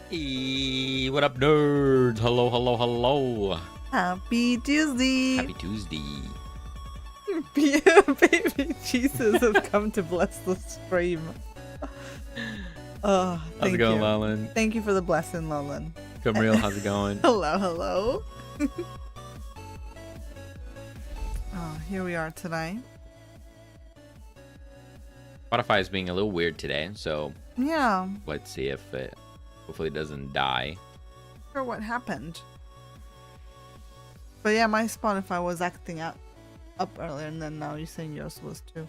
Hey, what up, nerds? Hello, hello, hello. Happy Tuesday. Happy Tuesday. Baby Jesus has come to bless the stream. Oh, How's it going, Lalan? Thank you for the blessing, Lalan. Come real, how's it going? Hello, hello. Oh, here we are tonight. Spotify is being a little weird today, so Yeah. let's see if it hopefully doesn't die. Not sure what happened. But yeah, my Spotify was acting up earlier, and then now you're saying yours was too.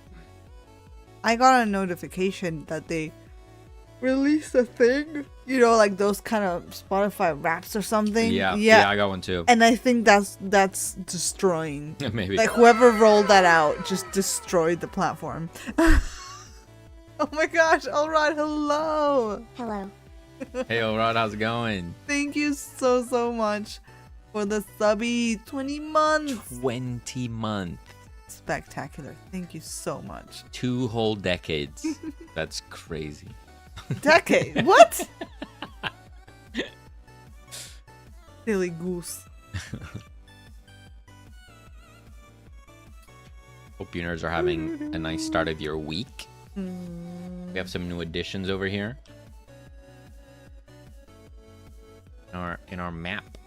I got a notification that they released a thing, you know, like those kind of Spotify raps or something. Yeah, I got one too. And I think that's destroying. Maybe. Like whoever rolled that out just destroyed the platform. Oh my gosh! All right, hello. Hello. Hey, Rod, how's it going? Thank you so much for the subby 20 months. 20 months. Spectacular. Thank you so much. 2 whole decades. That's crazy. Decade? What? Silly goose. Hope you nerds are having a nice start of your week. We have some new additions over here in our map.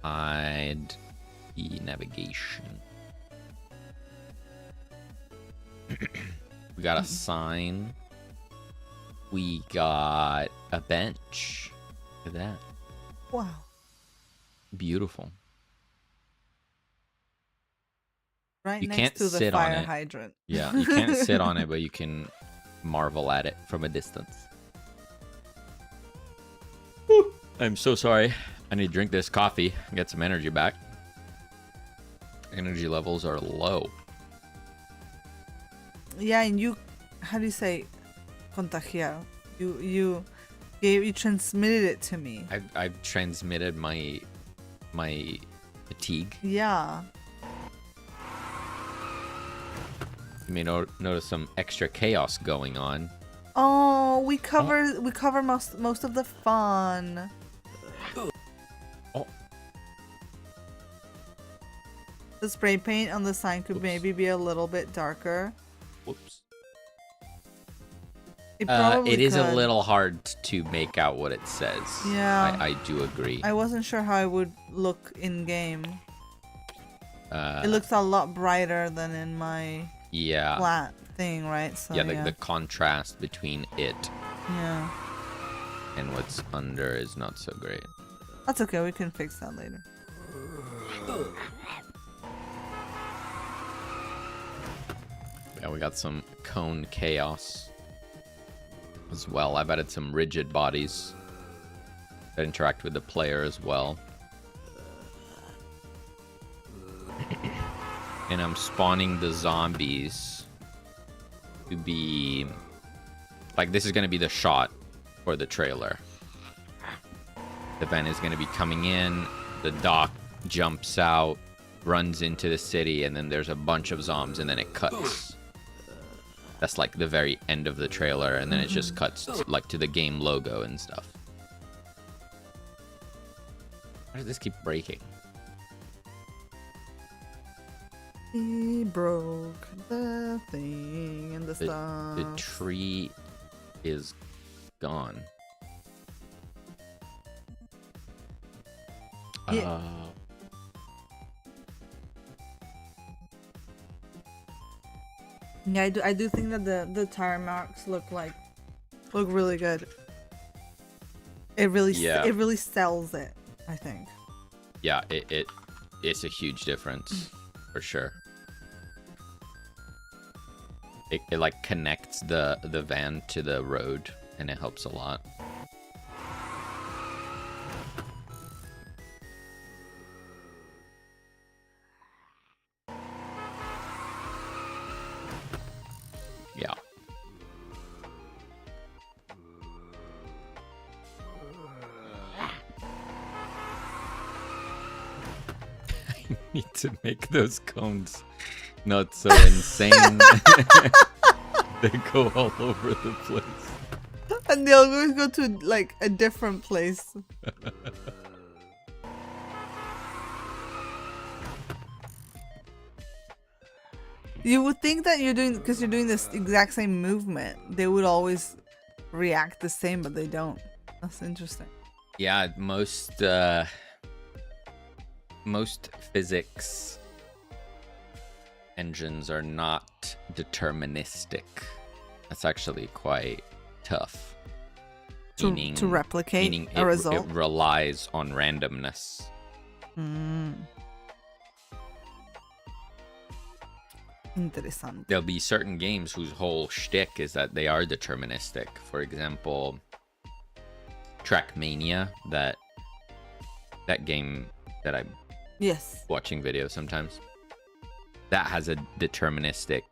Hide the navigation. We got a sign. We got a bench. Look at that. Wow. Beautiful. Right You next can't to the sit on fire it. hydrant. Yeah, you can't sit on it, but you can marvel at it from a distance. I'm so sorry. I need to drink this coffee and get some energy back. Energy levels are low. Yeah, and you, how do you say, contagiar? You transmitted it to me. I've transmitted my fatigue. Yeah. You may notice some extra chaos going on. Oh, we cover most of the fun. Oh. The spray paint on the sign could maybe be a little bit darker. Whoops. It is a could. little hard to make out what it says. Yeah. I do agree. I wasn't sure how it would look in game. It It looks a lot brighter than in my flat thing, right? So yeah, the contrast between it yeah. and what's under is not so great. That's okay. We can fix that later. Yeah, we got some cone chaos as well. I've added some rigid bodies that interact with the player as well. And I'm spawning the zombies to be... Like, this is going to be the shot for the trailer. The van is going to be coming in, the doc jumps out, runs into the city, and then there's a bunch of zombies, and then it cuts. That's like the very end of the trailer, and then it just cuts like to the game logo and stuff. Why does this keep breaking? He broke the thing and the stuff. The tree is gone. Yeah. Yeah, I do think that the tire marks look really good. It really sells it, I think. Yeah, it's a huge difference for sure. It like connects the van to the road, and it helps a lot. Yeah. I need to make those cones not so insane. They go all over the place. And they'll always go to like a different place. You would think that because you're doing this exact same movement, they would always react the same, but they don't. That's interesting. Yeah, most physics engines are not deterministic. That's actually quite tough. To replicate a result. It relies on randomness. Interesting. There'll be certain games whose whole shtick is that they are deterministic. For example, Trackmania, that game that I'm watching videos sometimes, that has a deterministic,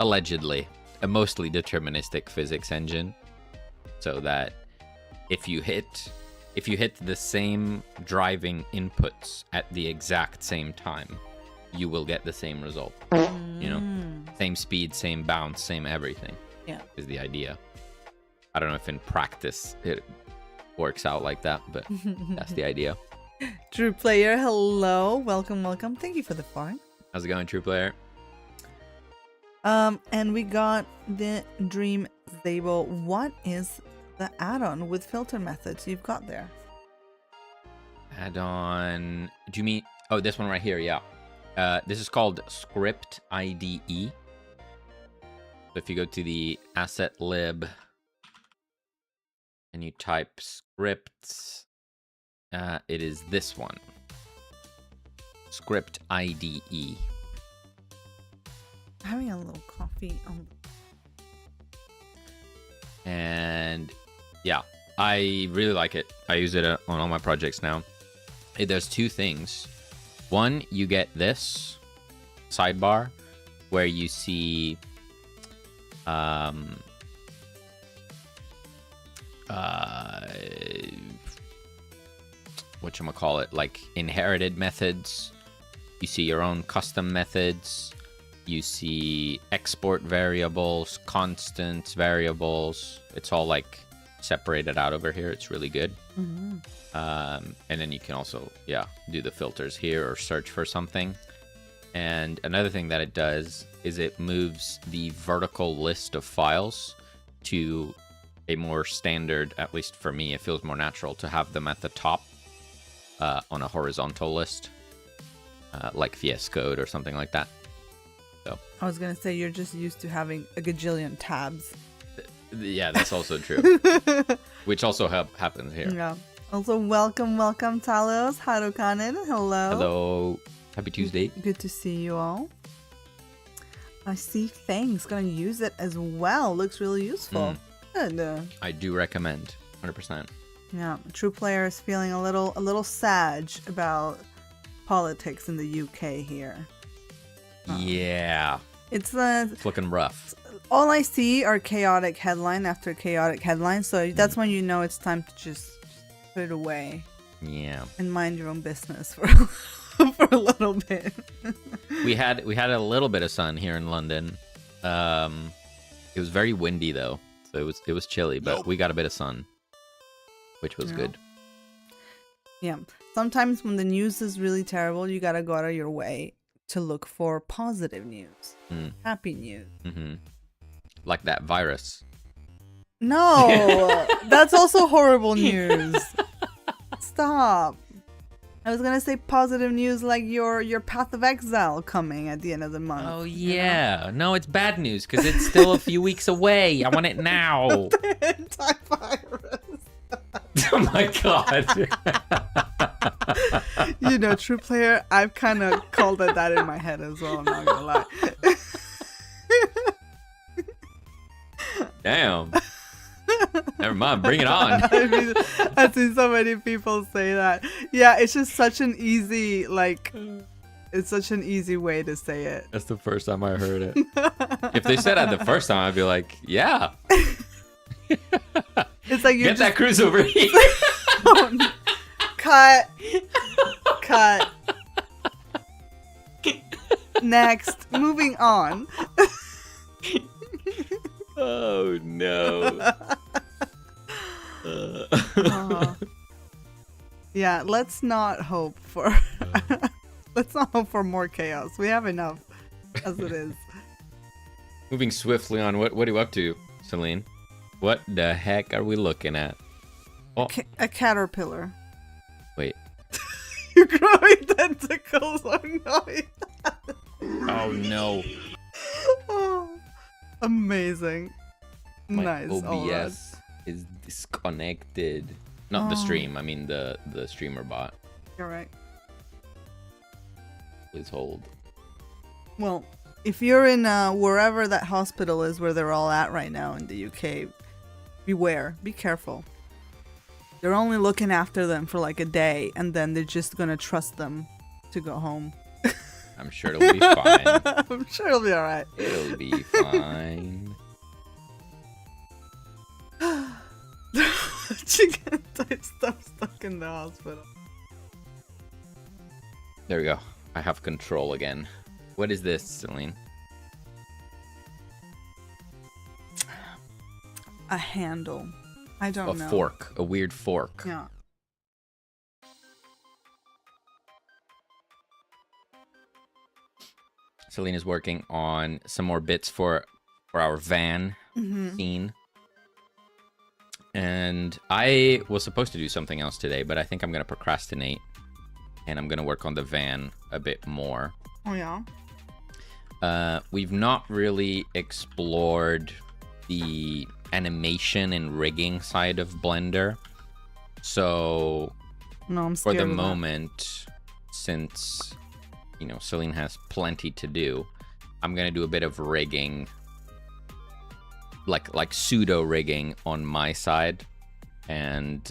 allegedly, a mostly deterministic physics engine, so that if you hit the same driving inputs at the exact same time, you will get the same result. You know, same speed, same bounce, same everything. Yeah, is the idea. I don't know if in practice it works out like that, but that's the idea. True Player, hello, welcome. Thank you for the foreign. How's it going, True Player? And we got the Dream Zable. What is the add-on with filter methods you've got there? Add-on? Do you mean? Oh, this one right here. Yeah. This is called Script IDE. So if you go to the asset lib and you type scripts, it is this one. Script IDE. Having a little coffee. And yeah, I really like it. I use it on all my projects now. It does two things. One, you get this sidebar where you see whatchamacallit, like inherited methods. You see your own custom methods. You see export variables, constants, variables. It's all like separated out over here. It's really good. And then you can also, do the filters here or search for something. And another thing that it does is it moves the vertical list of files to a more standard, at least for me, it feels more natural to have them at the top on a horizontal list, like VS Code or something like that. So I was going to say you're just used to having a gajillion tabs. Yeah, that's also true. Which also happens here. Yeah. Also, welcome, Talos, Harukanen. Hello. Hello. Happy Tuesday. Good to see you all. I see Fang's gonna use it as well. Looks really useful. Good. I do recommend, 100%. Yeah, True Player is feeling a little sad about politics in the UK here. Yeah. It's looking rough. All I see are chaotic headline after chaotic headline, so that's when you know it's time to just put it away. Yeah. And mind your own business for a little bit. we had a little bit of sun here in London. It was very windy though, so it was chilly, but we got a bit of sun, which was good. Yeah. Sometimes when the news is really terrible, you gotta go out of your way to look for positive news, happy news. Like that virus. No, that's also horrible news. Stop. I was gonna say positive news, like your Path of Exile coming at the end of the month. Oh yeah, you know? No, it's bad news because it's still a few weeks away. I want it now. The antivirus. Oh my god. You know, True Player, I've kind of called it that in my head as well. I'm not gonna lie. Damn. Never mind, bring it on. I've seen so many people say that. Yeah, it's just such an easy, it's such an easy way to say it. That's the first time I heard it. If they said it the first time, I'd be like, yeah. It's like you get that cruise over here. Cut. Next, moving on. Oh no. Yeah, let's not hope for let's not hope for more chaos. We have enough as it is. Moving swiftly on, what are you up to, Selene? What the heck are we looking at? Oh, A caterpillar. wait. You're growing tentacles. Oh no. Oh no. Oh, amazing. My Nice. OBS is disconnected. Not the stream, I mean the streamer bot. You're right. Please hold. Well, if you're in wherever that hospital is where they're all at right now in the UK, beware. Be careful. They're only looking after them for like a day, and then they're just gonna trust them to go home. I'm sure it'll be fine. I'm sure it'll be alright. It'll be fine. Chicken type stuff stuck in the hospital. There we go. I have control again. What is this, Selene? A handle. I don't know. A fork. A weird fork. Yeah. Selene is working on some more bits for our van scene. And I was supposed to do something else today, but I think I'm going to procrastinate. And I'm going to work on the van a bit more. Oh, yeah? We've not really explored the animation and rigging side of Blender. So, No, I'm for scared the of that. moment, since, you know, Selene has plenty to do, I'm going to do a bit of rigging. Like pseudo rigging on my side, and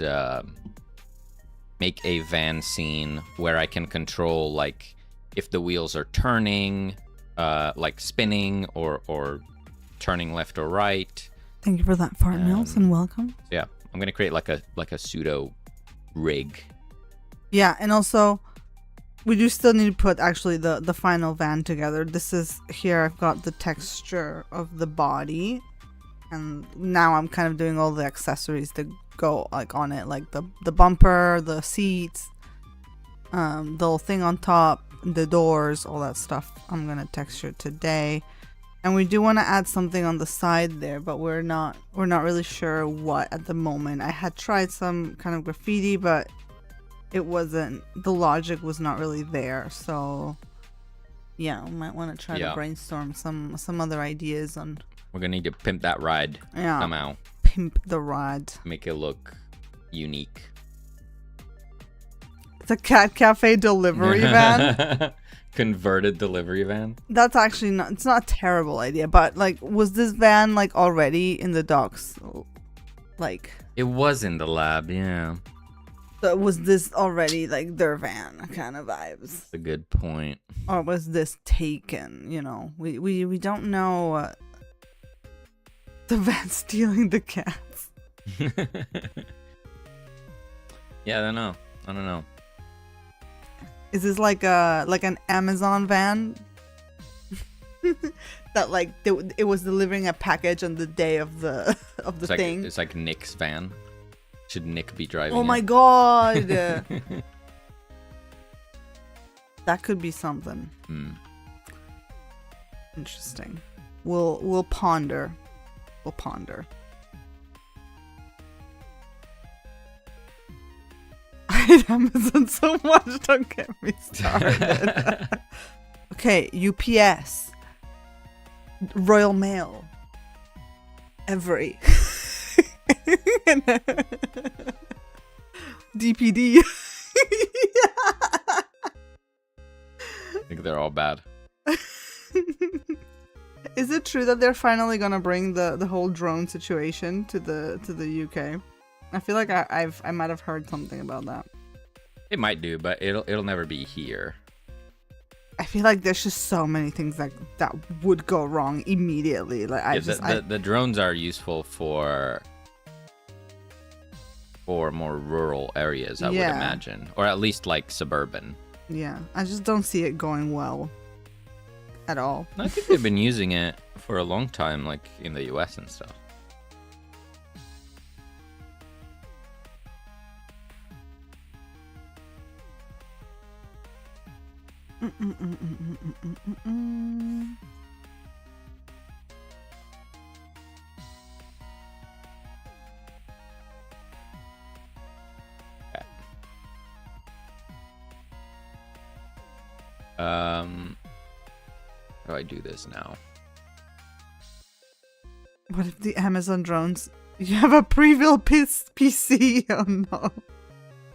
make a van scene where I can control, like, if the wheels are turning, like spinning or turning left or right. Thank you for that, Fart Mills, and welcome. So yeah, I'm gonna create like a pseudo rig. Yeah, and also we do still need to put actually the final van together. This is here. I've got the texture of the body. And now I'm kind of doing all the accessories that go like on it, like the bumper, the seats, the little thing on top, the doors, all that stuff. I'm gonna texture today, and we do want to add something on the side there, but we're not really sure what at the moment. I had tried some kind of graffiti, but it wasn't. The logic was not really there. So yeah, we might want to try to brainstorm some other ideas on. We're gonna need to pimp that ride somehow. Pimp the ride. Make it look unique. It's a cat cafe delivery van. Converted delivery van. That's actually not. It's not a terrible idea, but like, was this van like already in the docks? Like, it was in the lab, yeah. so was this already like their van kind of vibes? That's a good point. Or was this taken? You know, we don't know. The van stealing the cats. Yeah, I don't know. Is this like an Amazon van that like it was delivering a package on the day of the thing? It's like Nick's van. Should Nick be driving? Oh my it? god! That could be something. Interesting. We'll ponder. We'll ponder. I hate Amazon so much. Don't get me started. Okay, UPS, Royal Mail, Every, DPD. I think they're all bad. Is it true that they're finally gonna bring the whole drone situation to the UK? I feel like I might have heard something about that. It might do, but it'll never be here. I feel like there's just so many things that would go wrong immediately. Like the drones are useful for more rural areas, I would imagine, or at least like suburban. Yeah, I just don't see it going well. at all. I think they've been using it for a long time, like in the US and stuff. How do I do this now? What if the Amazon drones? You have a pre-built PC? Oh no.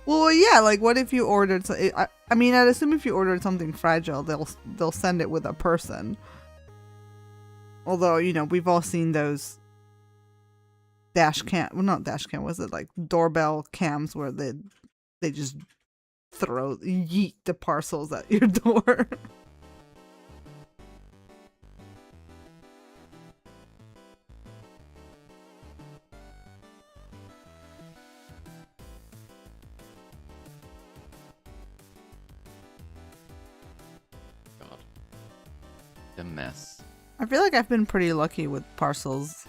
Well, yeah. Like, what if you ordered? I mean, I'd assume if you ordered something fragile, they'll send it with a person. Although, you know, we've all seen those dash cam. Well, not dash cam. Was it like doorbell cams where they just yeet the parcels at your door? God, the mess. I feel like I've been pretty lucky with parcels.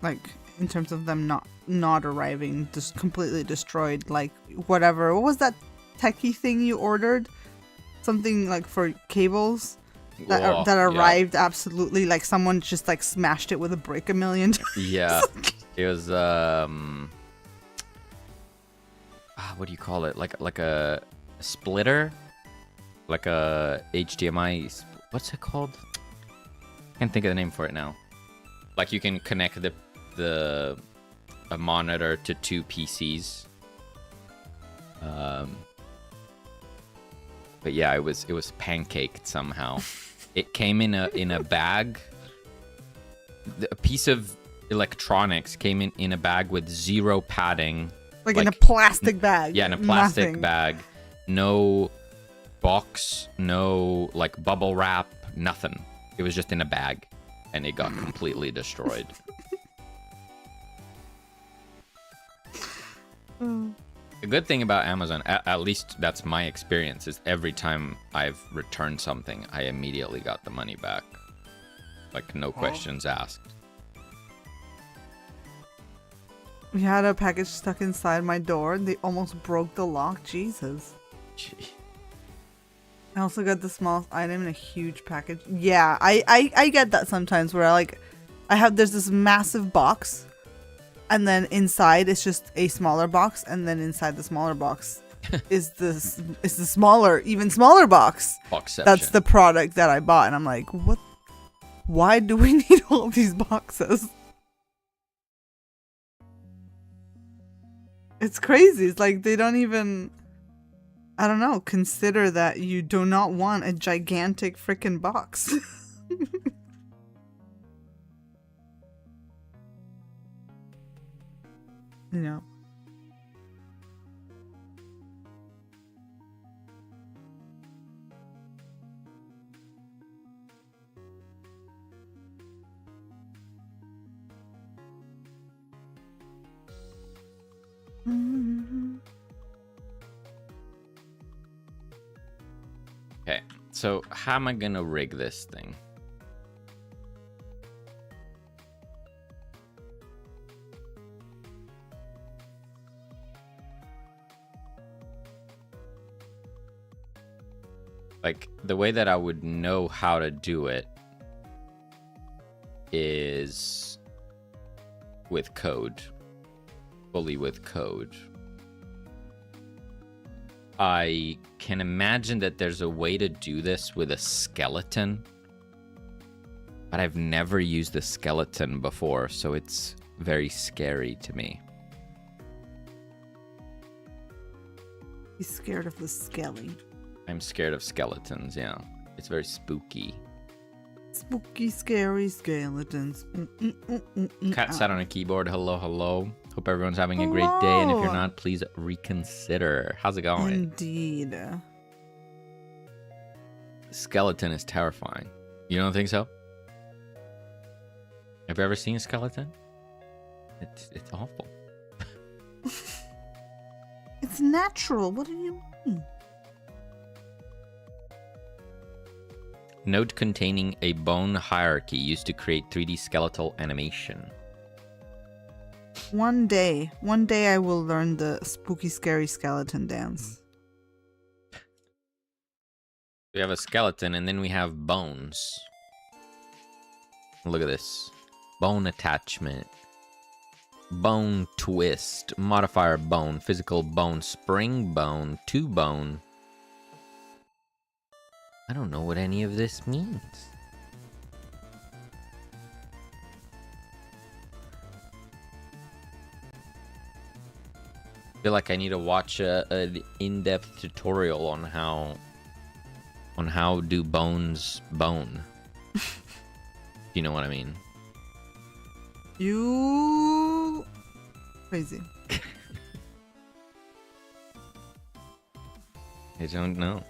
Like, in terms of them not arriving, just completely destroyed. Like, whatever. What was that techie thing you ordered? Something like for cables that arrived absolutely like someone just like smashed it with a brick a million times. Yeah, it was what do you call it? Like a splitter, like a HDMI. What's it called? I can't think of the name for it now. Like you can connect a monitor to two PCs. But yeah, it was pancaked somehow. It came in a bag. A piece of electronics came in a bag with zero padding. Like in a plastic bag. Yeah, in a plastic bag. No box, no like bubble wrap, nothing. It was just in a bag, and it got completely destroyed. The good thing about Amazon, at least that's my experience, is every time I've returned something, I immediately got the money back. Like, no questions asked. We had a package stuck inside my door. They almost broke the lock. Jesus. Gee. I also got the smallest item in a huge package. Yeah, I get that sometimes where there's this massive box. And then inside it's just a smaller box, and then inside the smaller box is the smaller, even smaller box. Boxception. That's the product that I bought, and I'm like, what? Why do we need all these boxes? It's crazy. It's like they don't even, I don't know, consider that you do not want a gigantic freaking box. You know. Okay, so how am I gonna rig this thing? Like, the way that I would know how to do it is with code. Fully with code. I can imagine that there's a way to do this with a skeleton. But I've never used a skeleton before, so it's very scary to me. He's scared of the skelly. I'm scared of skeletons, yeah. It's very spooky. Spooky, scary skeletons. Cat sat on a keyboard. Hello, hello. Hope everyone's having a great day. And if you're not, please reconsider. How's it going? Indeed. Skeleton is terrifying. You don't think so? Have you ever seen a skeleton? It's awful. It's natural. What do you mean? Node containing a bone hierarchy used to create 3D skeletal animation. One day I will learn the spooky, scary skeleton dance. We have a skeleton, and then we have bones. Look at this. Bone attachment. Bone twist. Modifier bone. Physical bone. Spring bone. 2 bone. I don't know what any of this means. I feel like I need to watch an in-depth tutorial on how do bones bone. You know what I mean? You crazy. I don't know.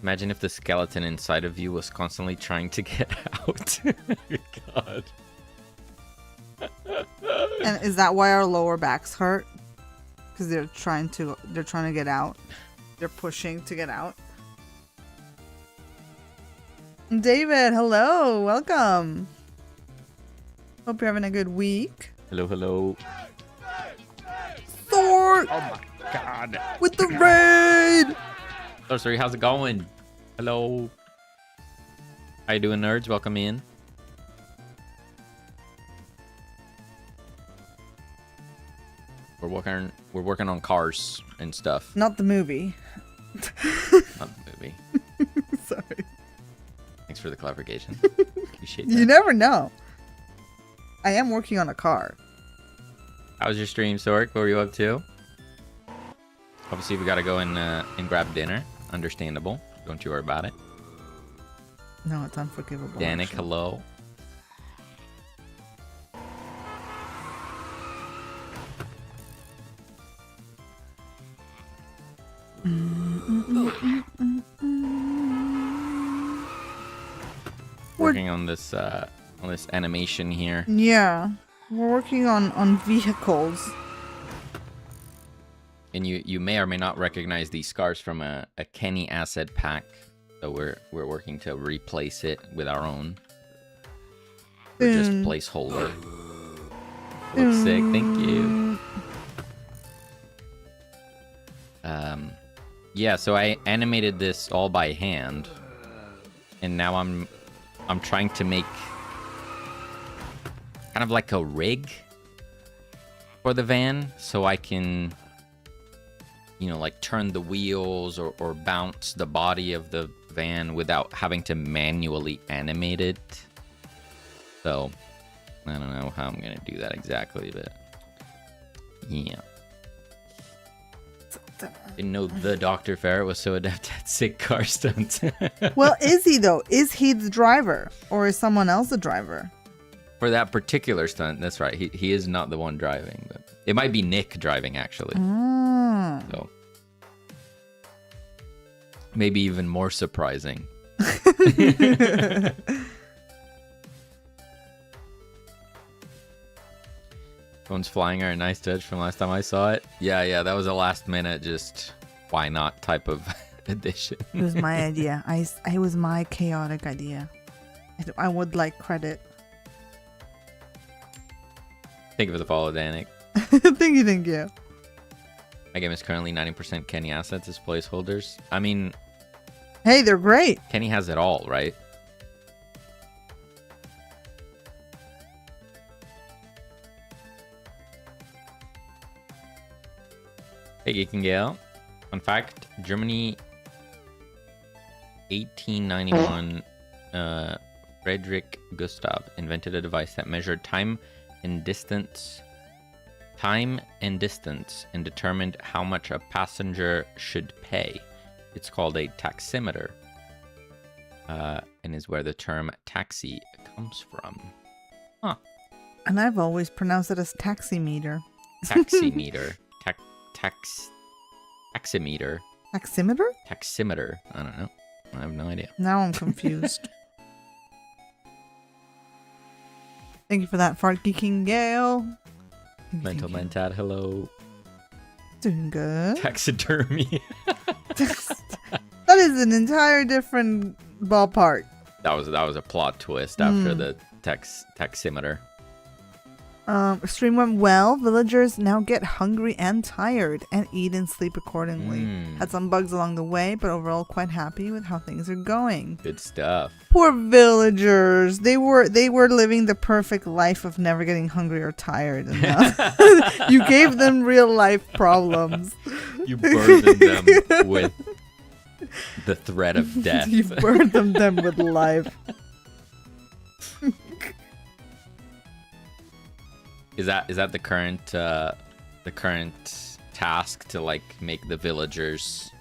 Imagine if the skeleton inside of you was constantly trying to get out. God. And is that why our lower backs hurt? Because they're trying to get out. They're pushing to get out. David, hello, welcome. Hope you're having a good week. Hello, hello. Thor! Oh my God. With the raid! Oh, sorry, how's it going? Hello. How you doing, nerds? Welcome in. We're working on cars and stuff. Not the movie. Not the movie. Sorry. Thanks for the clarification. Appreciate that. You never know. I am working on a car. How was your stream, Sork? What were you up to? Obviously, we gotta go and grab dinner. Understandable. Don't you worry about it. No, it's unforgivable. Danik, actually. hello. Working on this animation here. Yeah, we're working on vehicles. And you may or may not recognize these scars from a Kenny asset pack. So we're working to replace it with our own. Or just placeholder. Looks sick, thank you. Yeah, so I animated this all by hand. And now I'm trying to make kind of like a rig for the van, so I can, you know, like turn the wheels or bounce the body of the van without having to manually animate it. So I don't know how I'm gonna do that exactly, but yeah. Didn't know the Dr. Ferret was so adept at sick car stunts. Well, is he though? Is he the driver, or is someone else the driver? For that particular stunt, that's right. He is not the one driving, but it might be Nick driving actually. So maybe even more surprising. Phone's flying are a nice touch from last time I saw it. Yeah, that was a last minute just why not type of addition. It was my idea. It was my chaotic idea. I would like credit. Thank you for the follow, Danik. Thank you. My game is currently 90% Kenny assets as placeholders. I mean, hey, they're great. Kenny has it all, right? Hey, Geek and Gale. Fun fact, Germany 1891, Frederick Gustav invented a device that measured time and distance and determined how much a passenger should pay. It's called a taximeter, and is where the term taxi comes from. Huh. And I've always pronounced it as taximeter. Taximeter. Taximeter. Taximeter? Taximeter. I don't know. I have no idea. Now I'm confused. Thank you for that fart, Geeking Gale. Mental Mentad, hello. Doing good. Taxidermy. is an entire different ballpark. That was a plot twist after the taximeter. Stream went well. Villagers now get hungry and tired and eat and sleep accordingly. Had some bugs along the way, but overall quite happy with how things are going. Good stuff. Poor villagers. They were living the perfect life of never getting hungry or tired. And now you gave them real life problems. You burdened them with the threat of death. You burdened them with life. Is that the current task to like make the villagers,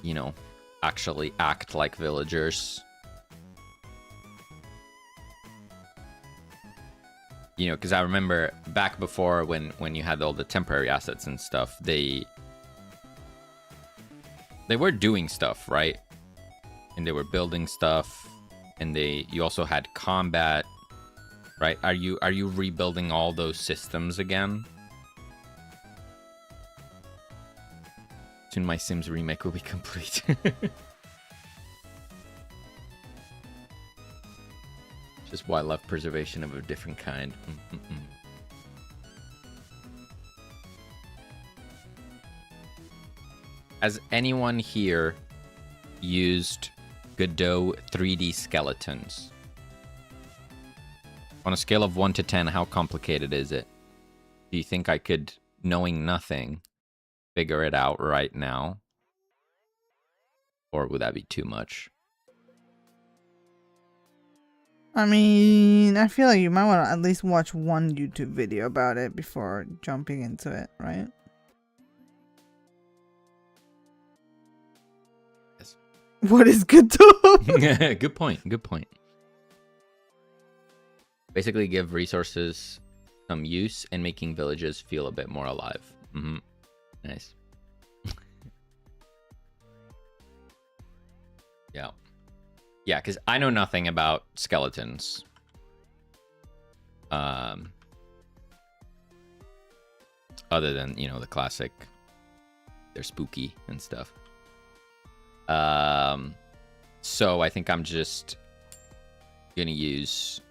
you know, actually act like villagers? You know, because I remember back before when you had all the temporary assets and stuff, they were doing stuff, right? And they were building stuff, and you also had combat. Right? Are you rebuilding all those systems again? Soon my Sims remake will be complete. Just wildlife preservation of a different kind. Has anyone here used Godot 3D skeletons? On a scale of 1 to 10, how complicated is it? Do you think I could, knowing nothing, figure it out right now? Or would that be too much? I mean, I feel like you might want to at least watch one YouTube video about it before jumping into it, right? Yes. What is Godot? Good point. Good point. Basically give resources some use and making villages feel a bit more alive. Nice. Yeah, because I know nothing about skeletons. Other than, you know, the classic, they're spooky and stuff. So I think I'm just gonna use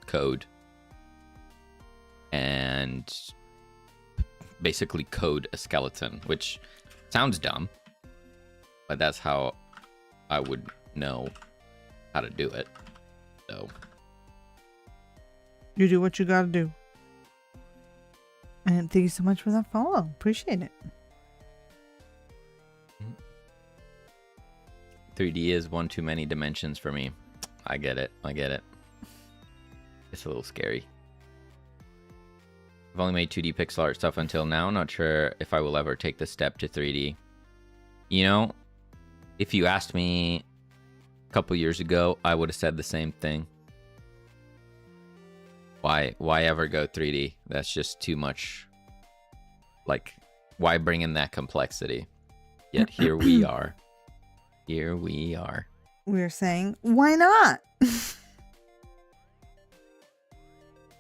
code and basically code a skeleton, which sounds dumb, but that's how I would know how to do it. So you do what you gotta do. And thank you so much for that follow. Appreciate it. 3D is one too many dimensions for me. I get it. It's a little scary. I've only made 2D pixel art stuff until now. Not sure if I will ever take the step to 3D. You know, if you asked me a couple years ago, I would have said the same thing. Why ever go 3D? That's just too much. Like, why bring in that complexity? Yet here we are. Here we are. We're saying, why not?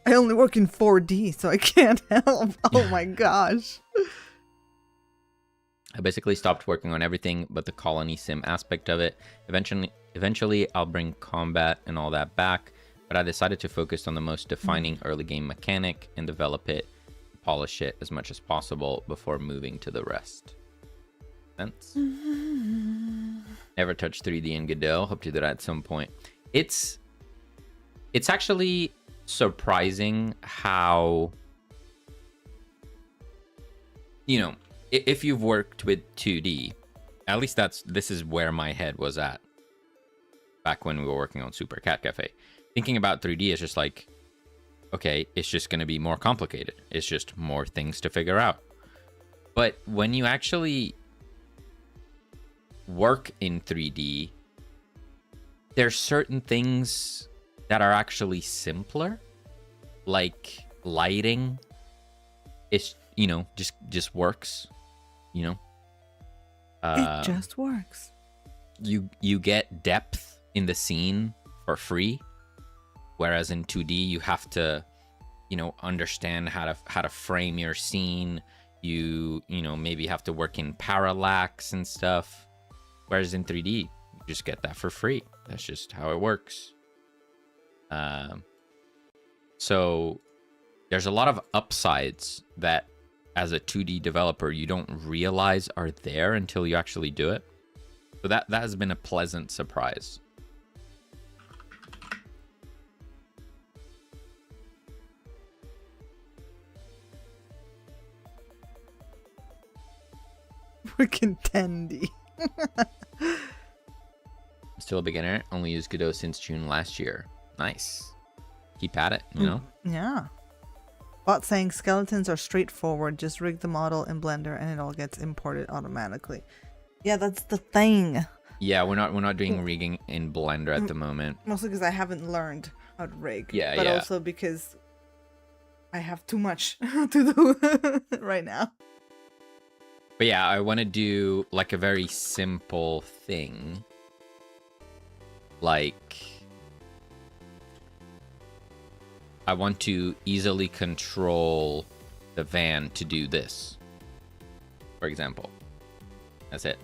I only work in 4D, so I can't help. Oh my gosh. I basically stopped working on everything but the colony sim aspect of it. Eventually, I'll bring combat and all that back, but I decided to focus on the most defining early game mechanic and develop it, polish it as much as possible before moving to the rest. Sense? Never touched 3D in Godot. Hope to do that at some point. It's actually surprising how, you know, if you've worked with 2D, at least this is where my head was at back when we were working on Super Cat Cafe. Thinking about 3D is just like, okay, it's just going to be more complicated. It's just more things to figure out. But when you actually work in 3D, there's certain things that are actually simpler, like lighting. It's, you know, just works, you know. It just works. You get depth in the scene for free, whereas in 2D you have to, you know, understand how to frame your scene. You know, maybe have to work in parallax and stuff. Whereas in 3D, you just get that for free. That's just how it works. So there's a lot of upsides that as a 2D developer, you don't realize are there until you actually do it. So that has been a pleasant surprise. Freaking Tandy. Still a beginner. Only used Godot since June last year. Nice. Keep at it, you know? Yeah. Bot saying skeletons are straightforward. Just rig the model in Blender and it all gets imported automatically. Yeah, that's the thing. Yeah, we're not doing rigging in Blender at the moment. Mostly because I haven't learned how to rig. Yeah, but also because I have too much to do right now. But yeah, I want to do like a very simple thing. Like, I want to easily control the van to do this, for example. That's it.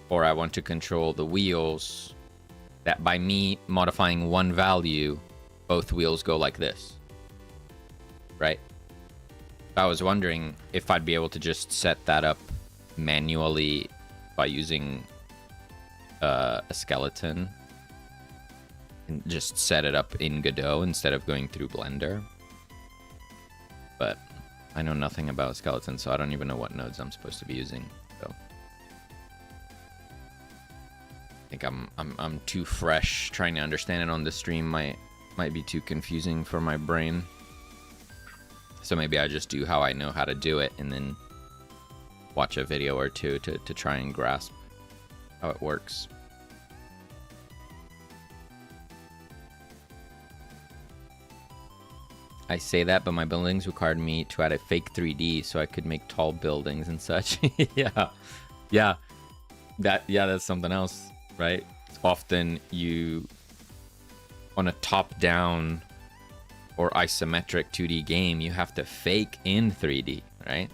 Or I want to control the wheels that by me modifying one value, both wheels go like this. Right? I was wondering if I'd be able to just set that up manually by using a skeleton and just set it up in Godot instead of going through Blender. But I know nothing about skeletons, so I don't even know what nodes I'm supposed to be using. So I think I'm too fresh. Trying to understand it on the stream might be too confusing for my brain. So maybe I just do how I know how to do it and then watch a video or two to try and grasp how it works. I say that, but my buildings required me to add a fake 3D so I could make tall buildings and such. Yeah. That's something else, right? Often you, on a top-down or isometric 2D game, you have to fake in 3D, right?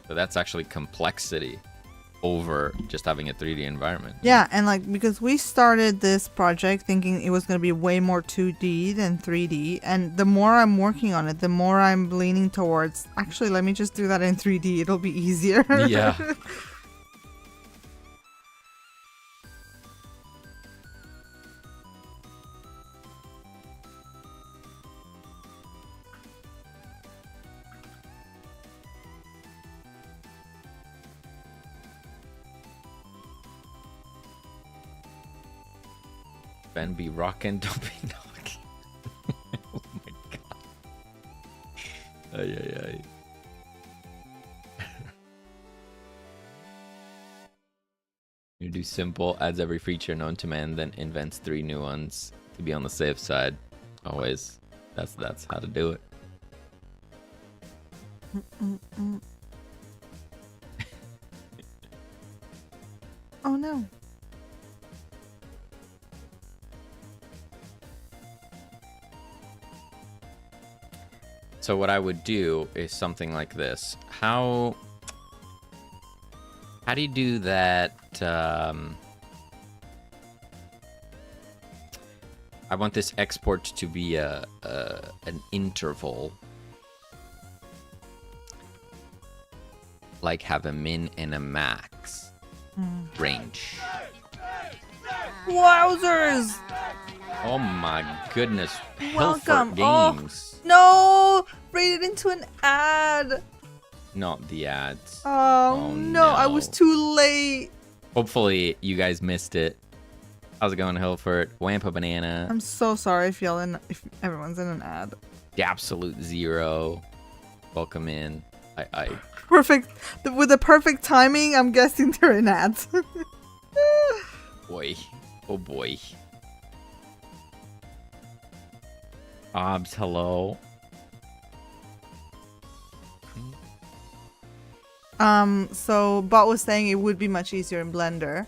So that's actually complexity over just having a 3D environment. Yeah, and like, because we started this project thinking it was going to be way more 2D than 3D, and the more I'm working on it, the more I'm leaning towards, actually, let me just do that in 3D, it'll be easier. Yeah. Ben be rockin', don't be knocking. Oh my god. Ay. You do simple, adds every feature known to man, then invents 3 new ones to be on the safe side. Always. That's how to do it. Oh no. So what I would do is something like this. How do you do that? I want this export to be an interval. Like have a min and a max range. Wowzers! Oh my goodness. Welcome. Pilfert Games. Oh, no! Rated into an ad! Not the ads. Oh no, I was too late. Hopefully you guys missed it. How's it going, Hilfert? Wampa Banana. I'm so sorry if everyone's in an ad. The Absolute Zero. Welcome in. I Perfect. With the perfect timing, I'm guessing they're in ads. Boy. Oh boy. Obs, hello. So Bot was saying it would be much easier in Blender.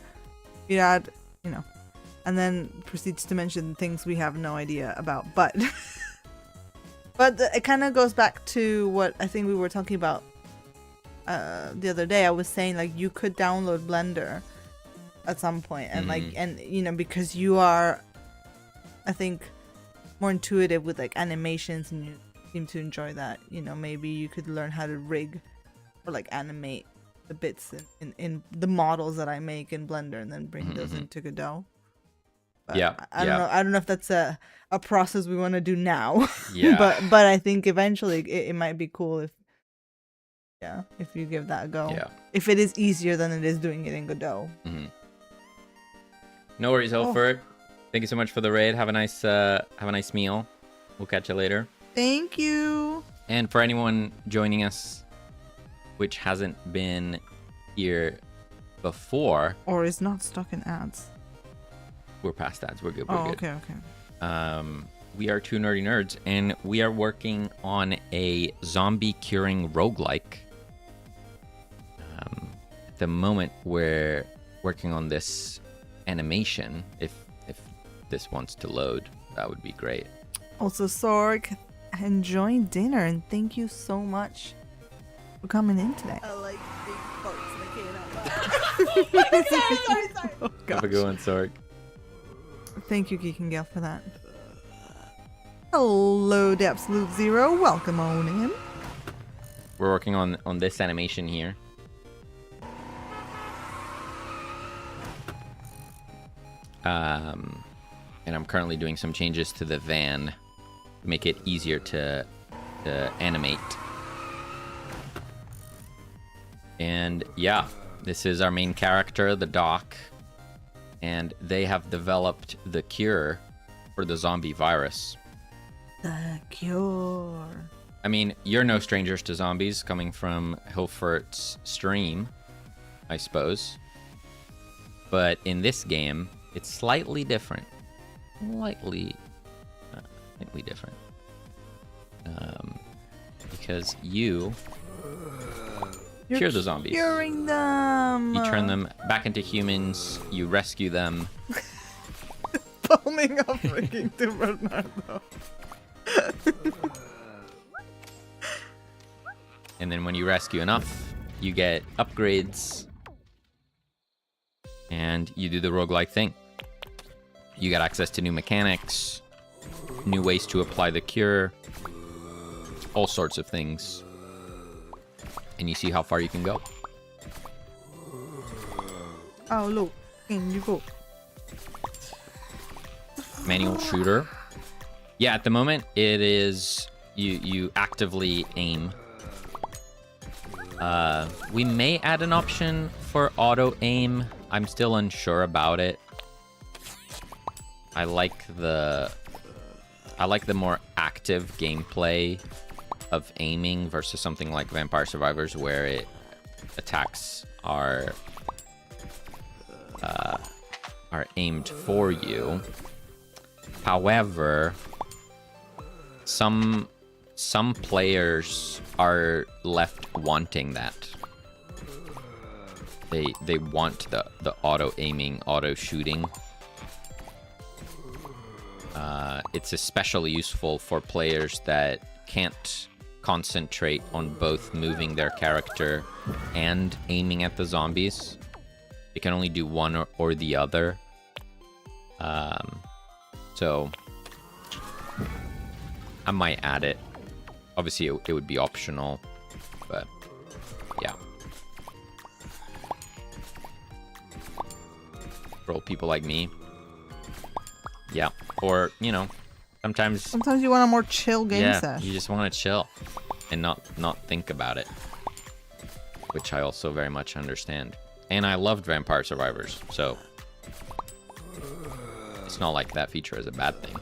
You'd add, and then proceeds to mention things we have no idea about. But it kind of goes back to what I think we were talking about the other day. I was saying, like, you could download Blender at some point, and like, and you know, because you are, I think, more intuitive with like animations, and you seem to enjoy that. You know, maybe you could learn how to rig or like animate the bits in the models that I make in Blender, and then bring those into Godot. But Yeah, I don't know. I don't know if that's a process we want to do now. Yeah. but I think eventually it might be cool if you give that a go. Yeah. If it is easier than it is doing it in Godot. No worries, Ilford. Thank you so much for the raid. Have a nice meal. We'll catch you later. Thank you. And for anyone joining us, which hasn't been here before, or is not stuck in ads. We're past ads. We're good. We're good. Okay. We are two nerdy nerds, and we are working on a zombie curing roguelike. At the moment, we're working on this animation. If this wants to load, that would be great. Also, Sorg, enjoying dinner, and thank you so much for coming in today. I like big farts. Sorry. Oh, have a good one, Sorg. Thank you, Geek and Gale, for that. Hello, the Absolute Zero. Welcome on in. We're working on this animation here. And I'm currently doing some changes to the van to make it easier to animate. And yeah, this is our main character, the Doc. And they have developed the cure for the zombie virus. The cure. I mean, you're no strangers to zombies, coming from Hilfert's stream, I suppose. But in this game, it's slightly different. Slightly different. Because you cure the zombies. Curing them. You turn them back into humans. You rescue them. Palming up freaking to Bernardo. And then when you rescue enough, you get upgrades. And you do the roguelike thing. You get access to new mechanics, new ways to apply the cure, all sorts of things. And you see how far you can go. Oh, look. In you go. Manual shooter. Yeah, at the moment, it is... You actively aim. We may add an option for auto-aim. I'm still unsure about it. I like the more active gameplay of aiming versus something like Vampire Survivors, where attacks are aimed for you. However, some players are left wanting that. They want the auto aiming, auto shooting. It's especially useful for players that can't concentrate on both moving their character and aiming at the zombies. They can only do one or the other. So I might add it. Obviously, it would be optional, but yeah. For old people like me. Yeah, or, you know, sometimes you want a more chill game yeah, session. you just want to chill and not think about it, which I also very much understand. And I loved Vampire Survivors, so it's not like that feature is a bad thing.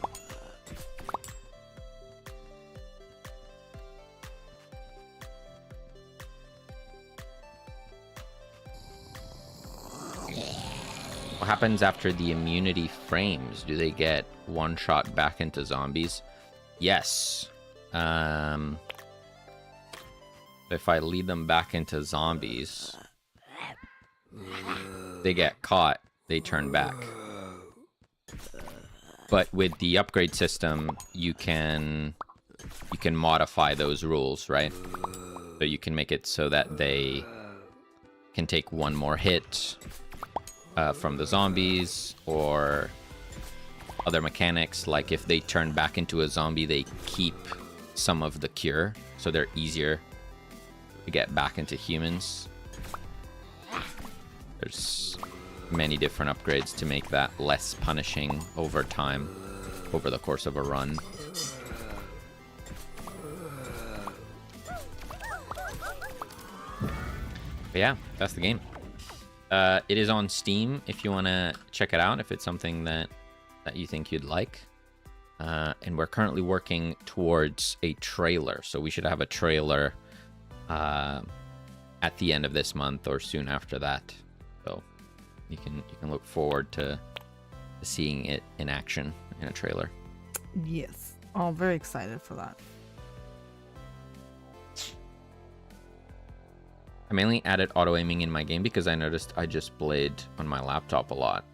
What happens after the immunity frames? Do they get one shot back into zombies? Yes. If I lead them back into zombies, they get caught, they turn back. But with the upgrade system, you can modify those rules, right? So you can make it so that they can take one more hit. from the zombies, or other mechanics, like if they turn back into a zombie, they keep some of the cure, so they're easier to get back into humans. There's many different upgrades to make that less punishing over time, over the course of a run. But yeah, that's the game. It is on Steam if you want to check it out, if it's something that you think you'd like. And we're currently working towards a trailer, so we should have a trailer at the end of this month or soon after that. So you can look forward to seeing it in action in a trailer. Yes. Oh, very excited for that. I mainly added auto aiming in my game because I noticed I just played on my laptop a lot.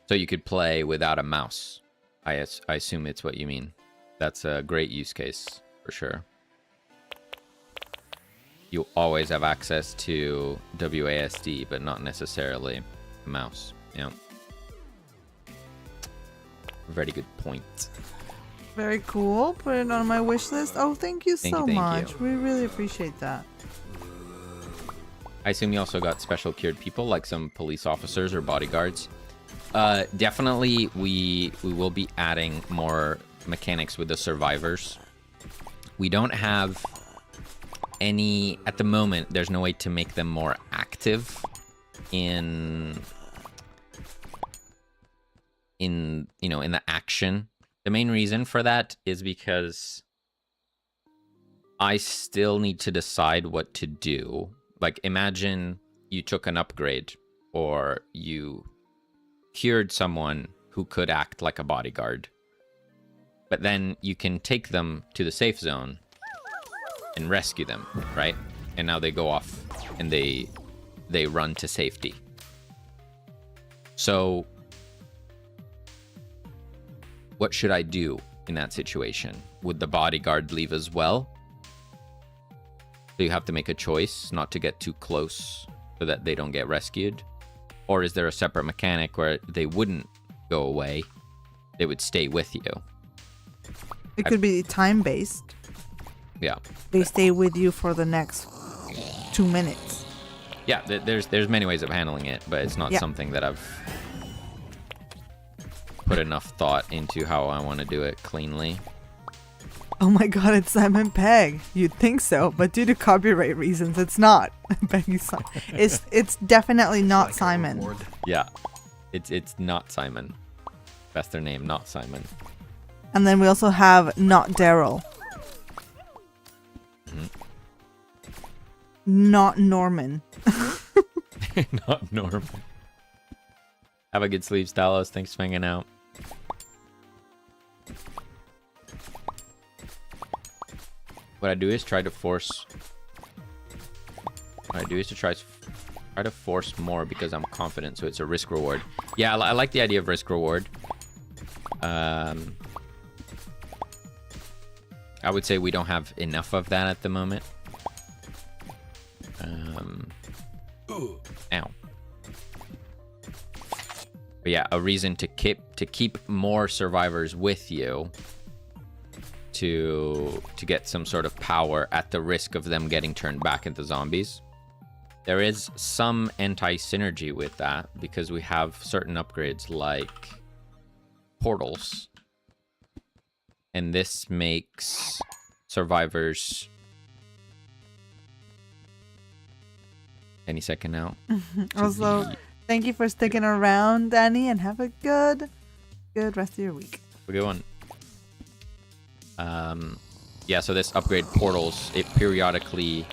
So you could play without a mouse. I assume it's what you mean. That's a great use case for sure. You'll always have access to WASD, but not necessarily a mouse. Yeah. Very good point. Very cool. Put it on my wish list. Oh, thank you so much. You. We really appreciate that. I assume you also got special cured people, like some police officers or bodyguards. Definitely, we will be adding more mechanics with the survivors. We don't have any at the moment. There's no way to make them more active in the action. The main reason for that is because I still need to decide what to do. Like, imagine you took an upgrade, or you cured someone who could act like a bodyguard, but then you can take them to the safe zone and rescue them, right? And now they go off and they run to safety. So what should I do in that situation? Would the bodyguard leave as well? So you have to make a choice not to get too close so that they don't get rescued. Or is there a separate mechanic where they wouldn't go away? They would stay with you. It could be time-based. Yeah. They stay with you for the next 2 minutes. Yeah, there's many ways of handling it, but it's not something that I've put enough thought into how I want to do it cleanly. Oh my god, it's Simon Pegg. You'd think so, but due to copyright reasons, it's not. It's definitely not Simon. Yeah, it's not Simon. That's their name, not Simon. And then we also have not Daryl. Not Norman. Not Norman. Have a good sleep, Stalos. Thanks for hanging out. What I do is try to force. What I do is to try to force more because I'm confident. So it's a risk reward. Yeah, I like the idea of risk reward. I would say we don't have enough of that at the moment. Ow. But yeah, a reason to keep more survivors with you. To get some sort of power at the risk of them getting turned back into zombies. There is some anti-synergy with that because we have certain upgrades like portals. And this makes survivors any second now. Also, thank you for sticking around, Danny, and have a good rest of your week. A good one. Yeah, so this upgrade portals, it periodically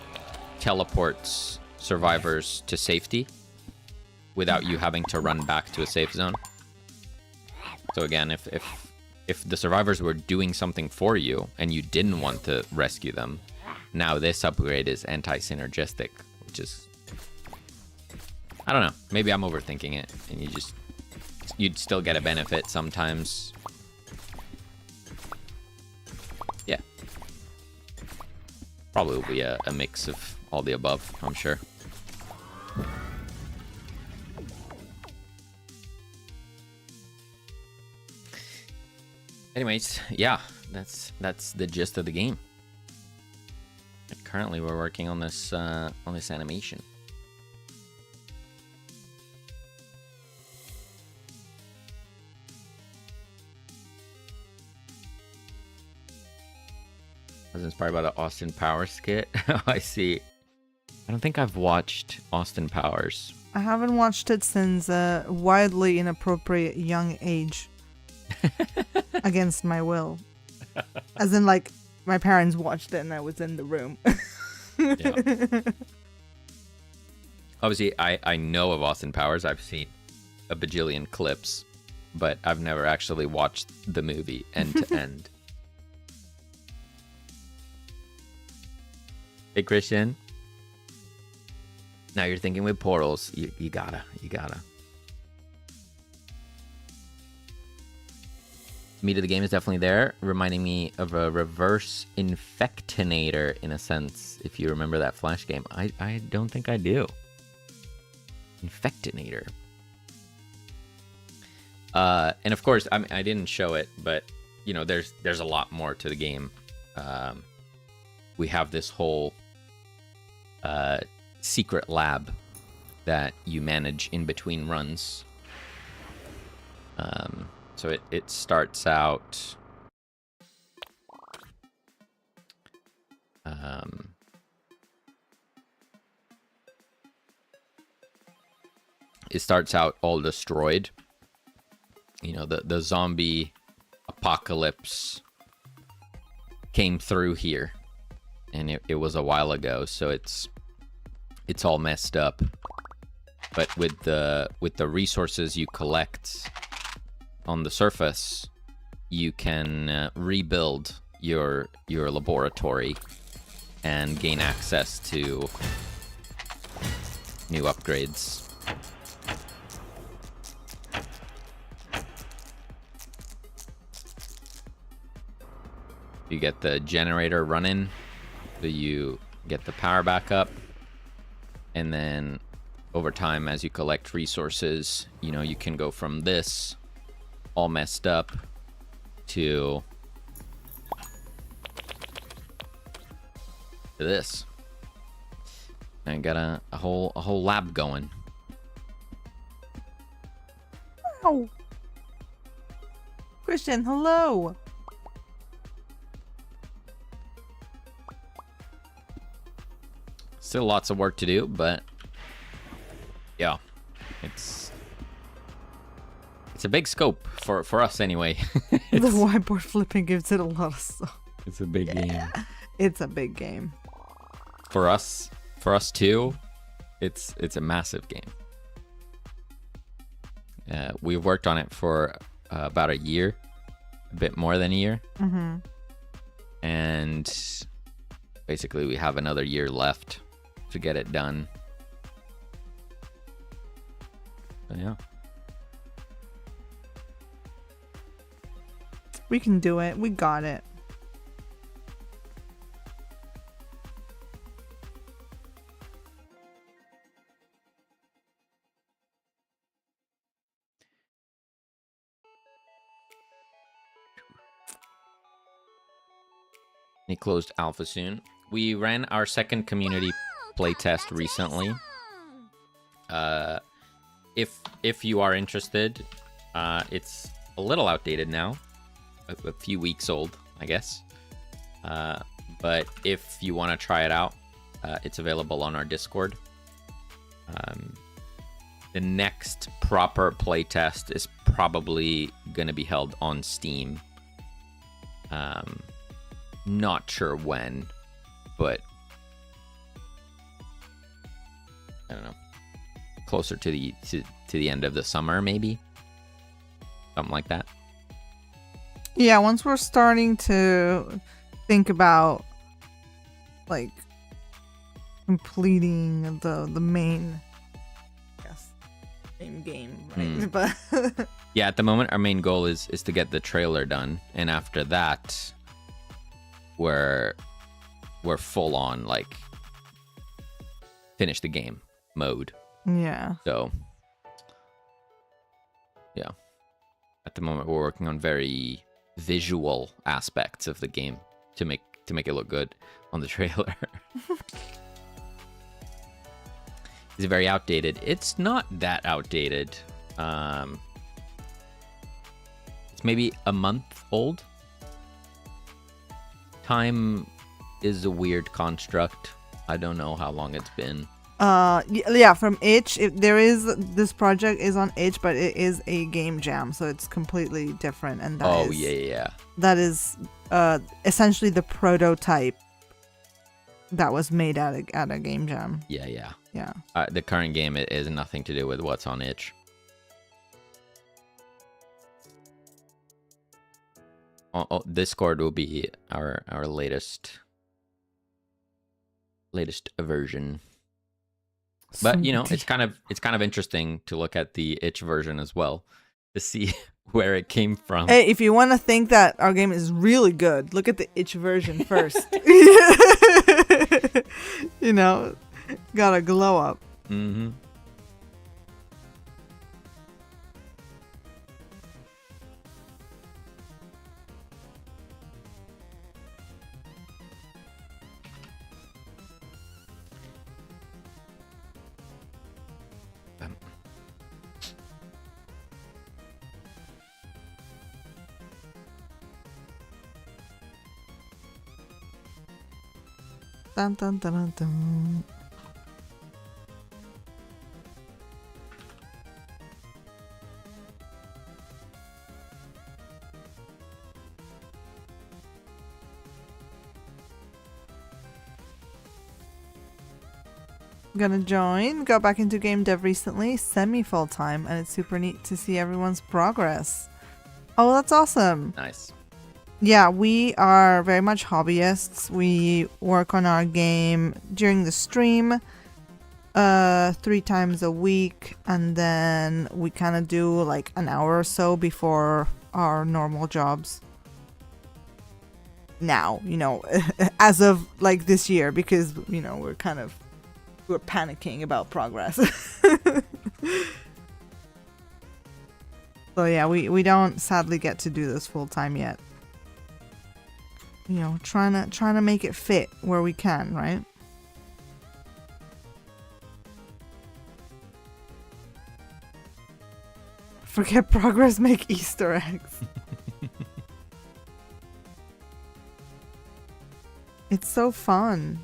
teleports survivors to safety without you having to run back to a safe zone. So again, if the survivors were doing something for you and you didn't want to rescue them, now this upgrade is anti-synergistic, which is, I don't know, maybe I'm overthinking it, and you'd still get a benefit sometimes. Yeah. Probably will be a mix of all the above, I'm sure. Anyways, yeah, that's the gist of the game. And currently, we're working on this animation. I was inspired by the Austin Powers skit. I see. I don't think I've watched Austin Powers. I haven't watched it since a wildly inappropriate young age. Against my will. As in, like, my parents watched it and I was in the room. Yeah. Obviously, I know of Austin Powers. I've seen a bajillion clips, but I've never actually watched the movie end to end. Hey, Christian. Now you're thinking with portals. You gotta. Meat of the game is definitely there, reminding me of a reverse infectinator in a sense, if you remember that Flash game. I don't think I do. Infectinator. And of course, I didn't show it, but you know, there's a lot more to the game. We have this whole secret lab that you manage in between runs. So it starts out all destroyed. You know, the zombie apocalypse came through here, and it was a while ago, so it's all messed up. But with the resources you collect on the surface, you can rebuild your laboratory and gain access to new upgrades. You get the generator running, so you get the power back up, and then over time, as you collect resources, you know, you can go from this all messed up to this. And got a whole lab going. Wow. Christian, hello. Still lots of work to do, but yeah, it's a big scope for us anyway. The whiteboard flipping gives it a lot of stuff. It's a big game. It's a big game. For us too, it's a massive game. We've worked on it for about a year, a bit more than a year. Mm-hmm. And basically we have another year left to get it done. So, yeah. We can do it. We got it. Any closed alpha soon. We ran our second community playtest recently. If you are interested, it's a little outdated now, a few weeks old, I guess. But if you want to try it out, it's available on our Discord. The next proper playtest is probably going to be held on Steam. Not sure when, but I don't know. Closer to the end of the summer, maybe. Something like that. Yeah, once we're starting to think about like completing the main, main game, right? But yeah, at the moment our main goal is to get the trailer done, and after that we're full on like finish the game mode. Yeah. So yeah. At the moment we're working on very visual aspects of the game to make it look good on the trailer. It's very outdated. It's not that outdated. It's maybe a month old. Time is a weird construct. I don't know how long it's been. Yeah, from itch. This project is on itch, but it is a game jam, so it's completely different. And that is essentially the prototype that was made at a game jam. Yeah. Yeah. The current game is nothing to do with what's on itch. Discord will be our latest version. But you know, it's kind of interesting to look at the itch version as well to see where it came from. Hey, if you want to think that our game is really good, look at the itch version first. You know, gotta glow up. Mm-hmm. Dun, dun, dun, dun, dun. Gonna join. Got back into game dev recently, semi-full time, and it's super neat to see everyone's progress. Oh, that's awesome. Nice. Yeah, we are very much hobbyists. We work on our game during the stream 3 times a week, and then we kind of do like an hour or so before our normal jobs. Now, you know, as of like this year, because, you know, we're panicking about progress. So yeah, we don't sadly get to do this full time yet. You know, trying to make it fit where we can, right? Forget progress, make Easter eggs. It's so fun.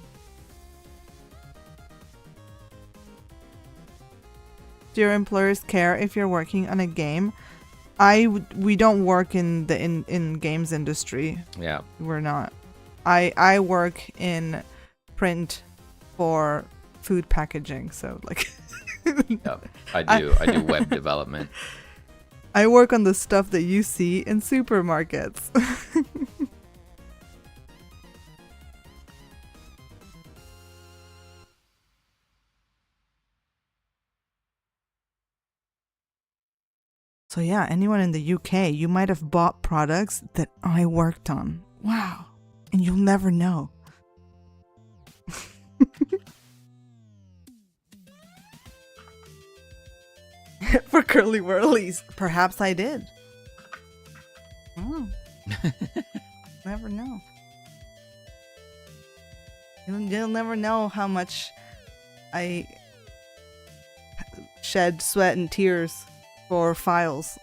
Do your employers care if you're working on a game? We don't work in the in games industry. Yeah. We're not. I work in print for food packaging, so like Yeah, I do web development. I work on the stuff that you see in supermarkets. So yeah, anyone in the UK, you might have bought products that I worked on. Wow. And you'll never know. For curly whirlies. Perhaps I did. Oh. Never know. You'll never know how much I shed sweat and tears for files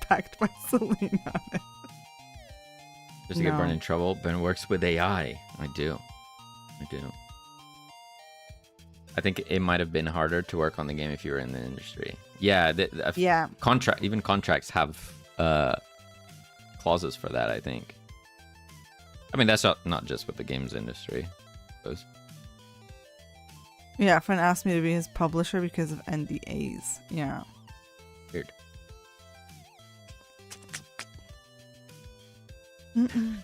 packed by Selene on it. Just to get Bern in trouble. Bern works with AI. I do. I think it might have been harder to work on the game if you were in the industry. Yeah. Yeah. Even contracts have clauses for that, I think. I mean, that's not just with the games industry, I suppose. Yeah, a friend asked me to be his publisher because of NDAs. Yeah. Weird.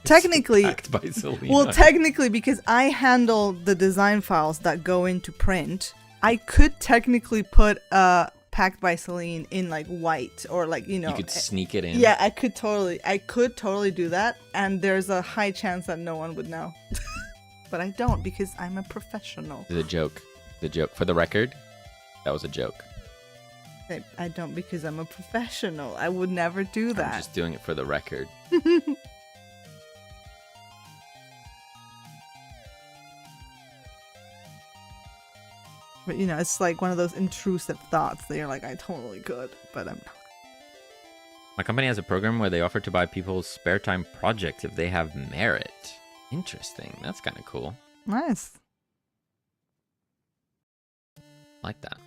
Technically, By Selene. well, technically, because I handle the design files that go into print, I could technically put packed by Selene in like white, or like, you know, you could sneak it in. Yeah, I could totally do that, and there's a high chance that no one would know. But I don't, because I'm a professional. The joke. For the record, that was a joke. I don't because I'm a professional. I would never do that. I'm just doing it for the record. But you know, it's like one of those intrusive thoughts that you're like, I totally could, but I'm not. My company has a program where they offer to buy people's spare time projects if they have merit. Interesting. That's kind of cool. Nice. Like that.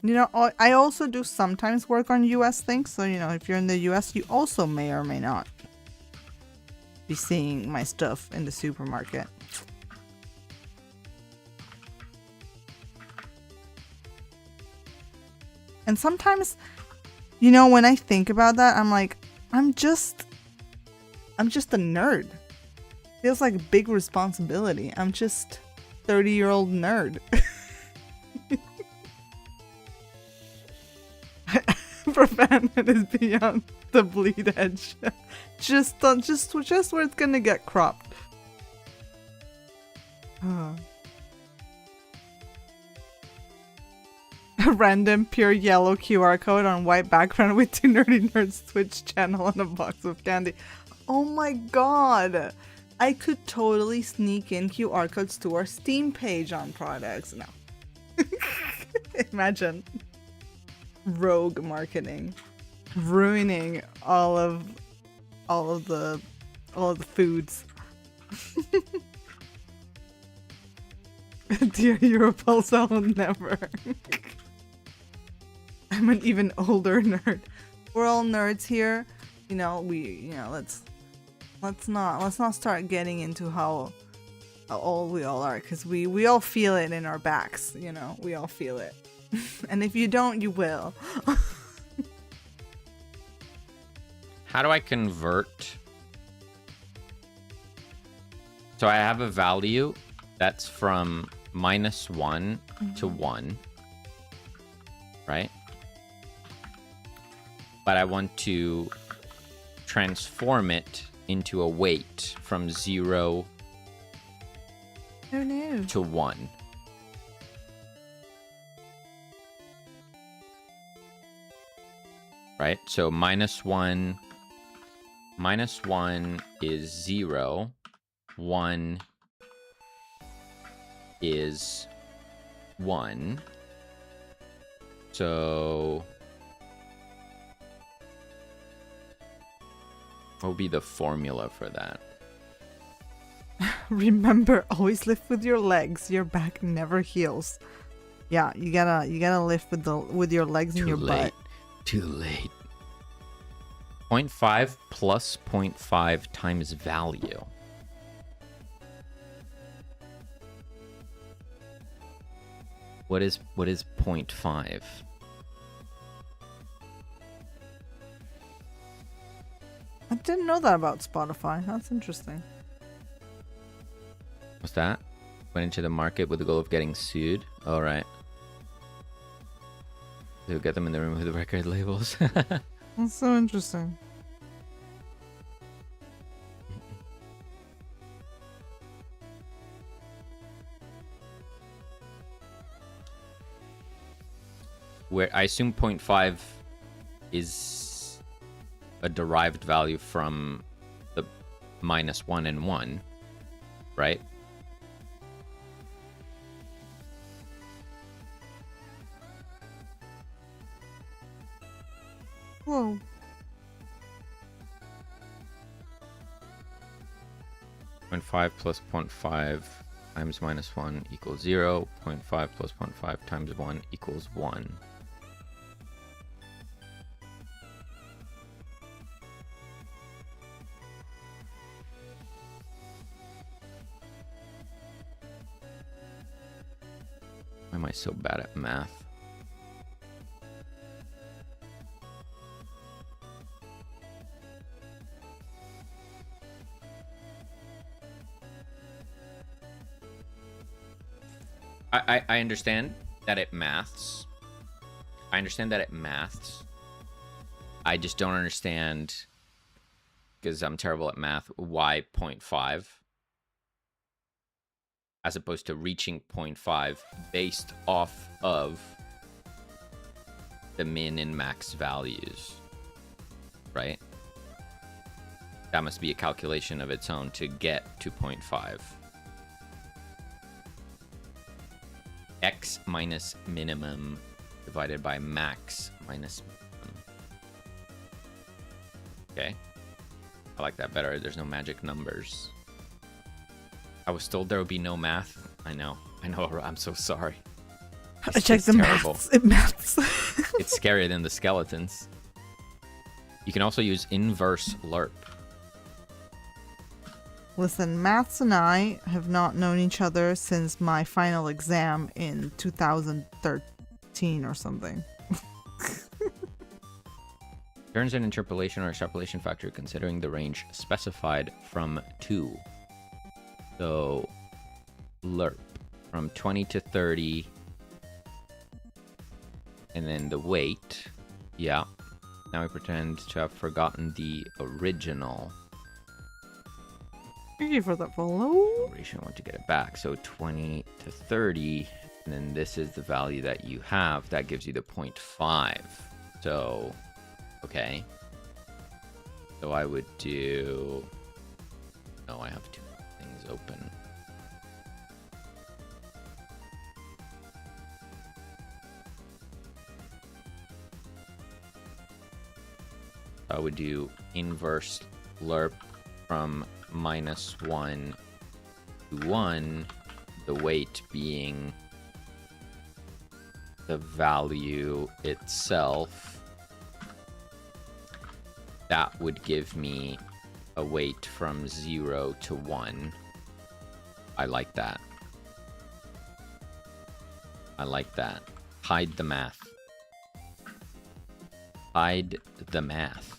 You know, I also do sometimes work on US things, so you know, if you're in the US, you also may or may not be seeing my stuff in the supermarket. And sometimes, you know, when I think about that, I'm like, I'm just a nerd. Feels like a big responsibility. I'm just 30-year-old nerd. Profanity is beyond the bleed edge. just where it's gonna get cropped. A random pure yellow QR code on white background with 2 nerdy nerds Twitch channel and a box of candy. Oh my god! I could totally sneak in QR codes to our Steam page on products. No. Imagine. Rogue marketing. Ruining all of the foods. Dear Europulse, I will never. I'm an even older nerd. We're all nerds here. You know, let's not start getting into how old we all are, because we all feel it in our backs, you know. We all feel it. And if you don't, you will. How do I convert? So I have a value that's from -1 to 1, right? But I want to transform it into a weight from 0 to 1. Right? So -1 is 0, 1 is 1. So what would be the formula for that? Remember, always lift with your legs. Your back never heals. Yeah, you gotta lift with your legs and your butt. Too late. 0.5 plus 0.5 times value. What is 0.5? I didn't know that about Spotify. That's interesting. What's that? Went into the market with the goal of getting sued. All right. To get them in the room with the record labels. That's so interesting. Where I assume 0.5 is a derived value from the -1 and 1, right? Whoa. 0.5 plus 0.5 times -1 equals 0. 0.5 plus 0.5 times 1 equals 1. Why am I so bad at math? I understand that it maths. I understand that it maths. I just don't understand, because I'm terrible at math, why 0.5. as opposed to reaching 0.5 based off of the min and max values, right? That must be a calculation of its own to get to 0.5. X minus minimum divided by max minus minimum. Okay. I like that better. There's no magic numbers. I was told there would be no math. I know. I'm so sorry. I checked the terrible. maths. It maths. It's scarier than the skeletons. You can also use inverse lerp. Listen, maths and I have not known each other since my final exam in 2013 or something. Turns an interpolation or extrapolation factor considering the range specified from 2. So, lerp from 20 to 30. And then the weight. Yeah. Now we pretend to have forgotten the original. Thank you for that follow. Duration, want to get it back. So 20 to 30. And then this is the value that you have. That gives you the 0.5. So, okay. So I would do... No, I have two things open. I would do inverse lerp from -1 to 1, the weight being the value itself. That would give me a weight from 0 to 1. I like that. I like that. Hide the math. Hide the math.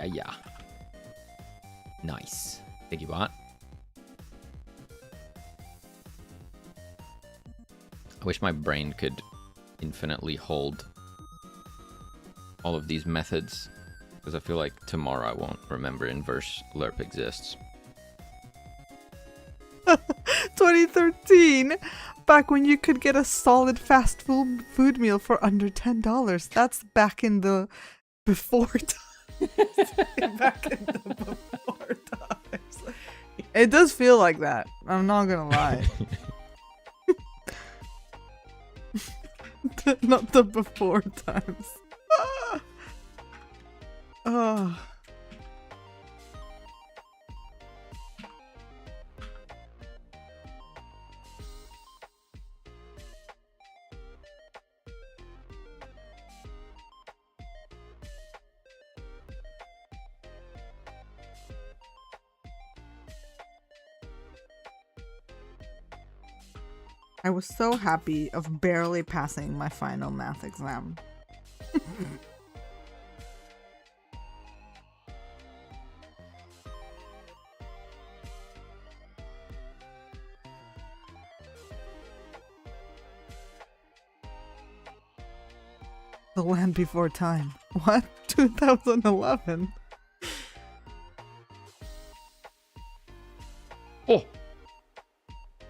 Yeah. Nice. Thank you, bot. I wish my brain could infinitely hold all of these methods, because I feel like tomorrow I won't remember inverse lerp exists. 2013, back when you could get a solid fast food meal for under $10. That's back in the before times. Back in the before times. It does feel like that. I'm not gonna lie. Not the before times. Oh. I was so happy of barely passing my final math exam. The Land Before Time. What? 2011? Oh!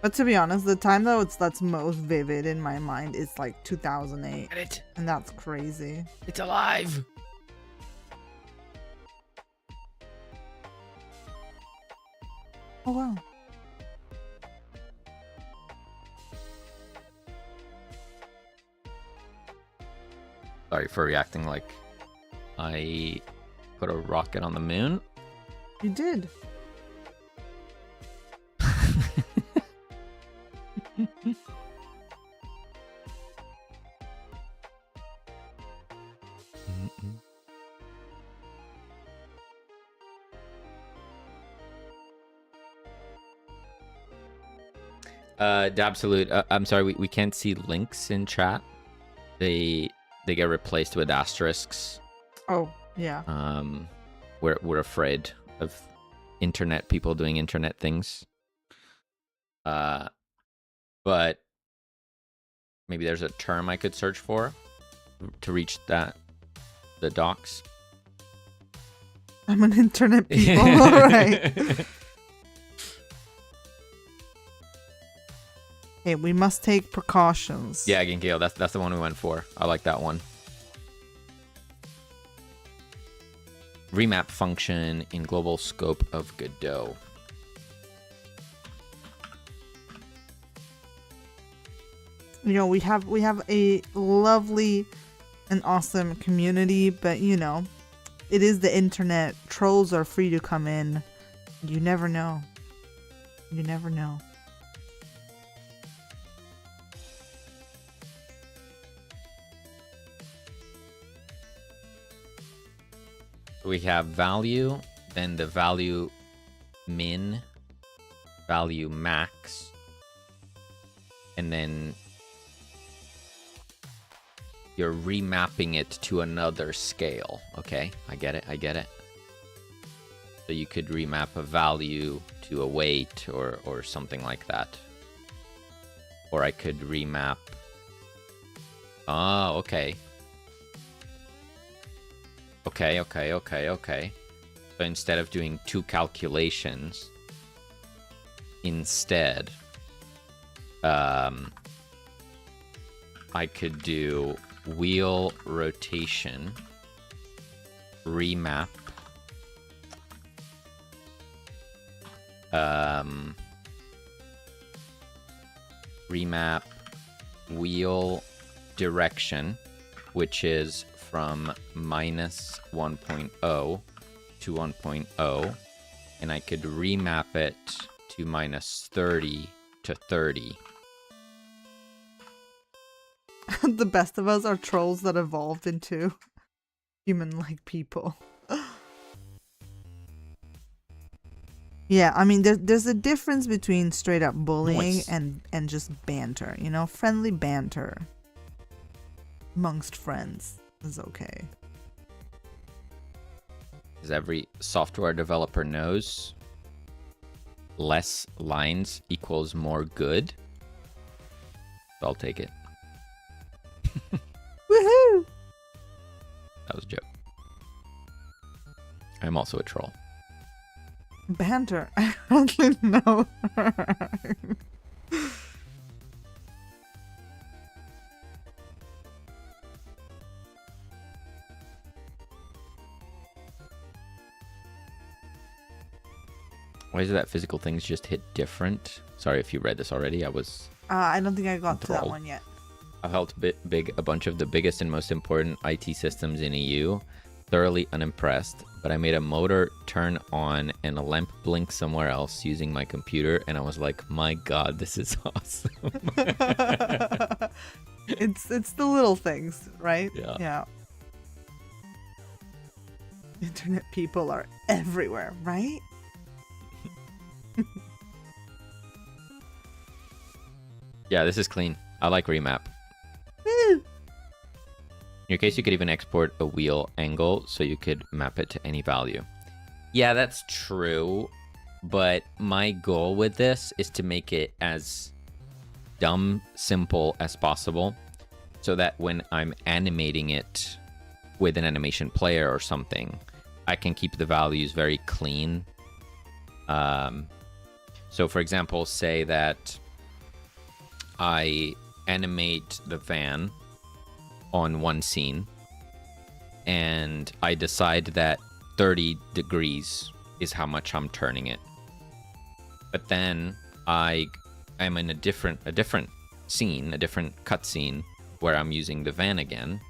But to be honest, the time that's most vivid in my mind is like 2008. Get it! And that's crazy. It's alive! Oh wow. Sorry for reacting like I put a rocket on the moon. You did. Dabsolute, I'm sorry, we can't see links in chat. They get replaced with asterisks. Oh, yeah. We're afraid of internet people doing internet things. But maybe there's a term I could search for to reach the docs. I'm an internet people. All right. Hey, we must take precautions. Yeah, Ginkgo, that's the one we went for. I like that one. Remap function in global scope of Godot. You know, we have a lovely and awesome community, but you know, it is the internet. Trolls are free to come in. You never know. You never know. We have value, then the value min, value max, and then you're remapping it to another scale. Okay, I get it, I get it. So you could remap a value to a weight or something like that. Or I could remap... Oh, okay. Okay. So instead of doing 2 calculations, instead, I could do wheel rotation, remap, remap wheel direction, which is from minus 1.0 to 1.0, and I could remap it to minus 30 to 30. The best of us are trolls that evolved into human-like people. Yeah, I mean, there's a difference between straight up bullying and just banter, you know, friendly banter amongst friends is okay. As every software developer knows, less lines equals more good. So I'll take it. Woohoo! That was a joke. I'm also a troll. Banter. I hardly know. Why is it that physical things just hit different? Sorry if you read this already. I don't think I got to that enthralled. one yet. I've helped a bunch of the biggest and most important IT systems in EU. Thoroughly unimpressed, but I made a motor turn on and a lamp blink somewhere else using my computer, and I was like, my god, this is awesome. It's the little things, right? Yeah. Internet people are everywhere, right? Yeah, this is clean. I like remap. Woo! In your case, you could even export a wheel angle so you could map it to any value. Yeah, that's true. But my goal with this is to make it as dumb simple as possible so that when I'm animating it with an animation player or something, I can keep the values very clean. So for example, say that I animate the van on one scene and I decide that 30 degrees is how much I'm turning it. But then I'm in a different scene, a different cutscene where I'm using the van again,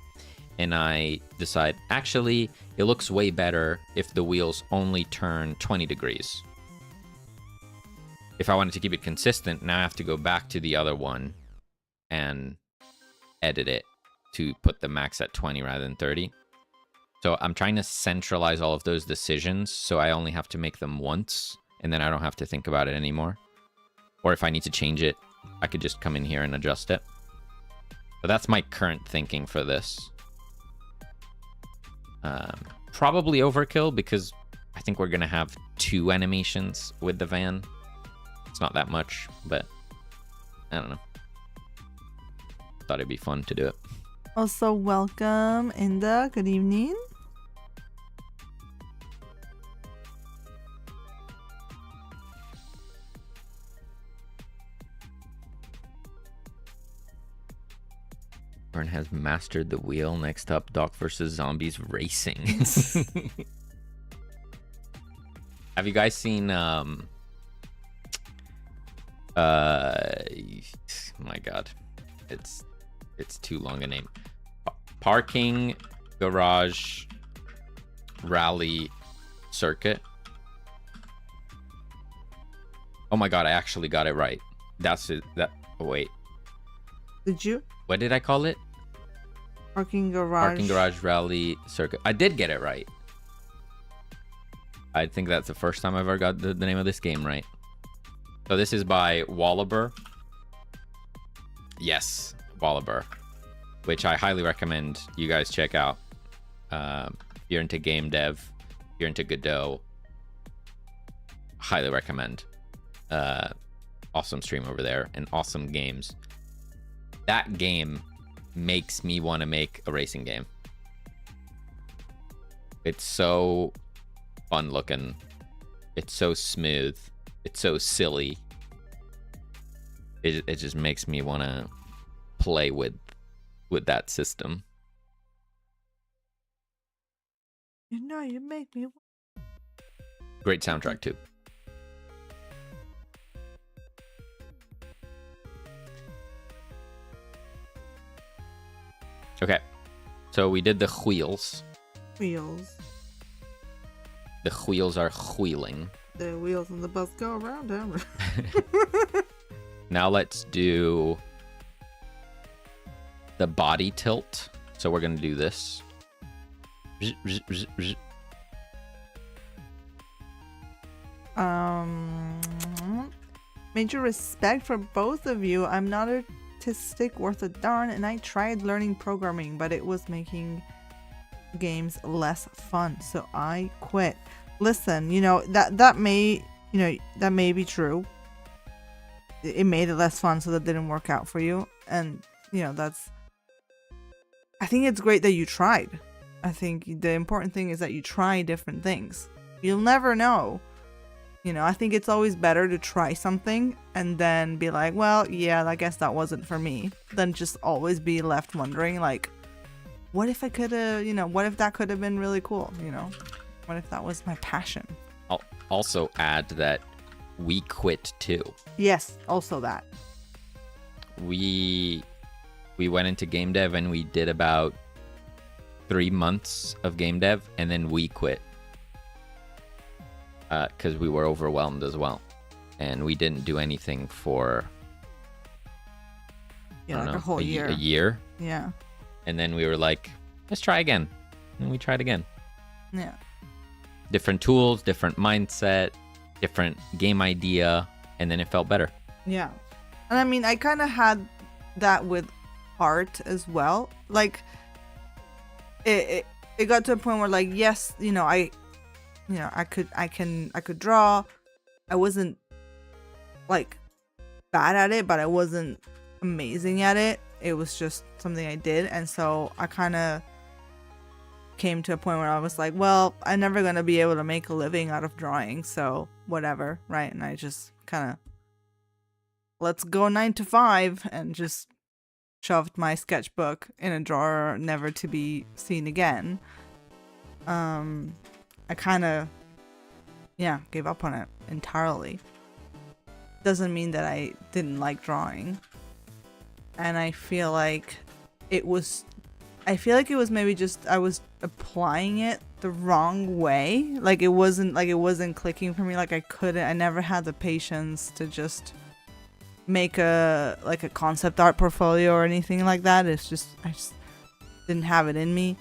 and I decide, actually, it looks way better if the wheels only turn 20 degrees. If I wanted to keep it consistent, now I have to go back to the other one and edit it to put the max at 20 rather than 30. So I'm trying to centralize all of those decisions so I only have to make them once, and then I don't have to think about it anymore. Or if I need to change it, I could just come in here and adjust it. So that's my current thinking for this. Probably overkill because I think we're going to have 2 animations with the van. It's not that much, but I don't know. Thought it'd be fun to do it. Also, welcome, Inda. Good evening. Bern has mastered the wheel. Next up, Doc versus Zombies Racing. Have you guys seen my god, it's too long a name. Parking Garage Rally Circuit. Oh my god, I actually got it right. That's it. Oh, wait. Did you? What did I call it? Parking Garage Rally Circuit. I did get it right. I think that's the first time I've ever got the name of this game right. So this is by Wallaber. Yes, Wallaber. Which I highly recommend you guys check out. If you're into game dev, if you're into Godot, highly recommend. Awesome stream over there and awesome games. That game makes me want to make a racing game. It's so fun looking. It's so smooth. It's so silly. It just makes me want to play with that system. You know, you make me. Great soundtrack too. Okay, so we did the wheels. Wheels. The wheels are wheeling. The wheels on the bus go around. Now let's do the body tilt. So we're gonna do this. Major respect for both of you. I'm not artistic worth a darn, and I tried learning programming, but it was making games less fun, so I quit. Listen, you know, that may be true. It made it less fun, so that didn't work out for you, and you know, I think it's great that you tried. I think the important thing is that you try different things. You'll never know. You know, I think it's always better to try something and then be like, well, yeah, I guess that wasn't for me, than just always be left wondering, like, what if I could have, you know, what if that could have been really cool, you know? What if that was my passion? I'll also add that we quit too. Yes, also that. We went into game dev and we did about 3 months of game dev and then we quit. Because we were overwhelmed as well. And we didn't do anything for a whole year. A year. Yeah. And then we were like, let's try again. And we tried again. Yeah. Different tools, different mindset, different game idea, and then it felt better. Yeah. And I mean, I kind of had that with art as well. Like, it got to a point where, like, yes, you know, I could draw. I wasn't like bad at it, but I wasn't amazing at it. It was just something I did, and so I kind of came to a point where I was like, well, I'm never gonna be able to make a living out of drawing, so whatever, right? And I just kind of, let's go 9 to 5, and just shoved my sketchbook in a drawer, never to be seen again. I kind of, gave up on it entirely. Doesn't mean that I didn't like drawing. And I feel like it was maybe just I was applying it the wrong way. Like it wasn't clicking for me. Like I never had the patience to just make a concept art portfolio or anything like that. I just didn't have it in me.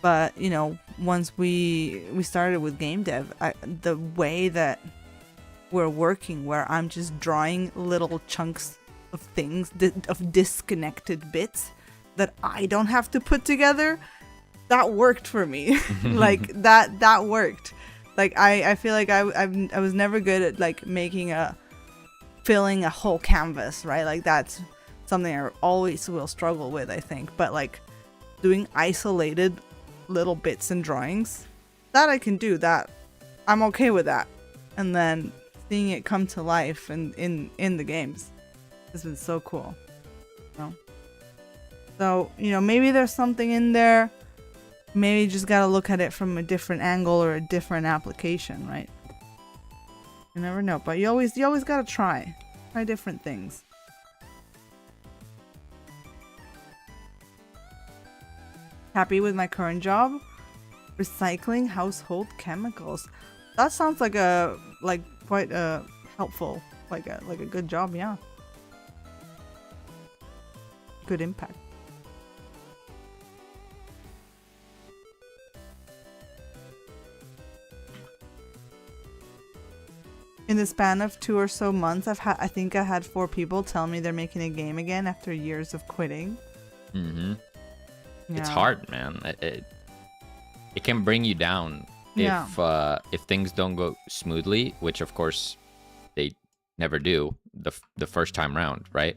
But, you know, once we started with game dev, the way that we're working, where I'm just drawing little chunks of things, of disconnected bits that I don't have to put together, that worked for me. Like, that worked. Like, I feel like I was never good at, like, filling a whole canvas, right? Like, that's something I always will struggle with, I think. But, like, doing isolated little bits and drawings, that I can do, that I'm okay with that. And then seeing it come to life and in the games has been so cool. You know? So, you know, maybe there's something in there. Maybe you just gotta look at it from a different angle or a different application, right? You never know, but you always gotta try different things. Happy with my current job? Recycling household chemicals. That sounds like quite helpful, like a good job, yeah. Good impact. In the span of 2 or so months, I think I had 4 people tell me they're making a game again after years of quitting. Mm-hmm. Yeah. It's hard, man. It can bring you down if things don't go smoothly, which of course they never do the first time round, right?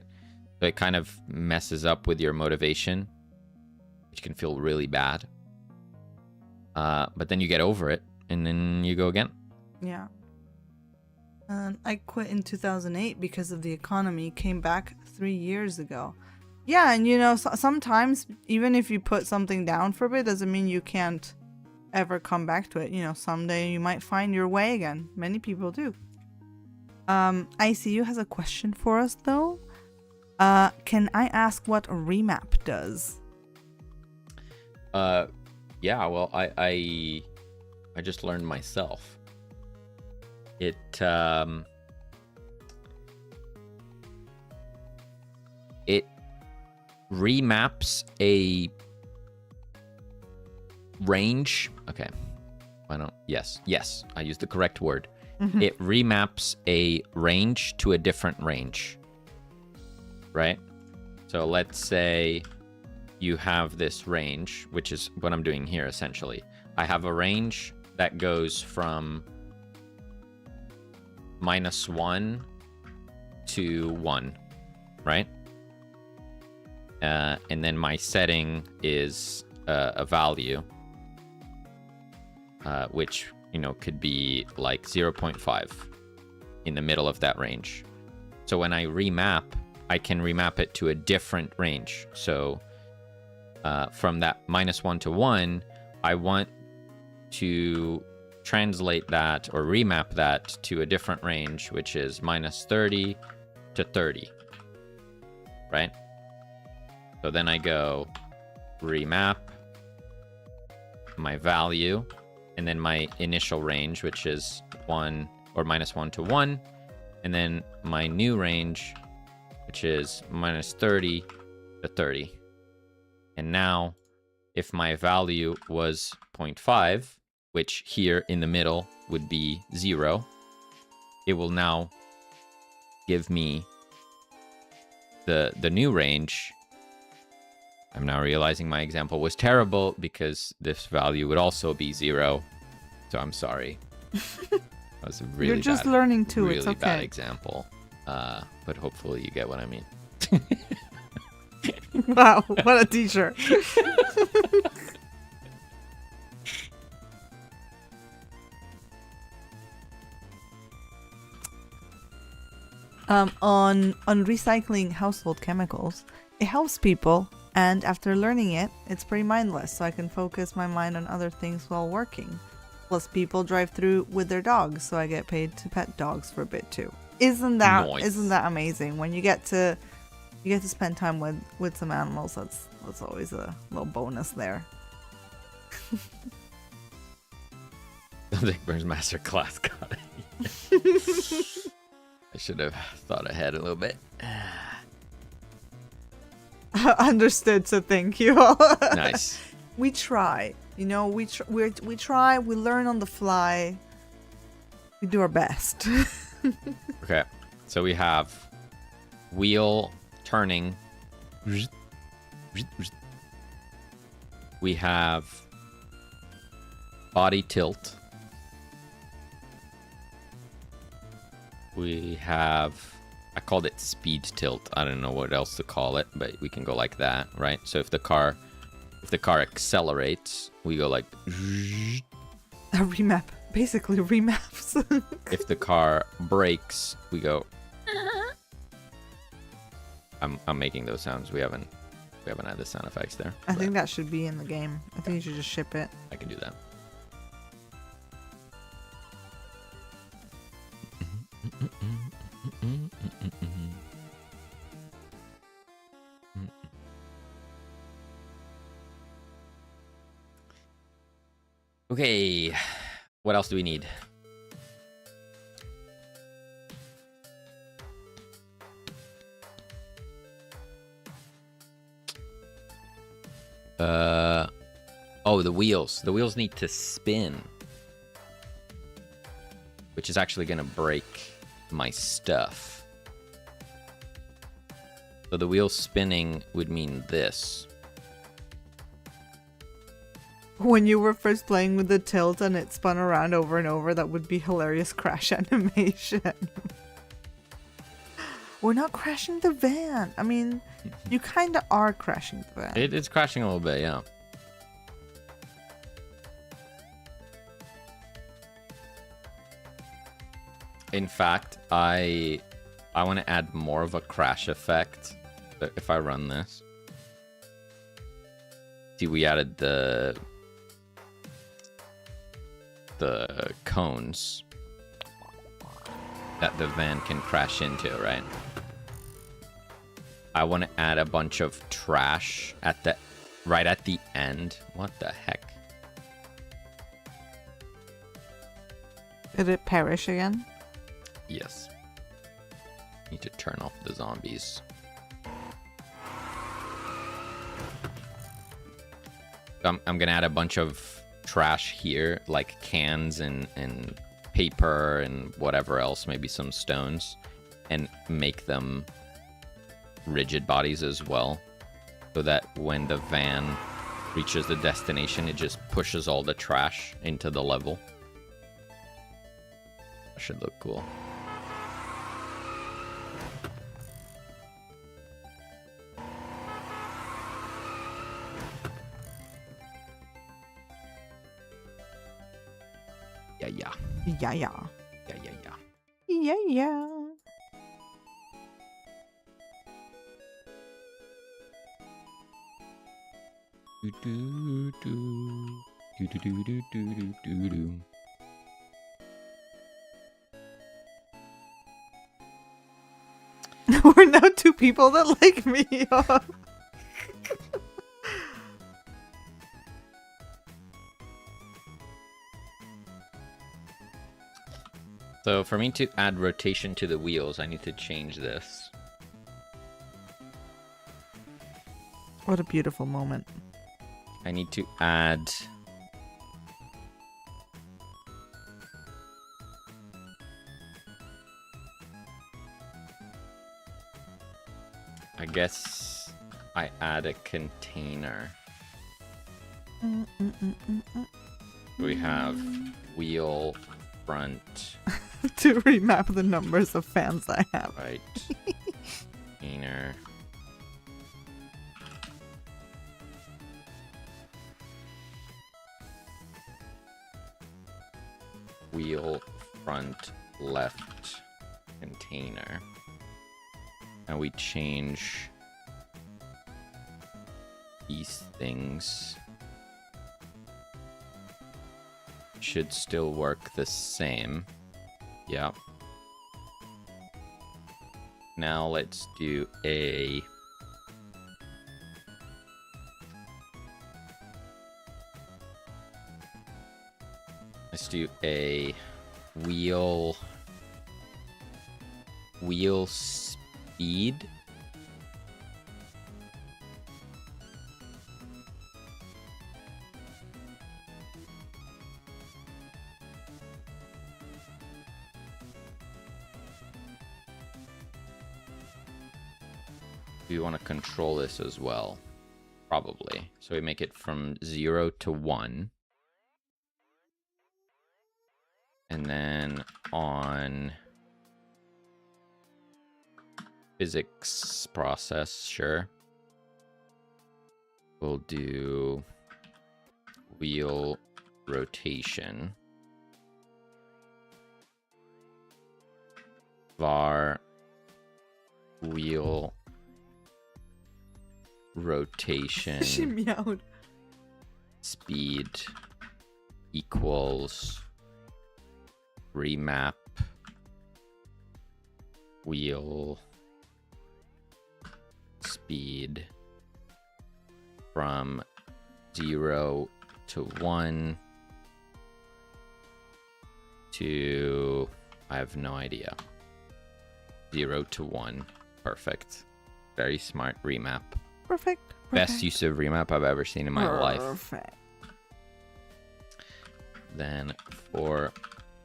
So it kind of messes up with your motivation, which can feel really bad. But then you get over it, and then you go again. Yeah. I quit in 2008 because of the economy. Came back 3 years ago. Yeah, and you know, sometimes even if you put something down for a bit, doesn't mean you can't ever come back to it. You know, someday you might find your way again. Many people do. ICU has a question for us though. Can I ask what a remap does? Yeah, well, I just learned myself. It remaps a range. Okay. Why not? Yes, I used the correct word. Mm-hmm. It remaps a range to a different range. Right? So let's say you have this range, which is what I'm doing here essentially. I have a range that goes from -1 to 1, right? And then my setting is a value, which, you know, could be like 0.5 in the middle of that range. So when I remap, I can remap it to a different range. So from that -1 to 1, I want to translate that or remap that to a different range, which is -30 to 30, right? So then I go remap my value and then my initial range, which is 1 or -1 to 1, and then my new range, which is -30 to 30. And now if my value was 0.5, which here in the middle would be 0, it will now give me the new range. I'm now realizing my example was terrible because this value would also be 0. So I'm sorry. That was a really You're just learning too. Really it's okay. bad example. But hopefully you get what I mean. Wow, what a teacher. On recycling household chemicals, it helps people, and after learning it, it's pretty mindless, so I can focus my mind on other things while working. Plus, people drive through with their dogs, so I get paid to pet dogs for a bit too. Isn't that amazing? When you get to spend time with some animals, that's always a little bonus there. I think Burns Master Class got it. I should have thought ahead a little bit. Understood, so thank you. Nice. We try. You know, we try, we learn on the fly. We do our best. Okay. So we have wheel turning. We have body tilt. We have, I called it speed tilt. I don't know what else to call it, but we can go like that, right? So if the car accelerates, we go like a remap, basically remaps. If the car brakes, we go I'm making those sounds. We haven't We haven't had the sound effects there. I think that should be in the game. I think you should just ship it. I can do that. Okay, what else do we need? Oh, the wheels. The wheels need to spin, which is actually gonna break my stuff. So the wheels spinning would mean this. When you were first playing with the tilt and it spun around over and over, that would be hilarious crash animation. We're not crashing the van. I mean, you kind of are crashing the van. It's crashing a little bit, yeah. In fact, I want to add more of a crash effect if I run this. See, we added the cones that the van can crash into, right? I want to add a bunch of trash right at the end. What the heck? Did it perish again? Yes. Need to turn off the zombies. I'm gonna add a bunch of trash here, like cans and paper and whatever else, maybe some stones, and make them rigid bodies as well, so that when the van reaches the destination, it just pushes all the trash into the level. That should look cool. Yeah. Yeah. Yeah. Yeah. We're now two people that like me. So for me to add rotation to the wheels, I need to change this. What a beautiful moment. I need to add I guess I add a container. We have wheel front. To remap the numbers of fans I have. Right. Container. Wheel front left container. And we change these things. Should still work the same. Yep. Now let's do a wheel speed. We want to control this as well, probably. So we make it from 0 to 1. And then on physics process, sure. We'll do wheel rotation. Var wheel rotation She meowed. speed equals remap wheel speed from 0 to 1 to, I have no idea, 0 to 1. Perfect. Very smart remap. Perfect. Best use of remap I've ever seen in my life. Perfect. Then for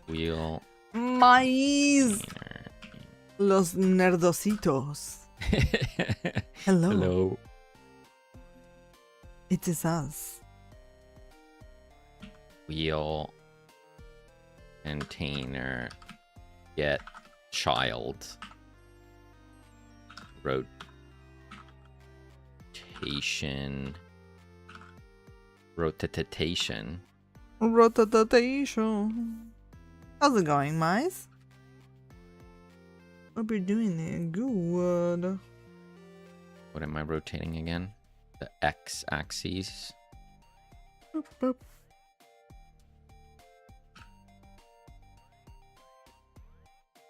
wheel Maíz. Los nerdositos. Hello. Hello. It is us. Wheel container get child rotation rotation. How's it going, Mice? Hope you're doing it good. What am I rotating again? The X axis. Boop, boop.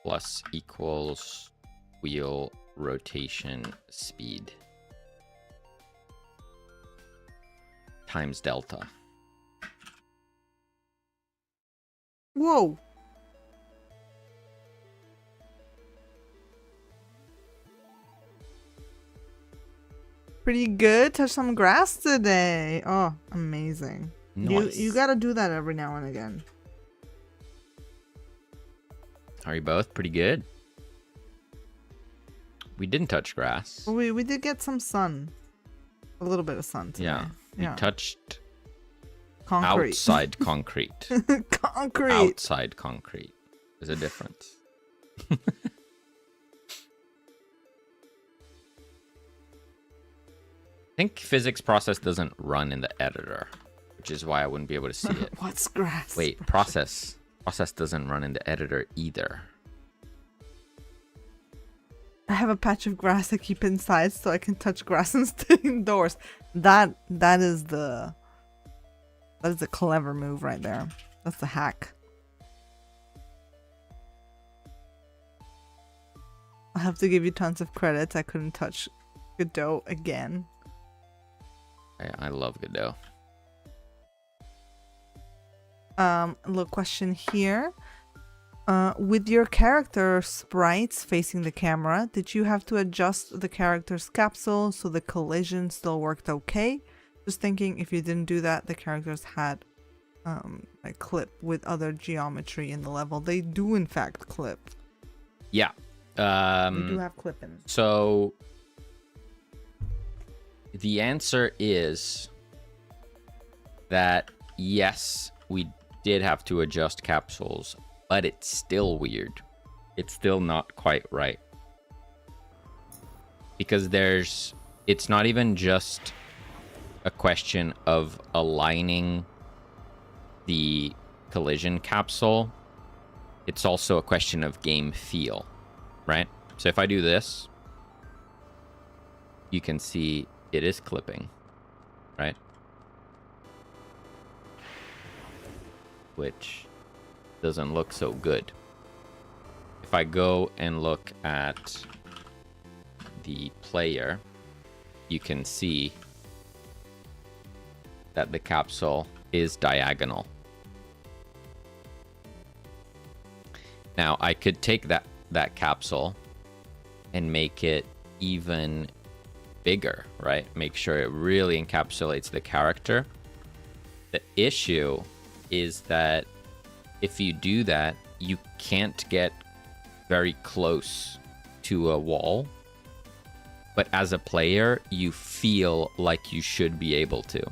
Plus equals wheel rotation speed times delta. Whoa. Pretty good. Touch some grass today. Oh, amazing. Nice. You gotta do that every now and again. Are you both pretty good? We didn't touch grass. Well, we did get some sun. A little bit of sun today. Yeah. We touched concrete. outside concrete. Concrete. Outside concrete. There's a difference. I think physics process doesn't run in the editor, which is why I wouldn't be able to see it. What's grass? Wait, process doesn't run in the editor either. I have a patch of grass I keep inside so I can touch grass and stay indoors. That is a clever move right there. That's the hack. I have to give you tons of credits. I couldn't touch Godot again. I love Godot. A little question here. With your character sprites facing the camera, did you have to adjust the character's capsule so the collision still worked okay? Just thinking, if you didn't do that, the characters had a clip with other geometry in the level. They do in fact clip. Yeah. We do have clipping. So the answer is that yes, we did have to adjust capsules, but it's still weird. It's still not quite right. Because it's not even just a question of aligning the collision capsule. It's also a question of game feel, right? So if I do this, you can see it is clipping, right? Which doesn't look so good. If I go and look at the player, you can see that the capsule is diagonal. Now I could take that capsule and make it even bigger, right? Make sure it really encapsulates the character. The issue is that if you do that, you can't get very close to a wall. But as a player, you feel like you should be able to.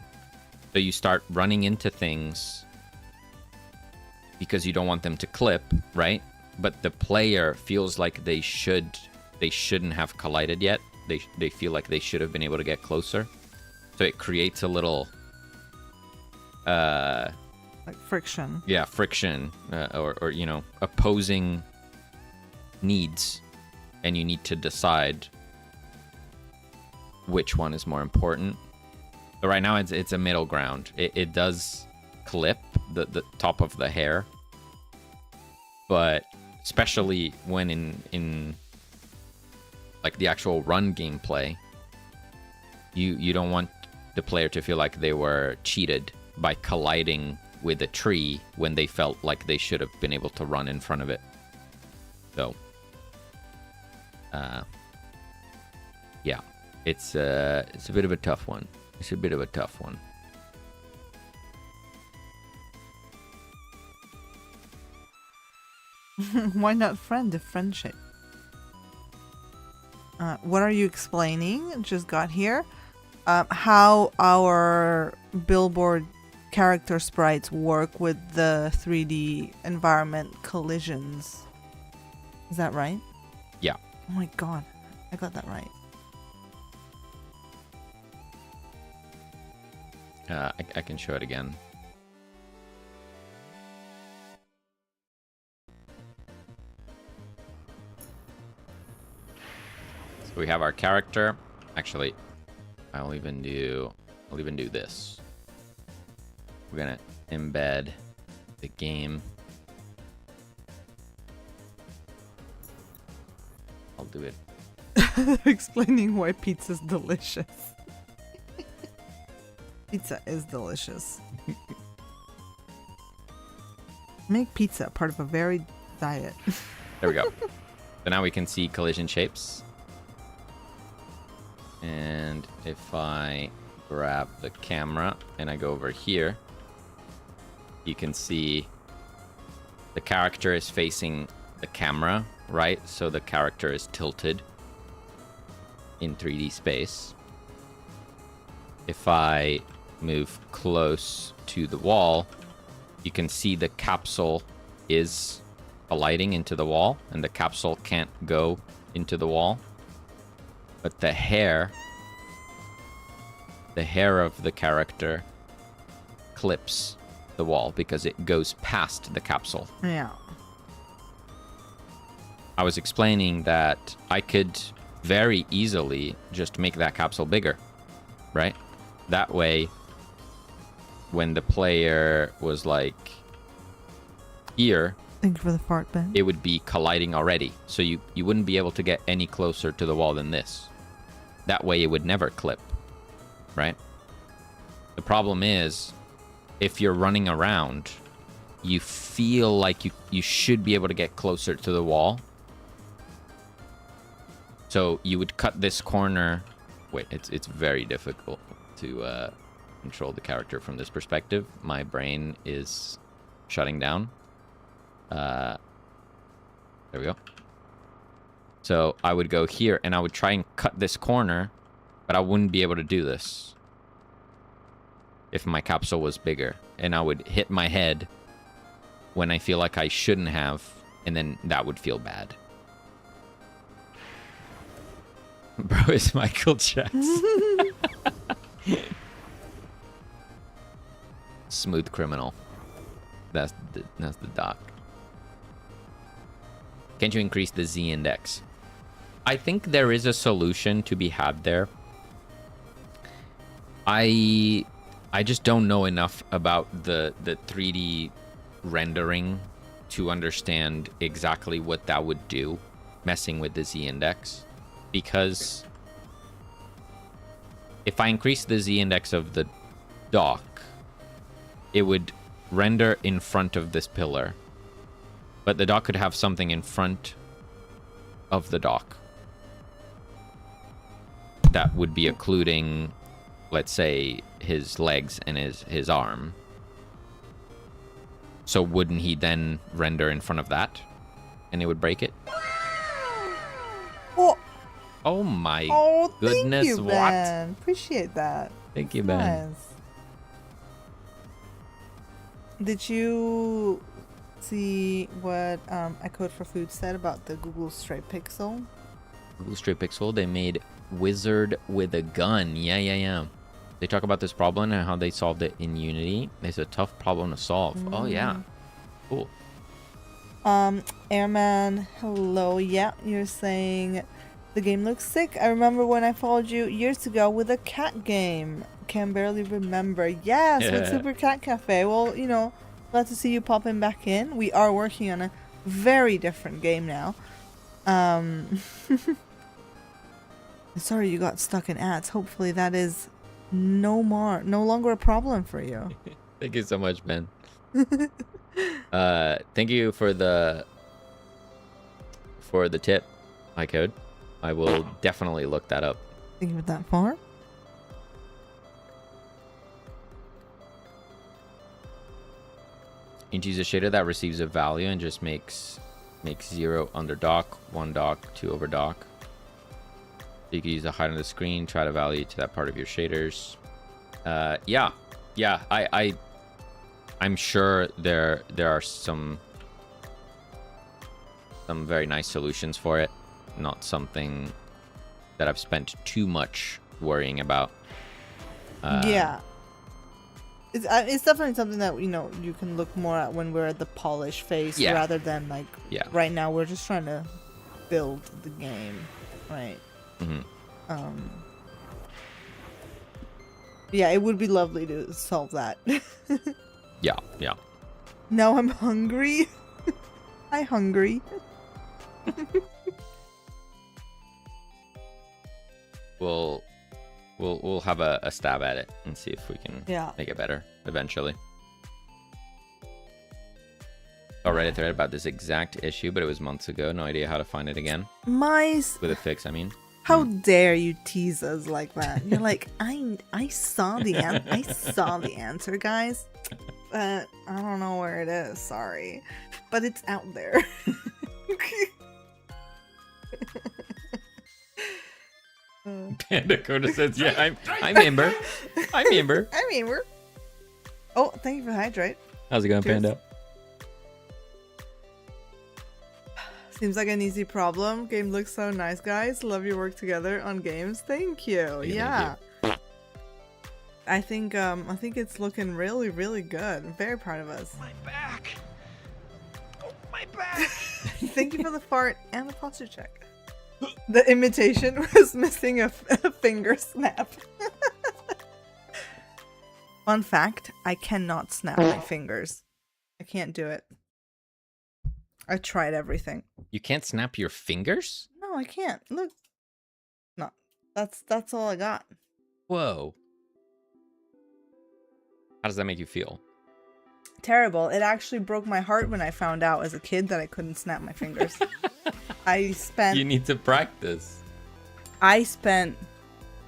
So you start running into things because you don't want them to clip, right? But the player feels like they shouldn't have collided yet. They feel like they should have been able to get closer. So it creates a little like friction. Yeah, friction, or you know, opposing needs, and you need to decide which one is more important. So right now it's a middle ground. It does clip the top of the hair, but especially when in like the actual run gameplay, you don't want the player to feel like they were cheated by colliding with a tree when they felt like they should have been able to run in front of it. So yeah, it's a bit of a tough one. It's a bit of a tough one. Why not friend if friendship? What are you explaining? Just got here. How our billboard character sprites work with the 3D environment collisions. Is that right? Yeah. Oh my god, I got that right. I can show it again. So we have our character. Actually, I'll even do this. We're gonna embed the game. I'll do it. Explaining why pizza's delicious. Pizza is delicious. Make pizza part of a varied diet. There we go. So now we can see collision shapes. And if I grab the camera and I go over here, you can see the character is facing the camera, right? So the character is tilted in 3D space. If I move close to the wall, you can see the capsule is colliding into the wall, and the capsule can't go into the wall. But the hair of the character clips the wall because it goes past the capsule. Yeah. I was explaining that I could very easily just make that capsule bigger, right? That way, when the player was like here, thank you for the fart, Ben. it would be colliding already. So you wouldn't be able to get any closer to the wall than this. That way it would never clip, right? The problem is, if you're running around, you feel like you should be able to get closer to the wall. So you would cut this corner. Wait, it's very difficult to control the character from this perspective. My brain is shutting down. There we go. So I would go here and I would try and cut this corner, but I wouldn't be able to do this if my capsule was bigger. And I would hit my head when I feel like I shouldn't have, and then that would feel bad. Bro, it's Michael Jackson. Smooth criminal. That's the doc. Can't you increase the Z index? I think there is a solution to be had there. I just don't know enough about the 3D rendering to understand exactly what that would do, messing with the Z index. Because if I increase the Z index of the dock, it would render in front of this pillar. But the dock could have something in front of the dock that would be occluding, let's say, his legs and his arm. So wouldn't he then render in front of that? And it would break it? Oh my goodness, thank you, what? Ben. Appreciate that. Thank you, Ben. Nice. Did you see what I Code for Food said about the Google Straight Pixel? Google Straight Pixel, they made Wizard with a gun. Yeah. They talk about this problem and how they solved it in Unity. It's a tough problem to solve. Oh, yeah. Cool. Airman, hello. Yeah, you're saying The game looks sick. I remember when I followed you years ago with a cat game. Can barely remember. Yes, with Super Cat Cafe. Well, you know, glad to see you popping back in. We are working on a very different game now. Sorry you got stuck in ads. Hopefully that is no longer a problem for you. Thank you so much, Ben. Thank you for the tip, iCode. I will definitely look that up. Think of it that far? You can use a shader that receives a value and just makes 0 under dock, 1 dock, 2 over dock. You can use the height on the screen, try to value to that part of your shaders. Yeah. I'm sure there are some very nice solutions for it. Not something that I've spent too much worrying about. Yeah. It's definitely something that, you know, you can look more at when we're at the polish phase rather than like right now we're just trying to build the game, right? Yeah, it would be lovely to solve that. Yeah. Now I'm hungry. I'm hungry. We'll have a stab at it and see if we can make it better eventually. I read a thread about this exact issue, but it was months ago. No idea how to find it again. With a fix, I mean. How dare you tease us like that? You're like, I saw the answer, guys. But I don't know where it is. Sorry, but it's out there. Panda Coda says, "Yeah, I'm Amber. I'm Amber. I'm Amber." Oh, thank you for the hydrate. How's it going, Cheers. Panda? Seems like an easy problem. Game looks so nice, guys. Love your work together on games. Thank you. Yeah. I think it's looking really, really good. I'm very proud of us. My back. Oh, my back. Thank you for the fart and the posture check. The imitation was missing a finger snap. Fun fact, I cannot snap my fingers. I can't do it. I tried everything. You can't snap your fingers? No, I can't. Look. No. That's all I got. Whoa. How does that make you feel? Terrible. It actually broke my heart when I found out as a kid that I couldn't snap my fingers. You need to practice. I spent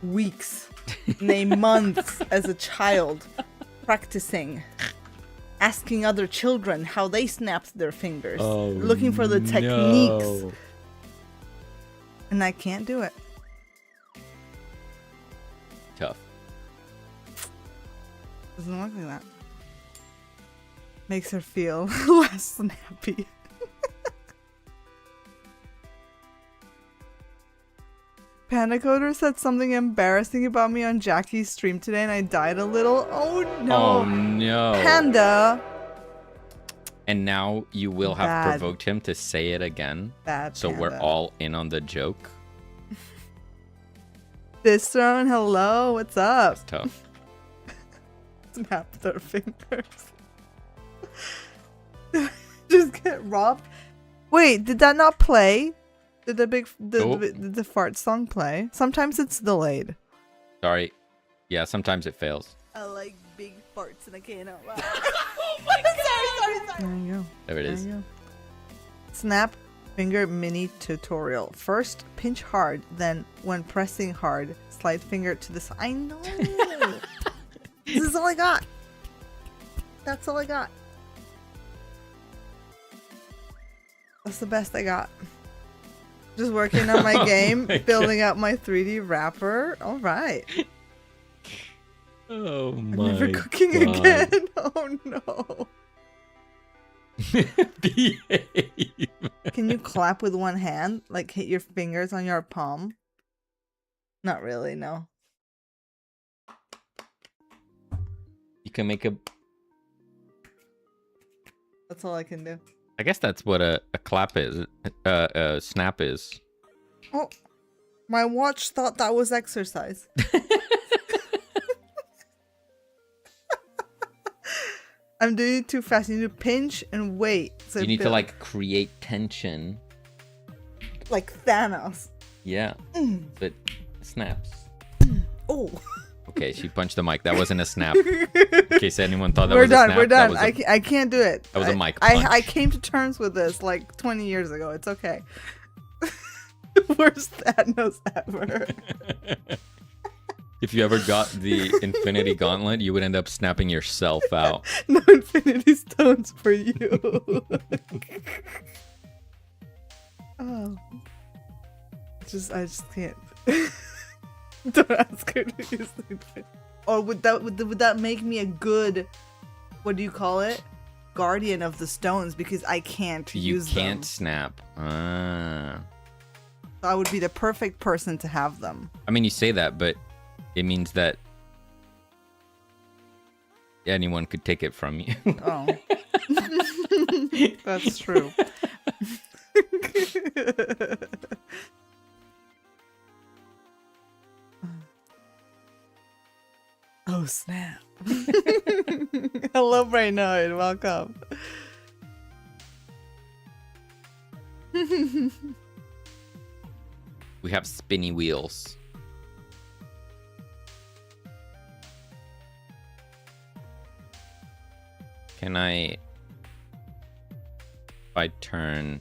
weeks, nay months as a child practicing, asking other children how they snapped their fingers, looking for the techniques. No. And I can't do it. Tough. Doesn't look like that. Makes her feel less snappy. Panda Coder said something embarrassing about me on Jackie's stream today and I died a little. Oh no. Oh no. Panda. And now you will have provoked him to say it again. Bad so Panda. We're all in on the joke. This throne, hello, what's up? It's tough. Snap their fingers. Just get robbed. Wait, did that not play? Did the fart song play? Sometimes it's delayed. Sorry. Yeah, sometimes it fails. I like big farts and I can't out loud. Oh my god! Sorry. There you go. There it is. Go. Snap finger mini tutorial. First, pinch hard. Then, when pressing hard, slide finger to the side. I know. This is all I got. That's all I got. That's the best I got. Just working on my game, building out my 3D wrapper. All right. Oh my I'm never cooking God. again. Oh no. Behave. Can you clap with one hand? Like hit your fingers on your palm? Not really, no. You can make a... That's all I can do. I guess that's what a clap is. A snap is. Oh. My watch thought that was exercise. I'm doing it too fast. You need to pinch and wait. So You need to like create tension. like Thanos. Yeah. But snaps. Oh. Okay, she punched the mic. That wasn't a snap. In case anyone thought that We're was done. a snap. We're done. That was I can't do it. that was a mic I punch. came to terms with this like 20 years ago. It's okay. Worst Thanos ever. If you ever got the Infinity Gauntlet, you would end up snapping yourself out. No Infinity Stones for you. Oh. I just can't. Don't ask her to use the Infinity. Or would that make me a good, what do you call it? Guardian of the stones, because I can't use them. You can't snap. Ah. I would be the perfect person to have them. I mean, you say that, but it means that anyone could take it from you. Oh. That's true. Oh, snap. Hello, Brainoid. Welcome. We have spinny wheels. Can I... If I turn...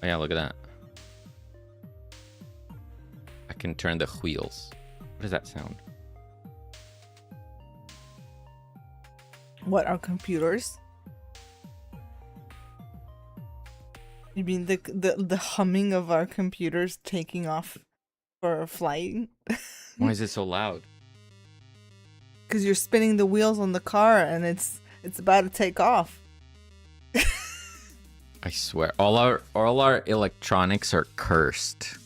Oh yeah, look at that. I can turn the wheels. What does that sound? What are computers? You mean the humming of our computers taking off for flying? Why is it so loud? Because you're spinning the wheels on the car and it's about to take off. I swear, all our electronics are cursed.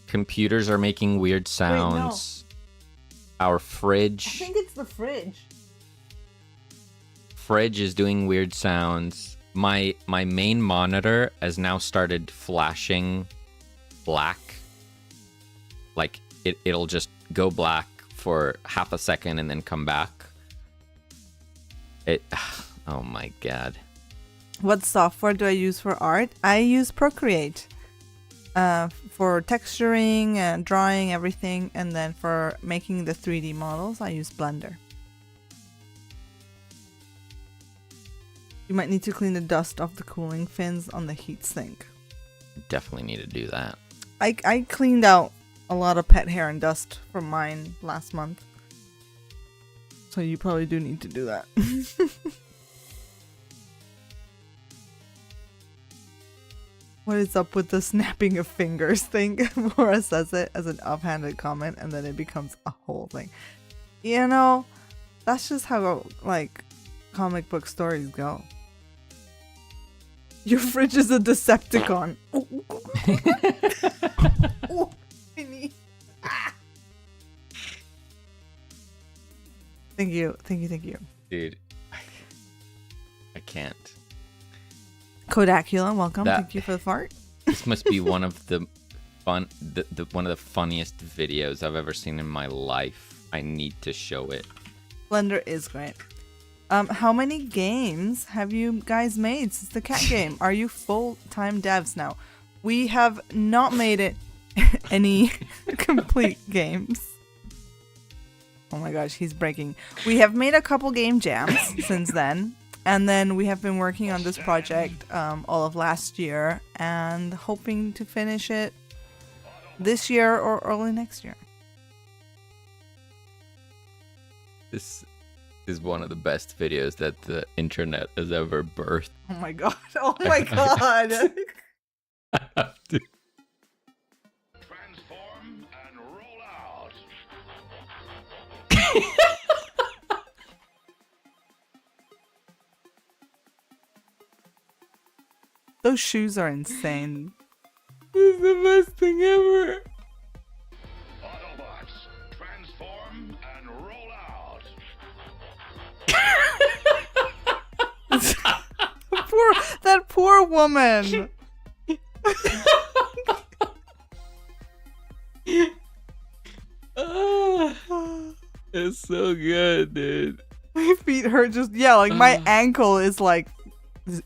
Computers are making weird sounds. Our I fridge think it's the fridge. is doing weird sounds. My main monitor has now started flashing black. Like it'll just go black for half a second and then come back. Oh my god. What software do I use for art? I use Procreate. For texturing and drawing everything, and then for making the 3D models, I use Blender. You might need to clean the dust off the cooling fins on the heatsink. Definitely need to do that. I cleaned out a lot of pet hair and dust from mine last month. So you probably do need to do that. What is up with the snapping of fingers thing? Laura says it as an offhanded comment and then it becomes a whole thing. You know, that's just how, like, comic book stories go. Your fridge is a Decepticon. Oh, my knee. Ah. Thank you. Dude, I can't. Kodacula, welcome. Thank you for the fart. This must be one of the one of the funniest videos I've ever seen in my life. I need to show it. Blender is great. How many games have you guys made since the cat game? Are you full-time devs now? We have not made it any complete games. Oh my gosh, he's breaking. We have made a couple game jams since then. And then we have been working on this project all of last year and hoping to finish it this year or early next year. This is one of the best videos that the internet has ever birthed. Oh my god. Oh my god. I have to. Transform and roll out. Those shoes are insane. This is the best thing ever. Autobots, transform and roll out. That poor woman. It's so good, dude. My feet hurt just like my ankle is like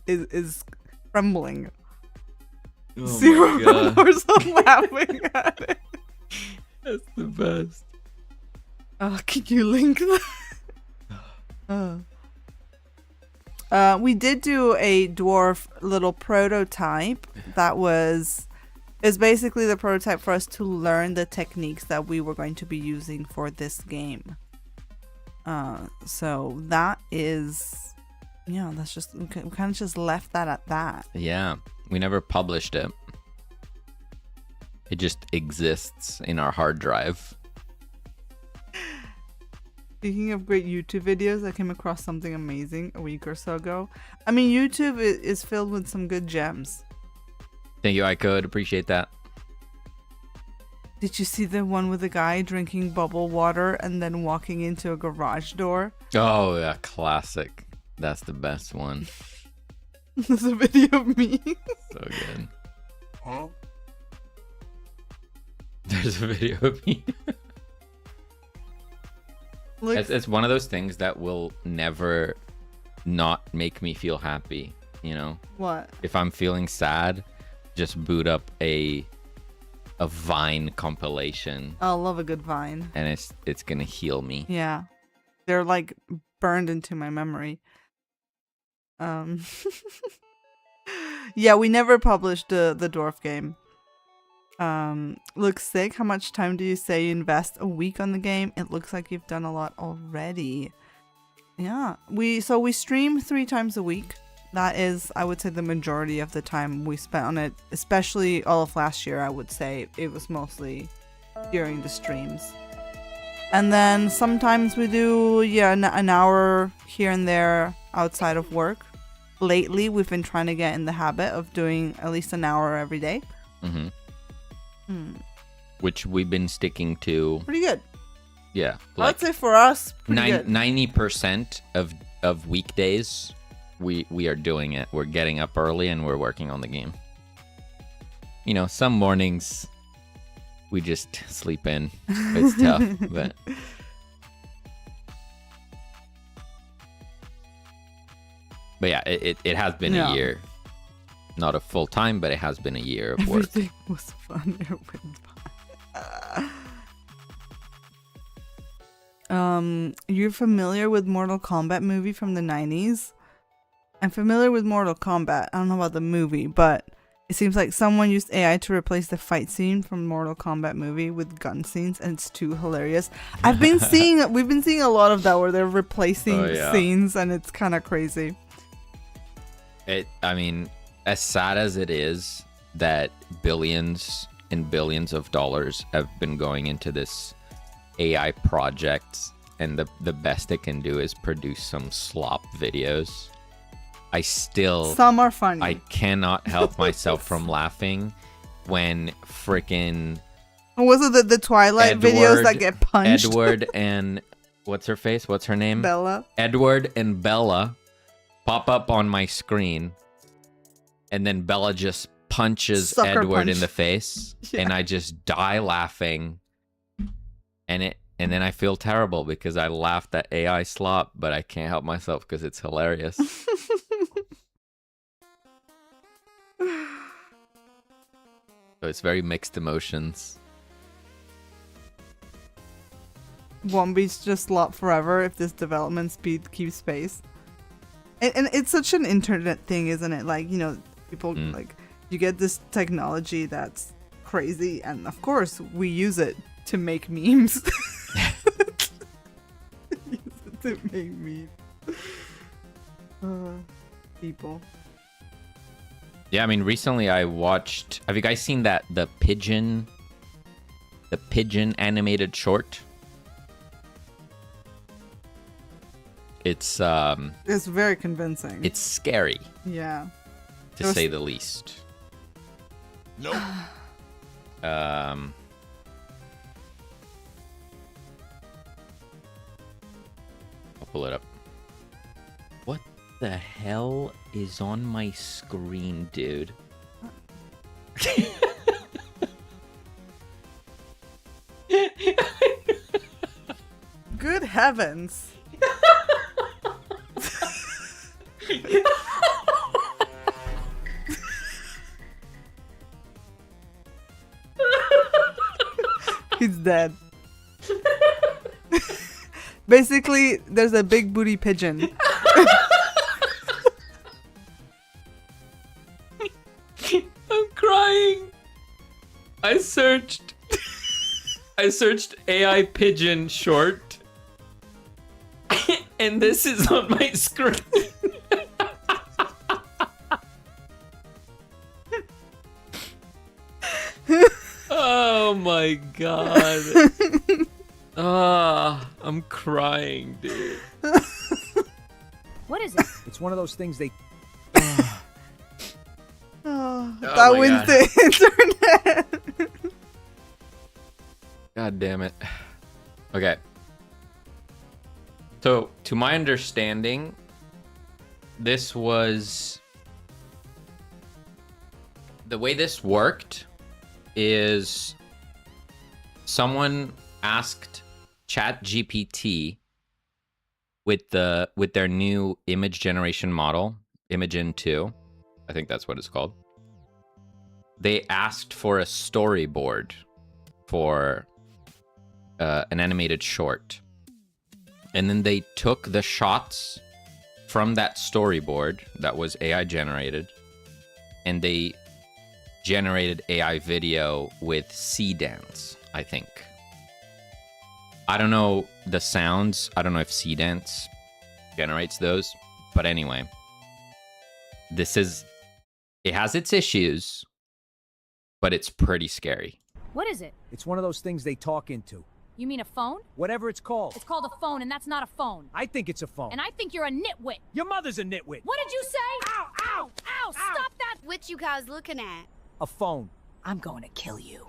is trembling. Oh Zero my God. remorse. I'm laughing at it. That's the best. Can you link that? We did do a dwarf little prototype that is basically the prototype for us to learn the techniques that we were going to be using for this game. So that is, that's just, we kind of just left that at that. Yeah, we never published it. It just exists in our hard drive. Speaking of great YouTube videos, I came across something amazing a week or so ago. I mean, YouTube is filled with some good gems. Thank you, I could appreciate that. Did you see the one with the guy drinking bubble water and then walking into a garage door? Oh, yeah, classic. That's the best one. There's a video of me. So good. Huh? There's a video of me. It's one of those things that will never not make me feel happy, What? If I'm feeling sad, just boot up a Vine compilation. I love a good Vine. And it's gonna heal me. Yeah. They're like burned into my memory. Yeah, we never published the dwarf game. Looks sick. How much time do you say you invest a week on the game? It looks like you've done a lot already. Yeah. We stream 3 times a week. That is, I would say, the majority of the time we spent on it, especially all of last year. I would say it was mostly during the streams. And then sometimes we do an hour here and there outside of work. Lately, we've been trying to get in the habit of doing at least an hour every day. Mm-hmm. Which we've been sticking to. Pretty good. Yeah. I'd say for us, pretty good. 90% of weekdays, we are doing it. We're getting up early and we're working on the game. Some mornings we just sleep in. It's tough, but yeah, it has been a year. Not a full time, but it has been a year of work. Everything was fun. It went by. You're familiar with Mortal Kombat movie from the 90s? I'm familiar with Mortal Kombat. I don't know about the movie, but it seems like someone used AI to replace the fight scene from Mortal Kombat movie with gun scenes, and it's too hilarious. We've been seeing a lot of that where they're replacing scenes, and it's kind of crazy. As sad as it is that billions and billions of dollars have been going into this AI project, and the best it can do is produce some slop videos, some are funny. I cannot help myself from laughing when freaking was it the Twilight videos that get punched? Edward and what's her face? What's her name? Bella. Edward and Bella pop up on my screen. And then Bella just punches Edward in the face, and I just die laughing. And then I feel terrible because I laughed at AI slop, but I can't help myself because it's hilarious. So it's very mixed emotions. Wombies just slop forever if this development speed keeps pace. And it's such an internet thing, isn't it? Like, people like, you get this technology that's crazy, and of course we use it to make memes. People. Yeah, recently I watched. Have you guys seen the pigeon animated short? It's very convincing. It's scary. Yeah. To say the least. Nope. I'll pull it up. What? The hell is on my screen, dude? Good heavens. He's dead. Basically, there's a big booty pigeon. I'm crying. I searched AI pigeon short, and this is on my screen. Oh my god. I'm crying, dude. What is it? It's one of those things they... Oh, that my wins God. the internet. God damn it. Okay. So, to my understanding, this was... The way this worked is someone asked ChatGPT with their new image generation model, Imagen 2. I think that's what it's called. They asked for a storyboard for an animated short. And then they took the shots from that storyboard that was AI generated, and they generated AI video with C dance, I think. I don't know the sounds. I don't know if C dance generates those. But anyway, it has its issues, but it's pretty scary. What is it? It's one of those things they talk into. You mean a phone? Whatever it's called. It's called a phone, and that's not a phone. I think it's a phone. And I think you're a nitwit. Your mother's a nitwit. What did you say? Ow! Ow! Ow! Stop that! What you guys looking at? A phone. I'm going to kill you.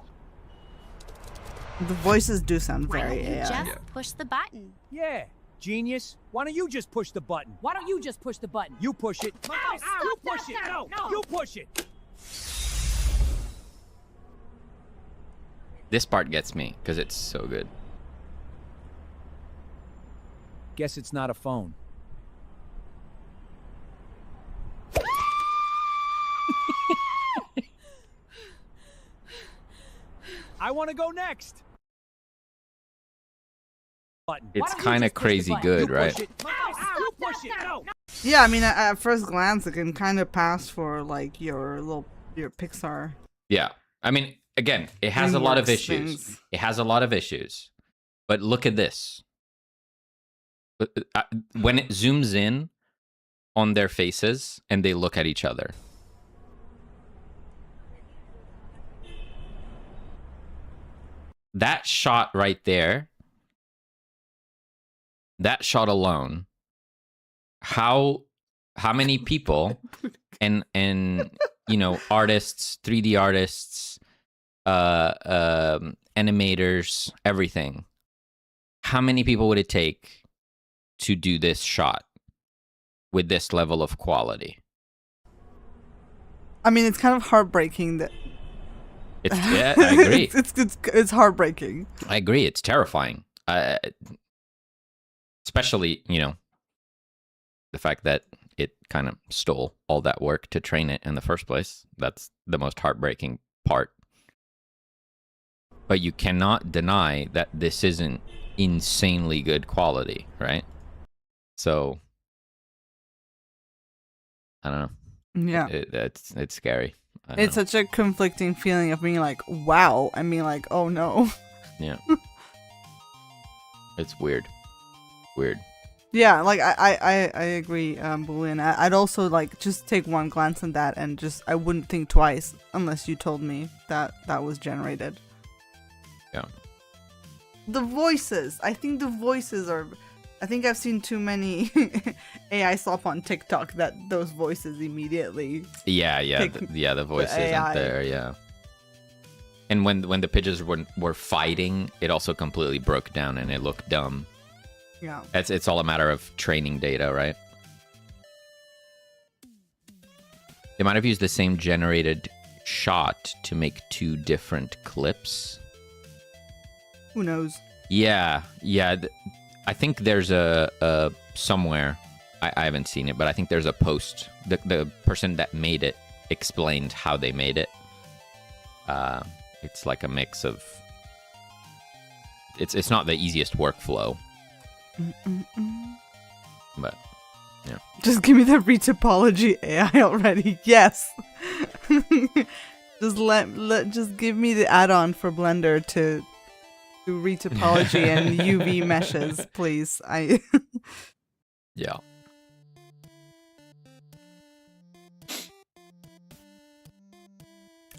The voices do sound Why very don't you AI. just push the button? Yeah, genius. Why don't you just push the button? Why don't you just push the button? You push it. Ow! You Stop push it. that! No, No. you push it. This part gets me because it's so good. Guess it's not a phone. I want to go next. Button. It's don't you kind of just push the crazy button? good, You right? push it. You push it. No. Yeah, I mean, at first glance, it can kind of pass for like your Pixar. Yeah. I mean, again, it has a lot of DreamWorks issues. things. It has a lot of issues. But look at this. When it zooms in on their faces and they look at each other. That shot right there, that shot alone, how many people and you know, artists, 3D artists, animators, everything, how many people would it take to do this shot with this level of quality? I mean, it's kind of heartbreaking that. Yeah, I agree. it's heartbreaking. I agree. It's terrifying. Especially, you know, the fact that it kind of stole all that work to train it in the first place. That's the most heartbreaking part. But you cannot deny that this isn't insanely good quality, right? So, I don't know. Yeah. It's scary. I don't It's know. such a conflicting feeling of being like, wow, and being like, oh no. Yeah. It's weird. Weird. Yeah, like I agree, Boolean. I'd also like just take one glance at that and just I wouldn't think twice unless you told me that that was generated. Yeah. The voices. I think the voices are. I think I've seen too many AI slop on TikTok that those voices immediately. Yeah, Pick the voice isn't AI. there, yeah. And when the pigeons were fighting, it also completely broke down and it looked dumb. Yeah. It's all a matter of training data, right? They might have used the same generated shot to make 2 different clips. Who knows? Yeah. I think there's a somewhere. I haven't seen it, but I think there's a post. The person that made it explained how they made it. It's like a mix of. It's not the easiest workflow. But yeah. Just give me the retopology AI already. Yes. Just give me the add-on for Blender to do retopology and UV meshes, please. Yeah.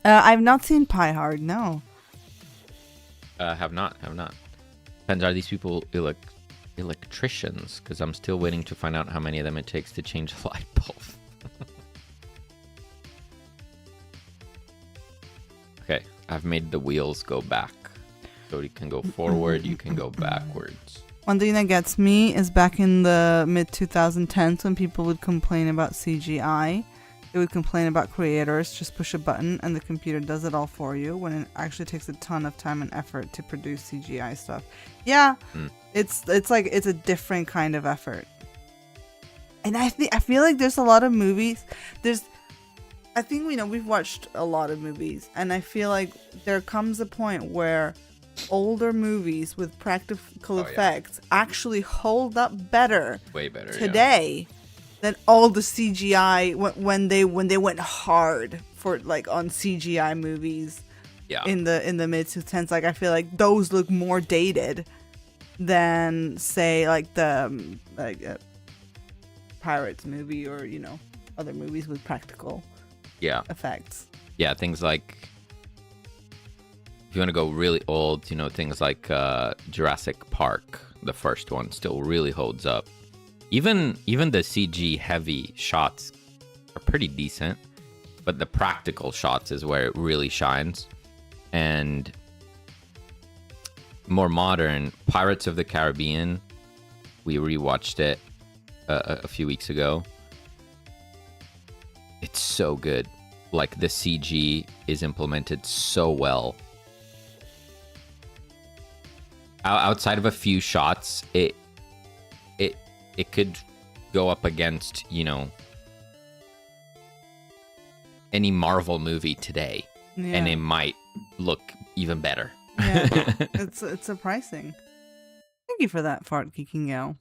I've not seen Pie Hard. No. Have not. Depends. Are these people electricians? Because I'm still waiting to find out how many of them it takes to change a light bulb. Okay, I've made the wheels go back. So you can go forward, you can go backwards. One thing that gets me is back in the mid-2010s when people would complain about CGI. They would complain about creators, just push a button and the computer does it all for you, when it actually takes a ton of time and effort to produce CGI stuff. Yeah, it's like it's a different kind of effort. And I feel like there's a lot of movies. I think we've watched a lot of movies, and I feel like there comes a point where older movies with practical effects actually hold up better, way better today than all the CGI when they went hard for like on CGI movies. Yeah. In the mid 2010s, like I feel like those look more dated than say like the Pirates movie or other movies with practical effects. Yeah, things like, if you want to go really old, things like Jurassic Park, the first one, still really holds up. Even the CG heavy shots are pretty decent, but the practical shots is where it really shines. And more modern, Pirates of the Caribbean, we rewatched it a few weeks ago. It's so good. Like, the CG is implemented so well. Outside of a few shots, it could go up against, any Marvel movie today, and it might look even better. Yeah, it's surprising. Thank you for that, Fart Geeking Yo.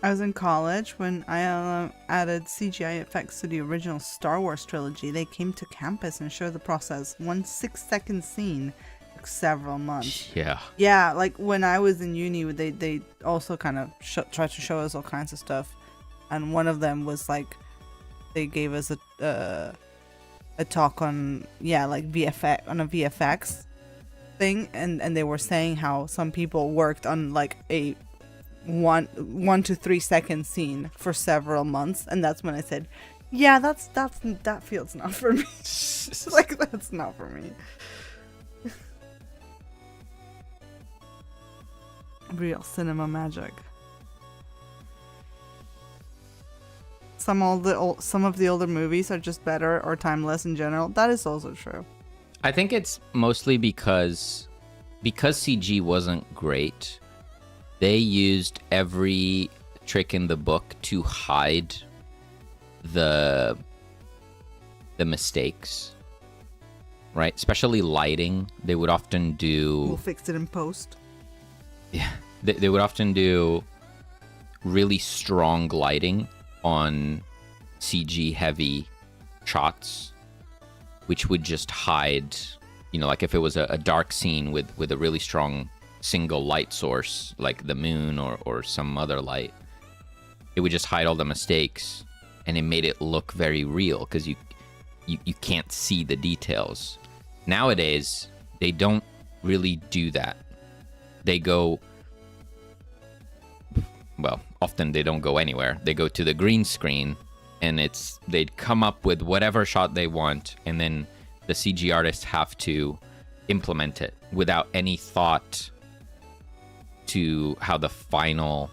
I was in college when I added CGI effects to the original Star Wars trilogy. They came to campus and showed the process. 1 6-second scene took several months. Yeah, like when I was in uni, they also kind of tried to show us all kinds of stuff. And one of them was like, they gave us a talk on, like VFX, on a VFX thing. And they were saying how some people worked on like a 1 to 3 second scene for several months, and that's when I said, that field's not for me. Like, that's not for me. Real cinema magic. Some of the older movies are just better or timeless in general. That is also true. I think it's mostly because CG wasn't great. They used every trick in the book to hide the mistakes, right? Especially lighting. They would often do... We'll fix it in post. Yeah. They would often do really strong lighting on CG-heavy shots, which would just hide, like if it was a dark scene with a really strong single light source like the moon or some other light, it would just hide all the mistakes, and it made it look very real because you can't see the details. Nowadays they don't really do that. They go, well, often they don't go anywhere. They go to the green screen, and they'd come up with whatever shot they want, and then the CG artists have to implement it without any thought to how the final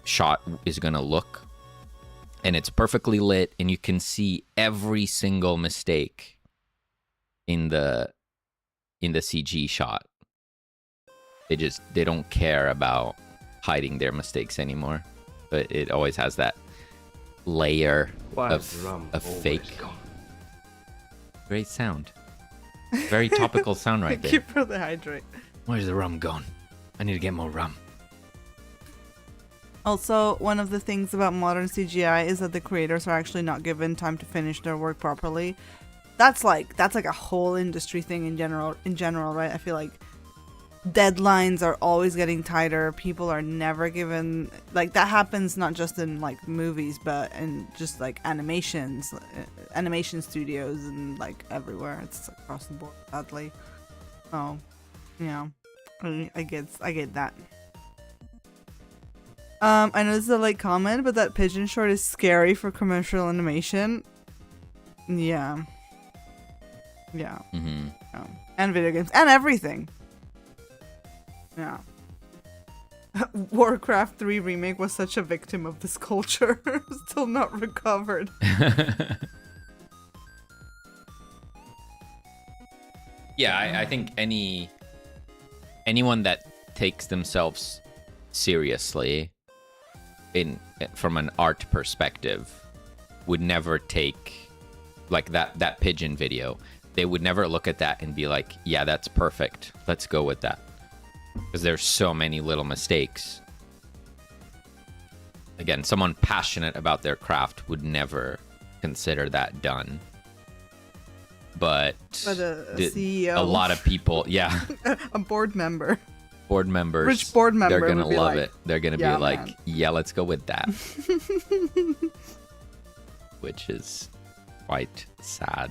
shot is gonna look, and it's perfectly lit, and you can see every single mistake in the CG shot. They don't care about hiding their mistakes anymore, but it always has that layer of fake. Great sound. Very topical sound right Thank you there. for the hydrate. Where's the rum gone? I need to get more rum. Also, one of the things about modern CGI is that the creators are actually not given time to finish their work properly. That's like a whole industry thing in general, right? I feel like deadlines are always getting tighter. People are never given, like, that happens not just in like movies, but in just like animation studios and like everywhere. It's across the board, sadly. Oh, yeah, I get that. I know this is a late comment, but that pigeon short is scary for commercial animation. Yeah. Mm-hmm. Yeah. And video games and everything. Yeah. Warcraft 3 remake was such a victim of this culture. Still not recovered. Yeah, I think anyone that takes themselves seriously from an art perspective would never take like that pigeon video. They would never look at that and be like, yeah, that's perfect. Let's go with that. Because there's so many little mistakes. Again, someone passionate about their craft would never consider that done. But a CEO. a lot of people, yeah. A board member. Board members. Rich board member. They're gonna would be love like, it. They're gonna yeah, be like, man. yeah, let's go with that. Which is quite sad.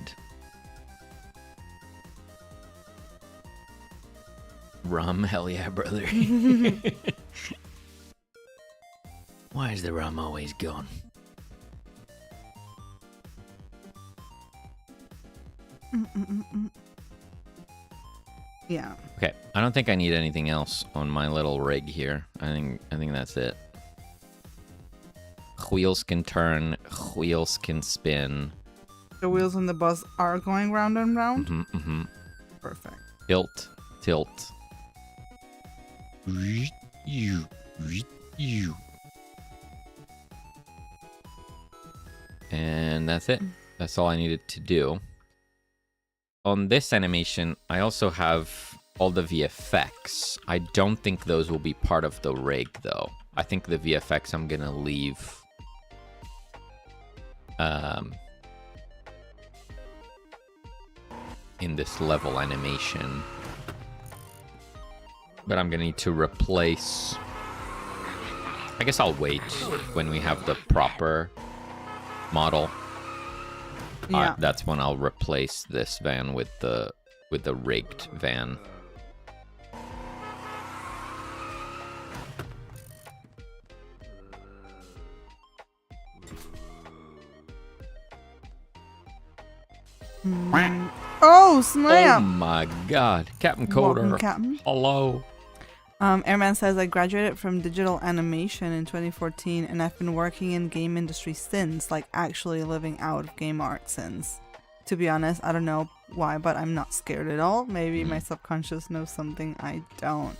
Rum, hell yeah, brother. Why is the rum always gone? Yeah. Okay, I don't think I need anything else on my little rig here. I think that's it. Wheels can turn, wheels can spin. The wheels on the bus are going round and round? Mm-hmm, mm-hmm. Perfect. Tilt. And that's it. That's all I needed to do. On this animation, I also have all the VFX. I don't think those will be part of the rig, though. I think the VFX I'm gonna leave in this level animation. But I'm gonna need to replace... I guess I'll wait when we have the proper model. Yeah. That's when I'll replace this van with the rigged van. Oh, Oh snap! my god. Captain Coder. Welcome, Captain. Hello. Airman says, I graduated from digital animation in 2014 and I've been working in game industry since, like actually living out of game art since. To be honest, I don't know why, but I'm not scared at all. Maybe my subconscious knows something I don't.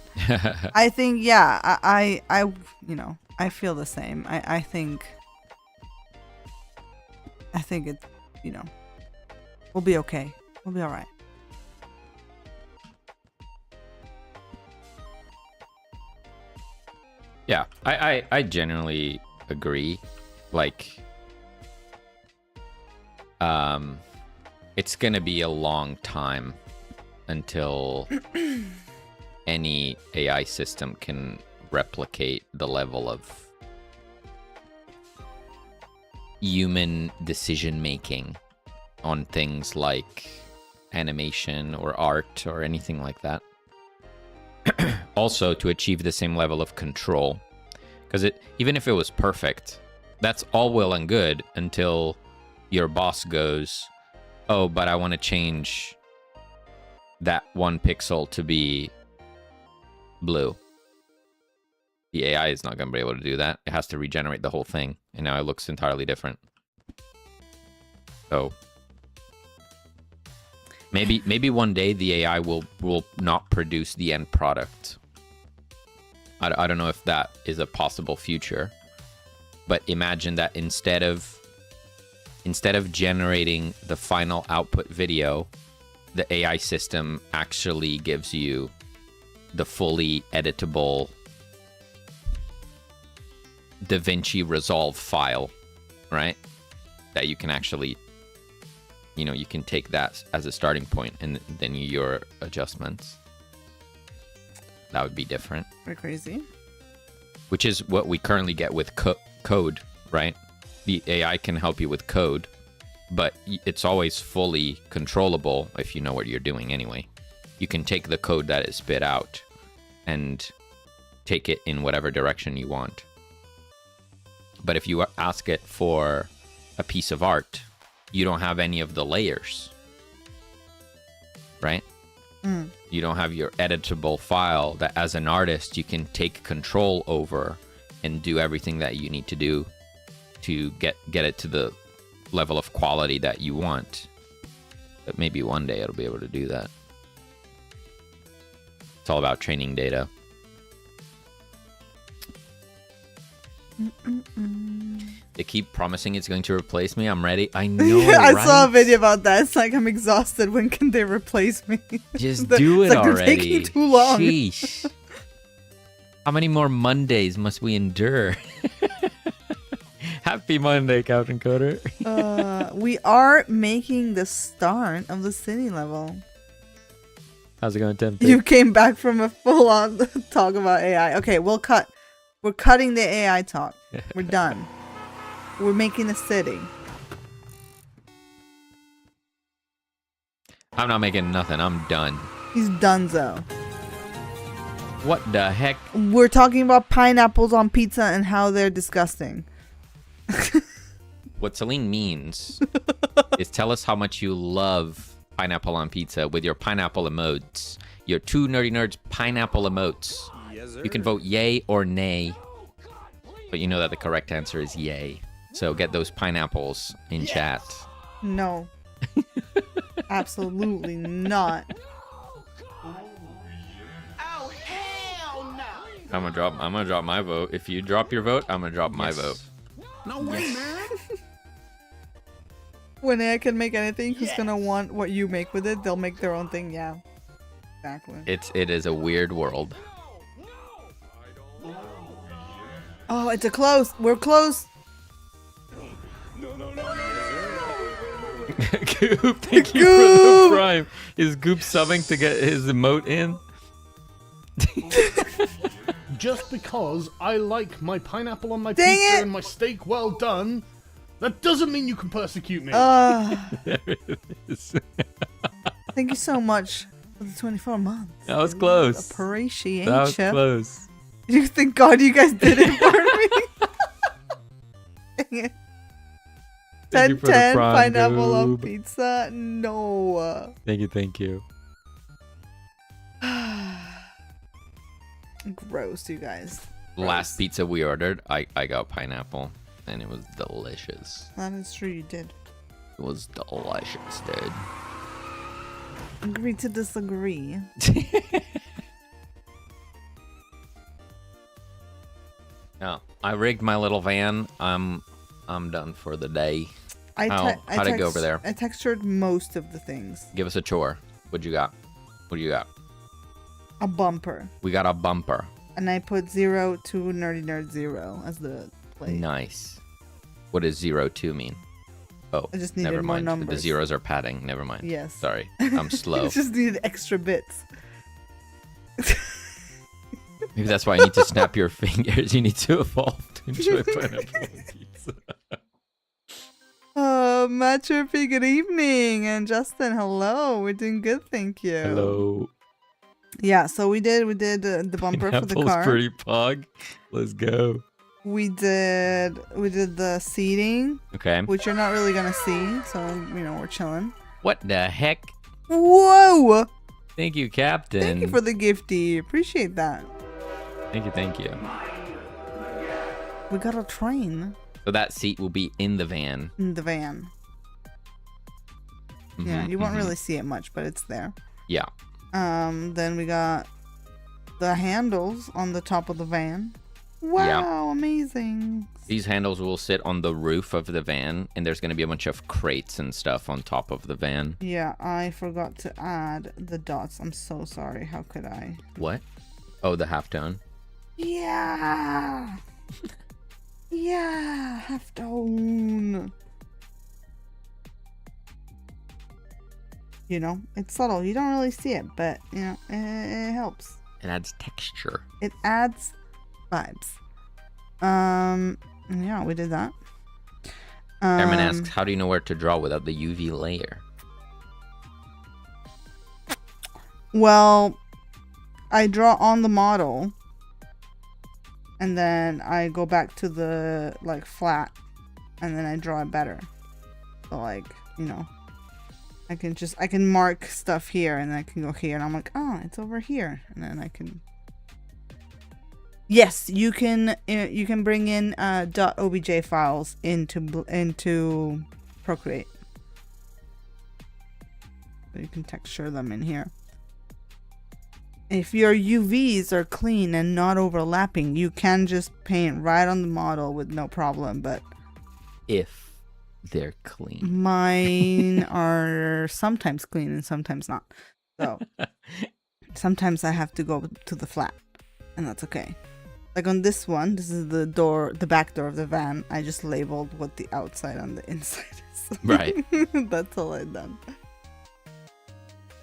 I think, yeah, I I feel the same. I think it, we'll be okay. We'll be alright. Yeah, I generally agree. Like, it's gonna be a long time until any AI system can replicate the level of human decision making on things like animation or art or anything like that. Also, to achieve the same level of control, because even if it was perfect, that's all well and good until your boss goes, oh, but I want to change that 1 pixel to be blue. The AI is not going to be able to do that. It has to regenerate the whole thing, and now it looks entirely different. So maybe one day the AI will not produce the end product. I don't know if that is a possible future, but imagine that instead of generating the final output video, the AI system actually gives you the fully editable DaVinci Resolve file, right? That you can actually, you can take that as a starting point and then your adjustments. That would be different. We're crazy. Which is what we currently get with code, right? The AI can help you with code, but it's always fully controllable if you know what you're doing anyway. You can take the code that is spit out and take it in whatever direction you want. But if you ask it for a piece of art, you don't have any of the layers, right? You don't have your editable file that as an artist you can take control over and do everything that you need to do to get it to the level of quality that you want. But maybe one day it'll be able to do that. It's all about training data. They keep promising it's going to replace me. I'm ready. I know. I right? saw a video about that. It's like, I'm exhausted. When can they replace me? Just do it it's like already. They're taking too long. Sheesh. How many more Mondays must we endure? Happy Monday, Captain Coder. We are making the start of the city level. How's it going, Tim? You came back from a full-on talk about AI. Okay, we'll cut. We're cutting the AI talk. We're done. We're making a city. I'm not making nothing. I'm done. He's donezo. What the heck? We're talking about pineapples on pizza and how they're disgusting. What Selene means is tell us how much you love pineapple on pizza with your pineapple emotes. Your two nerdy nerds pineapple emotes. You can vote yay or nay, but you know that the correct answer is yay. So get those pineapples in chat. No. Absolutely not. I'm gonna drop my vote. If you drop your vote, I'm gonna drop my vote. No way, man. When AI can make anything, who's gonna want what you make with it? They'll make their own thing. Yeah. Exactly. It is a weird world. Oh, it's a close. We're close. Goop, thank you for the prime. Is Goop subbing to get his emote in? Just because I like my pineapple on my Dang pizza it! and my steak well done, that doesn't mean you can persecute me. There it is. Thank you so much for the 24 months. That was close. Appreciate That was ya. close. You thank God you guys did it for me. Dang it. Thank you for the 10 prime, pineapple on Goob. pizza? No. Thank you. Gross, you guys. Last pizza we ordered, I got pineapple, and it was delicious. That is true, you did. It was delicious, dude. Agree to disagree. No, I rigged my little van. I'm done for the day. How'd it go over there? I textured most of the things. Give us a chore. What you got? What do you got? A bumper. We got a bumper. And I put 0 to Nerdy Nerd 0 as the plate. Nice. What does 02 mean? Oh, I just needed never more mind. The numbers. zeros are padding. Never mind. Yes. Sorry, I'm slow. I just needed extra bits. Maybe that's why I need to snap your fingers. You need to evolve to enjoy pineapple on pizza. Matt Chirpy, good evening. And Justin, hello. We're doing good, thank you. Hello. Yeah, so we did the bumper for the Pineapple's car. pretty pog. Let's go. We did the seating, Okay. which you're not really gonna see, so we're chilling. What the heck? Whoa! Thank you, Captain. Thank you for the gifty. Appreciate that. Thank you. We got a train So that seat will be in the van. in the van. Yeah, Mhm, you won't mhm. really see it much, but it's there. Yeah. Then we got the handles on the top of the van. Wow, amazing. These handles will sit on the roof of the van, and there's going to be a bunch of crates and stuff on top of the van. Yeah, I forgot to add the dots. I'm so sorry. How could I? What? Oh, the halftone. Yeah. Yeah, halftone. You know, it's subtle. You don't really see it, but you know, it helps. It adds texture. It adds vibes. Yeah, we did that. Airman asks, how do you know where to draw without the UV layer? Well, I draw on the model, and then I go back to the like flat, and then I draw it better. So like, you know, I can mark stuff here, and then I can go here, and I'm like, oh, it's over here, and then I can. Yes, you can bring in .obj files into Procreate. So you can texture them in here. If your UVs are clean and not overlapping, you can just paint right on the model with no problem, but If they're clean. mine are sometimes clean and sometimes not. So sometimes I have to go to the flat, and that's okay. Like on this one, this is the back door of the van. I just labeled what the outside and the inside is. Right. That's all I've done.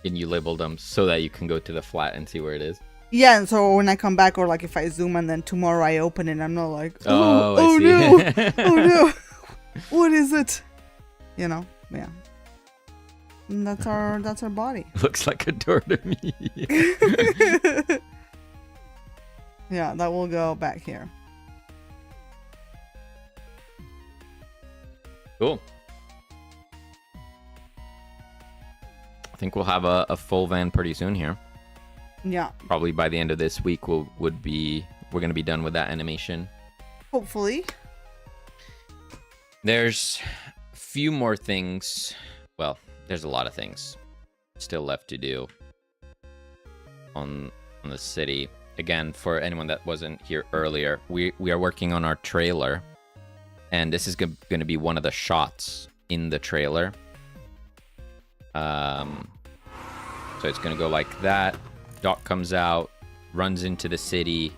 And you labeled them so that you can go to the flat and see where it is. Yeah, and so when I come back, or like if I zoom and then tomorrow I open it, I'm not like, Oh, I oh see. no, oh no, what is it? You know, yeah. And that's our body. Looks like a door to me. Yeah, that will go back here. Cool. I think we'll have a full van pretty soon here. Yeah, Probably by the end of this week, we're going to be done with that animation. hopefully. There's a few more things. Well, there's a lot of things still left to do on the city. Again, for anyone that wasn't here earlier, we are working on our trailer, and this is going to be one of the shots in the trailer. So it's going to go like that. Doc comes out, runs into the city,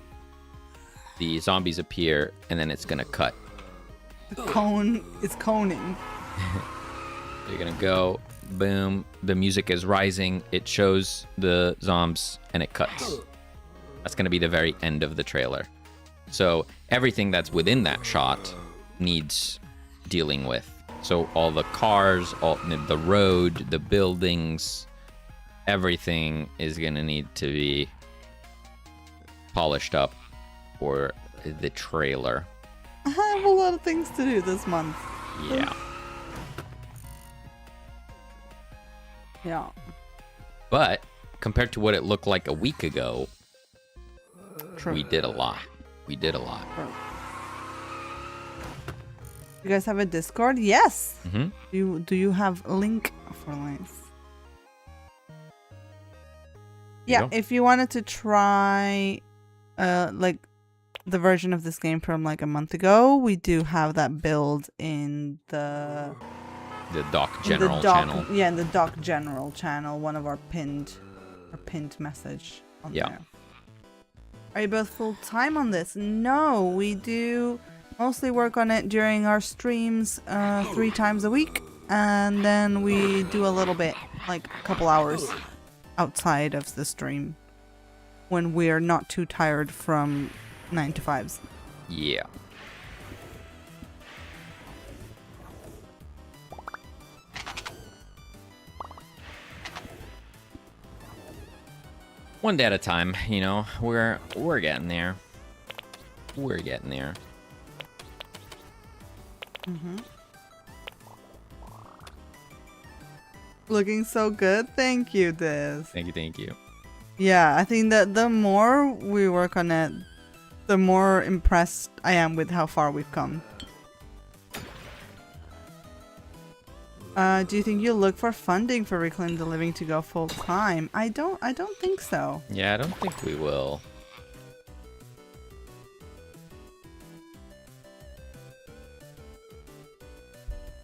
the zombies appear, and then it's going to cut. The cone is coning. You're going to go, boom, the music is rising, it shows the zombies, and it cuts. That's going to be the very end of the trailer. So everything that's within that shot needs dealing with. So all the cars, all the road, the buildings, everything is going to need to be polished up for the trailer. I have a lot of things to do this month. Yeah. Yeah. But compared to what it looked like a week ago, True. we did a lot. We did a lot. You guys have a Discord? Yes. Mm-hmm. Do you have a link for links? Yeah, go. if you wanted to try like the version of this game from like a month ago, we do have that build in the Doc General channel. Yeah, in the Doc General channel, one of our pinned message on Yeah. there. Are you both full time on this? No, we do mostly work on it during our streams 3 times a week, and then we do a little bit, like a couple hours outside of the stream when we're not too tired from 9 to 5s. Yeah. One day at a time, you know. We're getting there. We're getting there. Looking so good. Thank you, Diz. Thank you, thank you. Yeah, I think that the more we work on it, the more impressed I am with how far we've come. Do you think you'll look for funding for Reclaim the Living to go full time? I don't think so. Yeah, I don't think we will.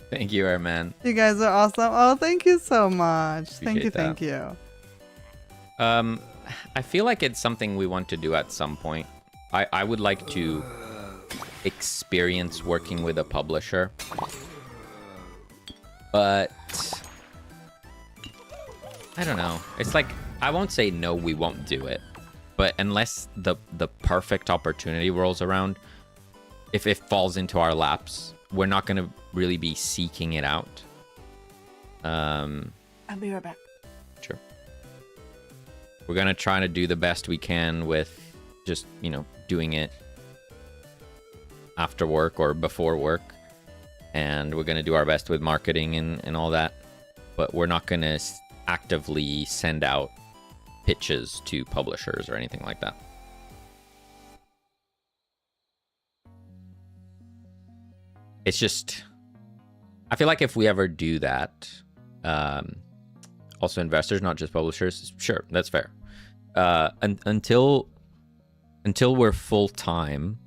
Thank you, Airman. You guys are awesome. Oh, thank you so much. Thank you, Appreciate thank you. I feel like it's something we want to do at some point. I would like to experience working with a publisher. But I don't know. It's like, I won't say no, we won't do it. But unless the perfect opportunity rolls around, if it falls into our laps, we're not going to really be seeking it out. I'll be right back. Sure. We're going to try to do the best we can with just, you know, doing it after work or before work. And we're going to do our best with marketing and all that. But we're not going to actively send out pitches to publishers or anything like that. It's just, I feel like if we ever do that, also investors, not just publishers, sure, that's fair. Until we're full-time,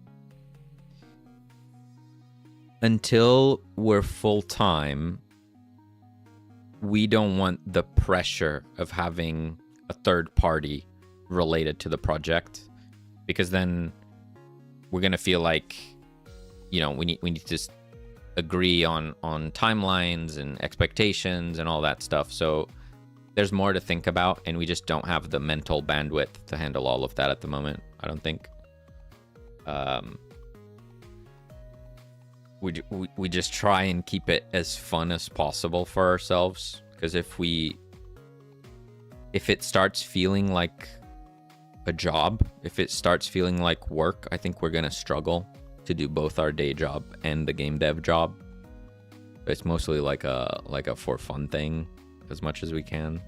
we don't want the pressure of having a third party related to the project, because then we're gonna feel like, you know, we need to agree on timelines and expectations and all that stuff. So there's more to think about, and we just don't have the mental bandwidth to handle all of that at the moment, I don't think. We just try and keep it as fun as possible for ourselves, because if it starts feeling like a job, if it starts feeling like work, I think we're gonna struggle to do both our day job and the game dev job. It's mostly like a for fun thing as much as we can.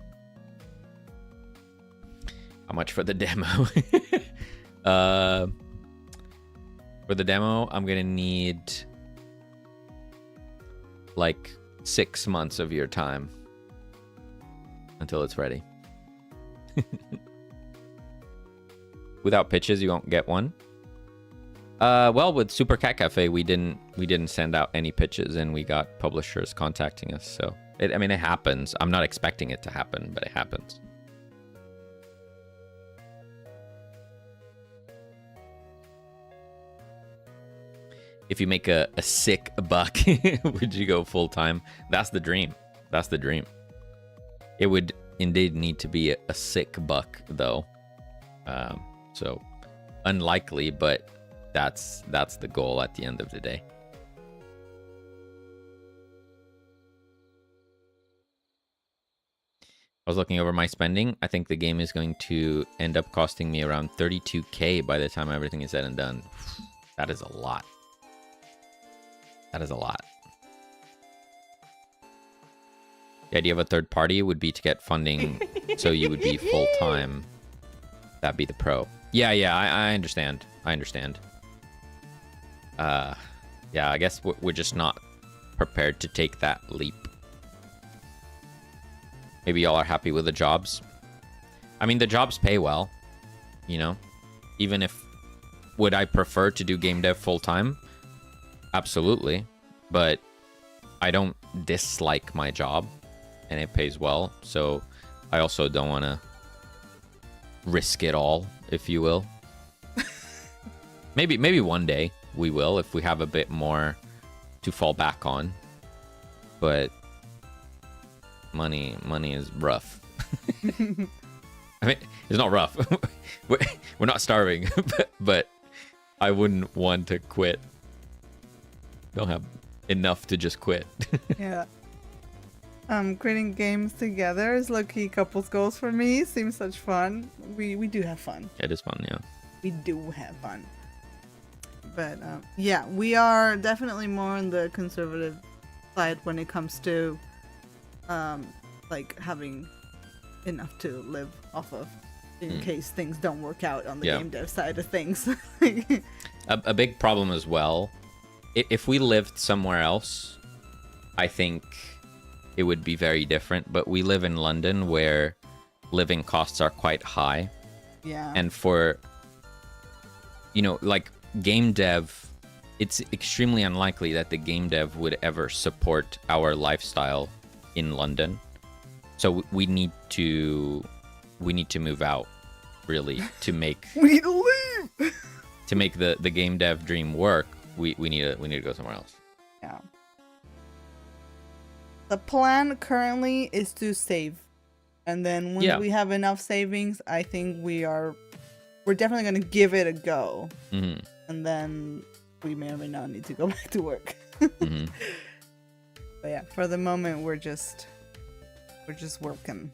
How much for the demo? For the demo, I'm gonna need like 6 months of your time until it's ready. Without pitches, you won't get one. Well, with Super Cat Cafe, we didn't send out any pitches, and we got publishers contacting us. So it happens. I'm not expecting it to happen, but it happens. If you make a sick buck, would you go full time? That's the dream. That's the dream. It would indeed need to be a sick buck, though. So unlikely, but that's the goal at the end of the day. I was looking over my spending. I think the game is going to end up costing me around 32K by the time everything is said and done. That is a lot. That is a lot. The idea of a third party would be to get funding so you would be full-time. That'd be the pro. Yeah, I understand. I understand. Yeah, I guess we're just not prepared to take that leap. Maybe y'all are happy with the jobs. I mean, the jobs pay well, you know? Even if... Would I prefer to do game dev full-time? Absolutely. But I don't dislike my job, and it pays well. So I also don't want to risk it all, if you will. Maybe one day we will, if we have a bit more to fall back on. But money is rough. I mean, it's not rough. We're not starving, but I wouldn't want to quit. Don't have enough to just quit. Yeah. Creating games together is low-key couples goals for me. Seems such fun. We do have fun. It is fun, yeah. We do have fun. But yeah, we are definitely more on the conservative side when it comes to like having enough to live off of. in case things don't work out on the Yeah. game dev side of things. A big problem as well, if we lived somewhere else, I think it would be very different. But we live in London where living costs are quite high. Yeah. And for, like game dev, it's extremely unlikely that the game dev would ever support our lifestyle in London. So we need to move out, really, to make we need to leave. to make the game dev dream work. We need to go somewhere else. Yeah. The plan currently is to save. And then when we have enough savings, I think we're definitely going to give it a go. Mm-hmm. And then we may or may not need to go back to work. Mm-hmm. But yeah, for the moment, we're just working.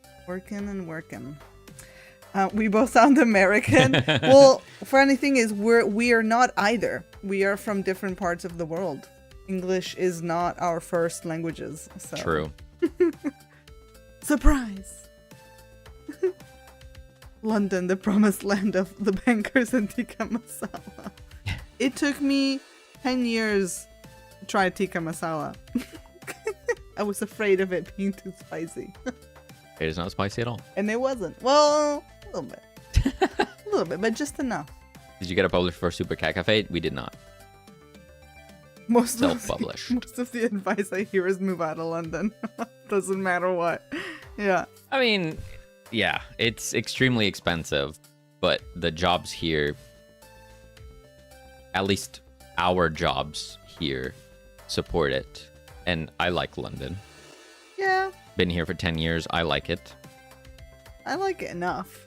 We both sound American. Well, funny thing is, we are not either. We are from different parts of the world. English is not our first languages. So. True. Surprise! London, the promised land of the bankers and tikka masala. It took me 10 years to try tikka masala. I was afraid of it being too spicy. It is not spicy at all. And it wasn't. Well, a little bit. A little bit, but just enough. Did you get a publisher for Super Cat Cafe? We did not. Self-published. Most of the advice I hear is move out of London. Doesn't matter what. Yeah. I mean, yeah, it's extremely expensive, but the jobs here, at least our jobs here, support it. And I like London. Yeah. Been here for 10 years. I like it. I like it enough.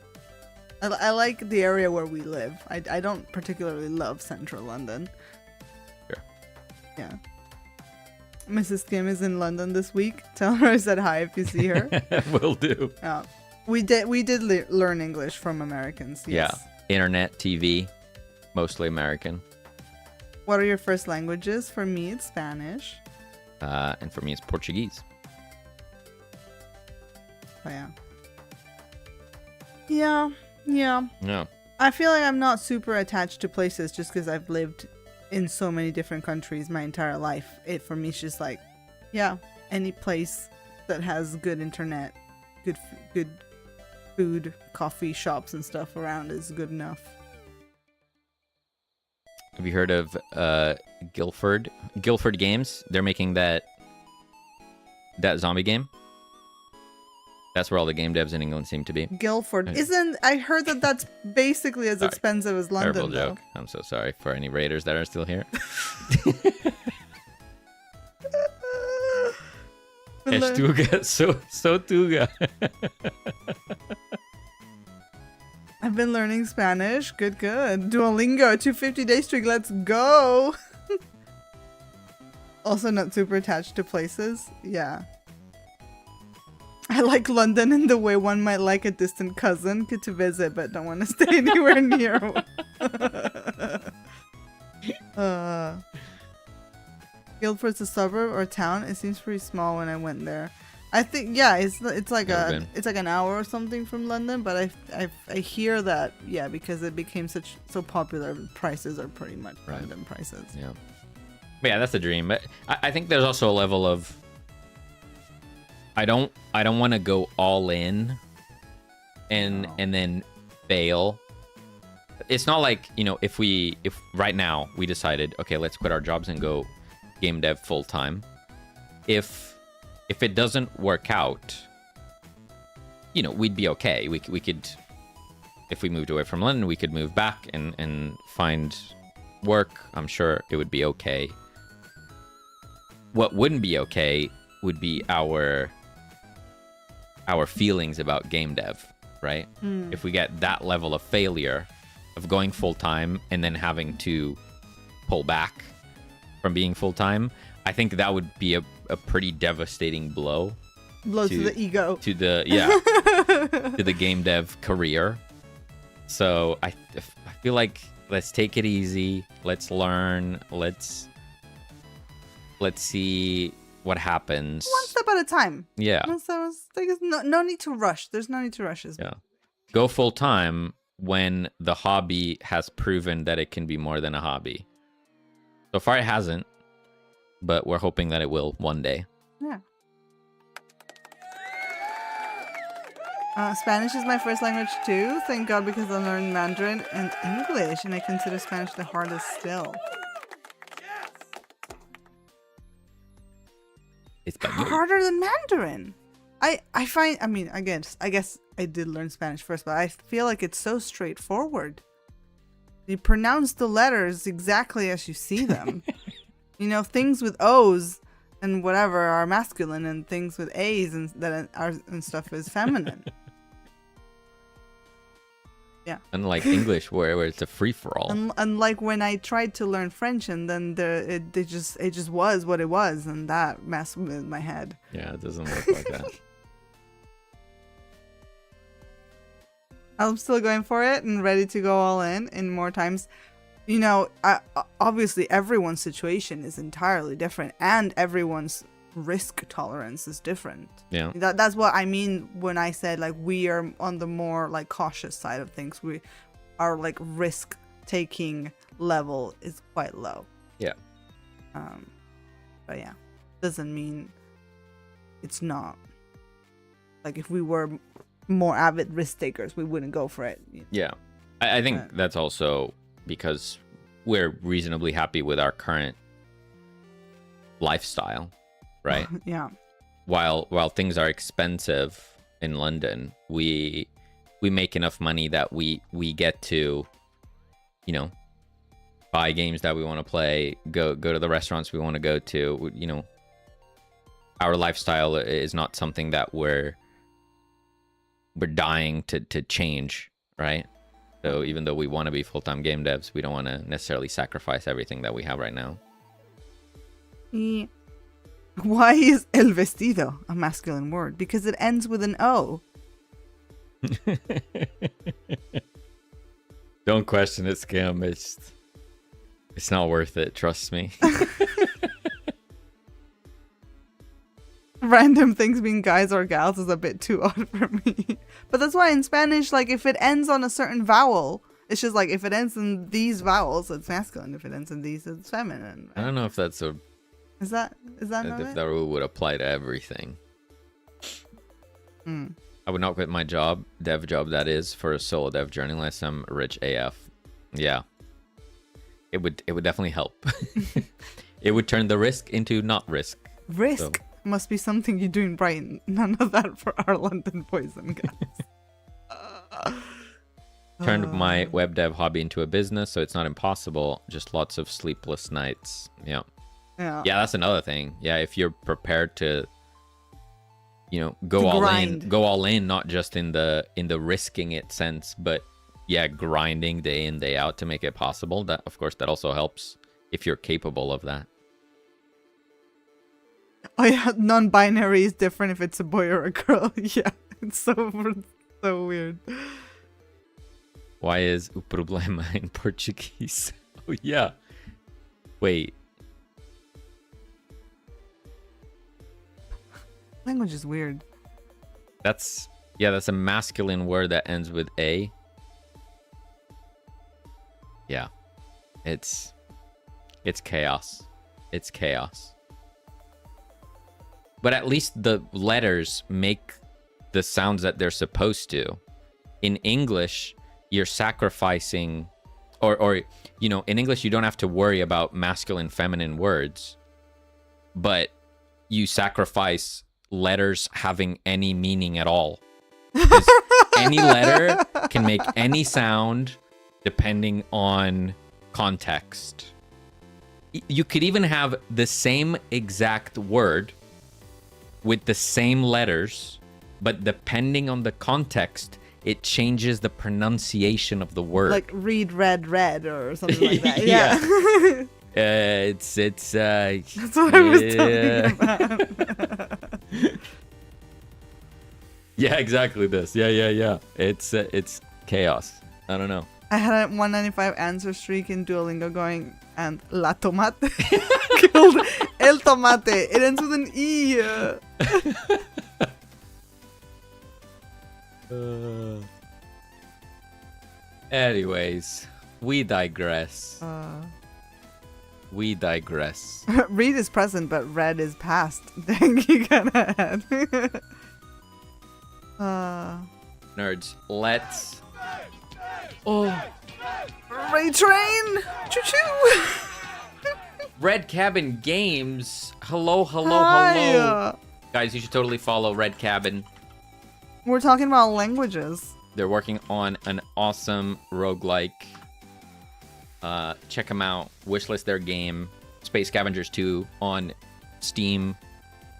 I like the area where we live. I don't particularly love central London. Sure. Yeah. Mrs. Kim is in London this week. Tell her I said hi if you see her. Will do. Yeah. We did learn English from Americans. Yes. Yeah. Internet, TV, mostly American. What are your first languages? For me, it's Spanish. And for me, it's Portuguese. Oh, yeah. Yeah. Yeah. Yeah. I feel like I'm not super attached to places just because I've lived in so many different countries my entire life. It for me is just like, yeah, any place that has good internet, good food, coffee shops and stuff around is good enough. Have you heard of Guildford Games? They're making that zombie game. That's where all the game devs in England seem to be. Guildford isn't. I heard that that's basically as expensive as London. Terrible though. joke. I'm so sorry for any raiders that are still here. Estuga, so tuga. I've been learning Spanish. Good. Duolingo, 250 day streak. Let's go. Also not super attached to places. Yeah. I like London in the way one might like a distant cousin. Good to visit, but don't want to stay anywhere near. Guildford's a suburb or town. It seems pretty small when I went there. I think it's like it's like an hour or something from London, but I hear that because it became so popular, prices are pretty much London prices. Yeah. But yeah, that's the dream. But I think there's also a level of I don't want to go all in and then fail. It's not like, if right now we decided, okay, let's quit our jobs and go game dev full time. If it doesn't work out, we'd be okay. We could, if we moved away from London, we could move back and find work. I'm sure it would be okay. What wouldn't be okay would be our feelings about game dev, right? If we get that level of failure of going full time and then having to pull back from being full time, I think that would be a pretty devastating blow. To the ego. To the to the game dev career. So I feel like let's take it easy. Let's learn. Let's see what happens. One step at a time. Yeah. There's no need to rush. There's no need to rush. Yeah. go full time when the hobby has proven that it can be more than a hobby. So far it hasn't, but we're hoping that it will one day. Yeah. Spanish is my first language too. Thank God, because I learned Mandarin and English, and I consider Spanish the hardest still. It's Harder than Mandarin. I find, I mean, I guess I did learn Spanish first, but I feel like it's so straightforward. You pronounce the letters exactly as you see them. You know, things with O's and whatever are masculine, and things with A's and that are and stuff is feminine. Yeah. Unlike English, where it's a free for all. And like when I tried to learn French, and then it just was what it was, and that messed with my head. Yeah, it doesn't work like that. I'm still going for it and ready to go all in more times. You know, obviously everyone's situation is entirely different, and everyone's risk tolerance is different. Yeah. That's what I mean when I said like we are on the more like cautious side of things. Our like risk taking level is quite low. Yeah. But yeah, doesn't mean it's not. Like if we were more avid risk takers, we wouldn't go for it. Yeah. I think that's also because we're reasonably happy with our current lifestyle, right? Yeah. While things are expensive in London, we make enough money that we get to, you know, buy games that we want to play, go to the restaurants we want to go to. You know, our lifestyle is not something that we're dying to change, right? So even though we want to be full-time game devs, we don't want to necessarily sacrifice everything that we have right now. Yeah. Why is el vestido a masculine word? Because it ends with an O. Don't question it, Scam. It's not worth it, trust me. Random things being guys or gals is a bit too odd for me. But that's why in Spanish, like if it ends on a certain vowel, it's just like if it ends in these vowels, it's masculine. If it ends in these, it's feminine. I don't know if that's a Is that not if it? that rule would apply to everything. Mm. I would not quit my job, dev job that is, for a solo dev journey unless I'm rich AF. Yeah. It would definitely help. It would turn the risk into not risk. Risk So. must be something you do in Brighton. None of that for our London boys and guys. Turned my web dev hobby into a business, so it's not impossible. Just lots of sleepless nights. Yeah. Yeah. Yeah, that's another thing. Yeah, if you're prepared to, you know, go To all grind. in, go all in, not just in the risking it sense, but yeah, grinding day in, day out to make it possible. That, of course, that also helps if you're capable of that. Oh yeah, non-binary is different if it's a boy or a girl. Yeah, it's so weird. Why is o problema in Portuguese? Oh yeah. Wait. Language is weird. That's a masculine word that ends with A. Yeah. It's chaos. It's chaos. But at least the letters make the sounds that they're supposed to. In English, you're sacrificing or you know, in English you don't have to worry about masculine feminine words, but you sacrifice letters having any meaning at all. 'Cause any letter can make any sound depending on context. You could even have the same exact word with the same letters, but depending on the context, it changes the pronunciation of the word. Like read, red, or something like that. Yeah. Yeah. It's That's what I was talking about. Yeah, exactly this. Yeah. It's chaos. I don't know. I had a 195 answer streak in Duolingo going, and la tomate killed el tomate. It ends with an E. Anyways, we digress. We digress. Read is present, but red is past. Dang, you got ahead. Nerds, let's. Oh, Ray Train! Choo choo! Red Cabin Games. Hello, hello, Hi. hello. Guys, you should totally follow Red Cabin. We're talking about languages. They're working on an awesome roguelike. Check them out. Wishlist their game. Space Scavengers 2 on Steam.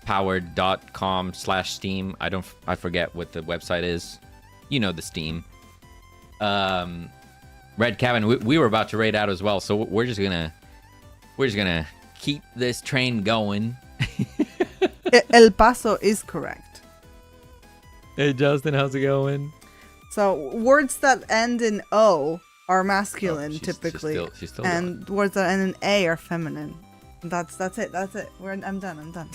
Powered.com/Steam. I forget what the website is. You know the Steam. Red Cabin. We were about to raid out as well, so we're just gonna keep this train going. El Paso is correct. Hey Justin, how's it going? So words that end in O are masculine she's typically, she's still and words that end in A are feminine. That's it. I'm done.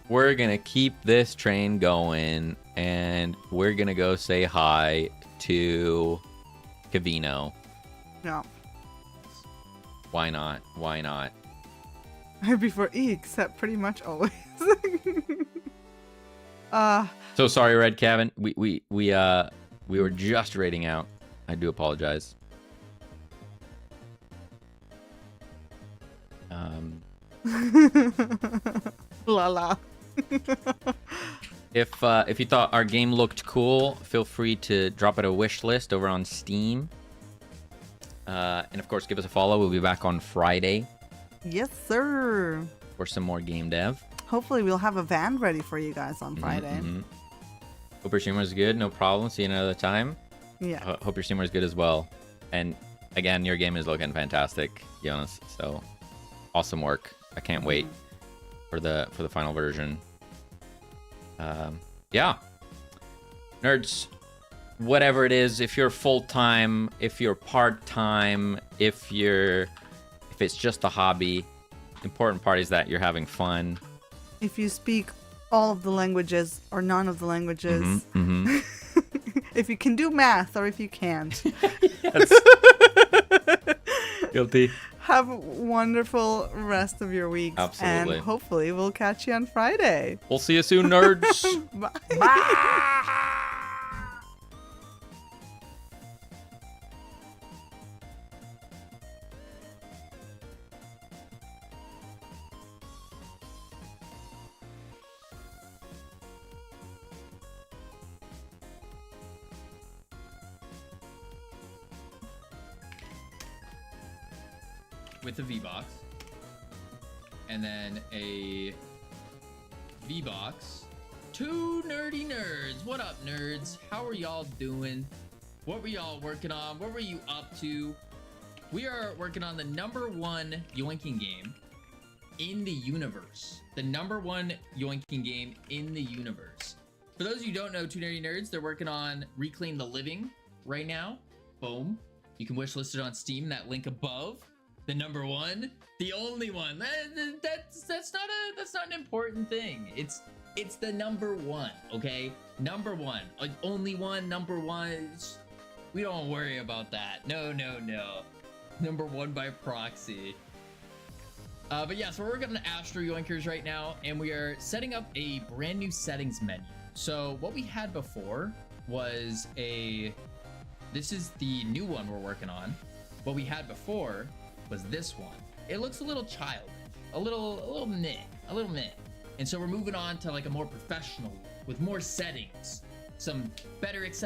We're gonna keep this train going, and we're gonna go say hi to Cavino. No. Why not? Why not? Before E, except pretty much always. So sorry, Red Cabin. We were just raiding out. I do apologize. La la. If you thought our game looked cool, feel free to drop it a wish list over on Steam. And of course, give us a follow. We'll be back on Friday Yes, sir. for some more game dev. Hopefully we'll have a van ready for you guys on Friday. Hope your streamer is good. No problem. See you another time. Yeah. Hope your streamer is good as well. And again, your game is looking fantastic, Jonas. So awesome work. I can't wait for the final version. Yeah. Nerds, whatever it is, if you're full-time, if you're part-time, if it's just a hobby, important part is that you're having fun. If you speak all of the languages or none of the languages, if you can do math or if you can't, Guilty. have a wonderful rest of your week. Absolutely. And hopefully we'll catch you on Friday. We'll see you soon, nerds. Bye. With a V-Box. And then a V-Box. Two nerdy nerds. What up, nerds? How are y'all doing? What were y'all working on? What were you up to? We are working on the #1 yoinking game in the universe. The #1 yoinking game in the universe. For those of you who don't know, Two Nerdy Nerds, they're working on Reclaim the Living right now. Boom. You can wishlist it on Steam, that link above. The #1, the only one. That's not an important thing. It's the #1, okay? #1, only one, #1. We don't worry about that. No. #1 by proxy. But yeah, so we're working on Astro Yoinkers right now, and we are setting up a brand new settings menu. So what we had before was this is the new one we're working on. What we had before was this one. It looks a little childish, a little meh. And so we're moving on to like a more professional with more settings, some better accessibility.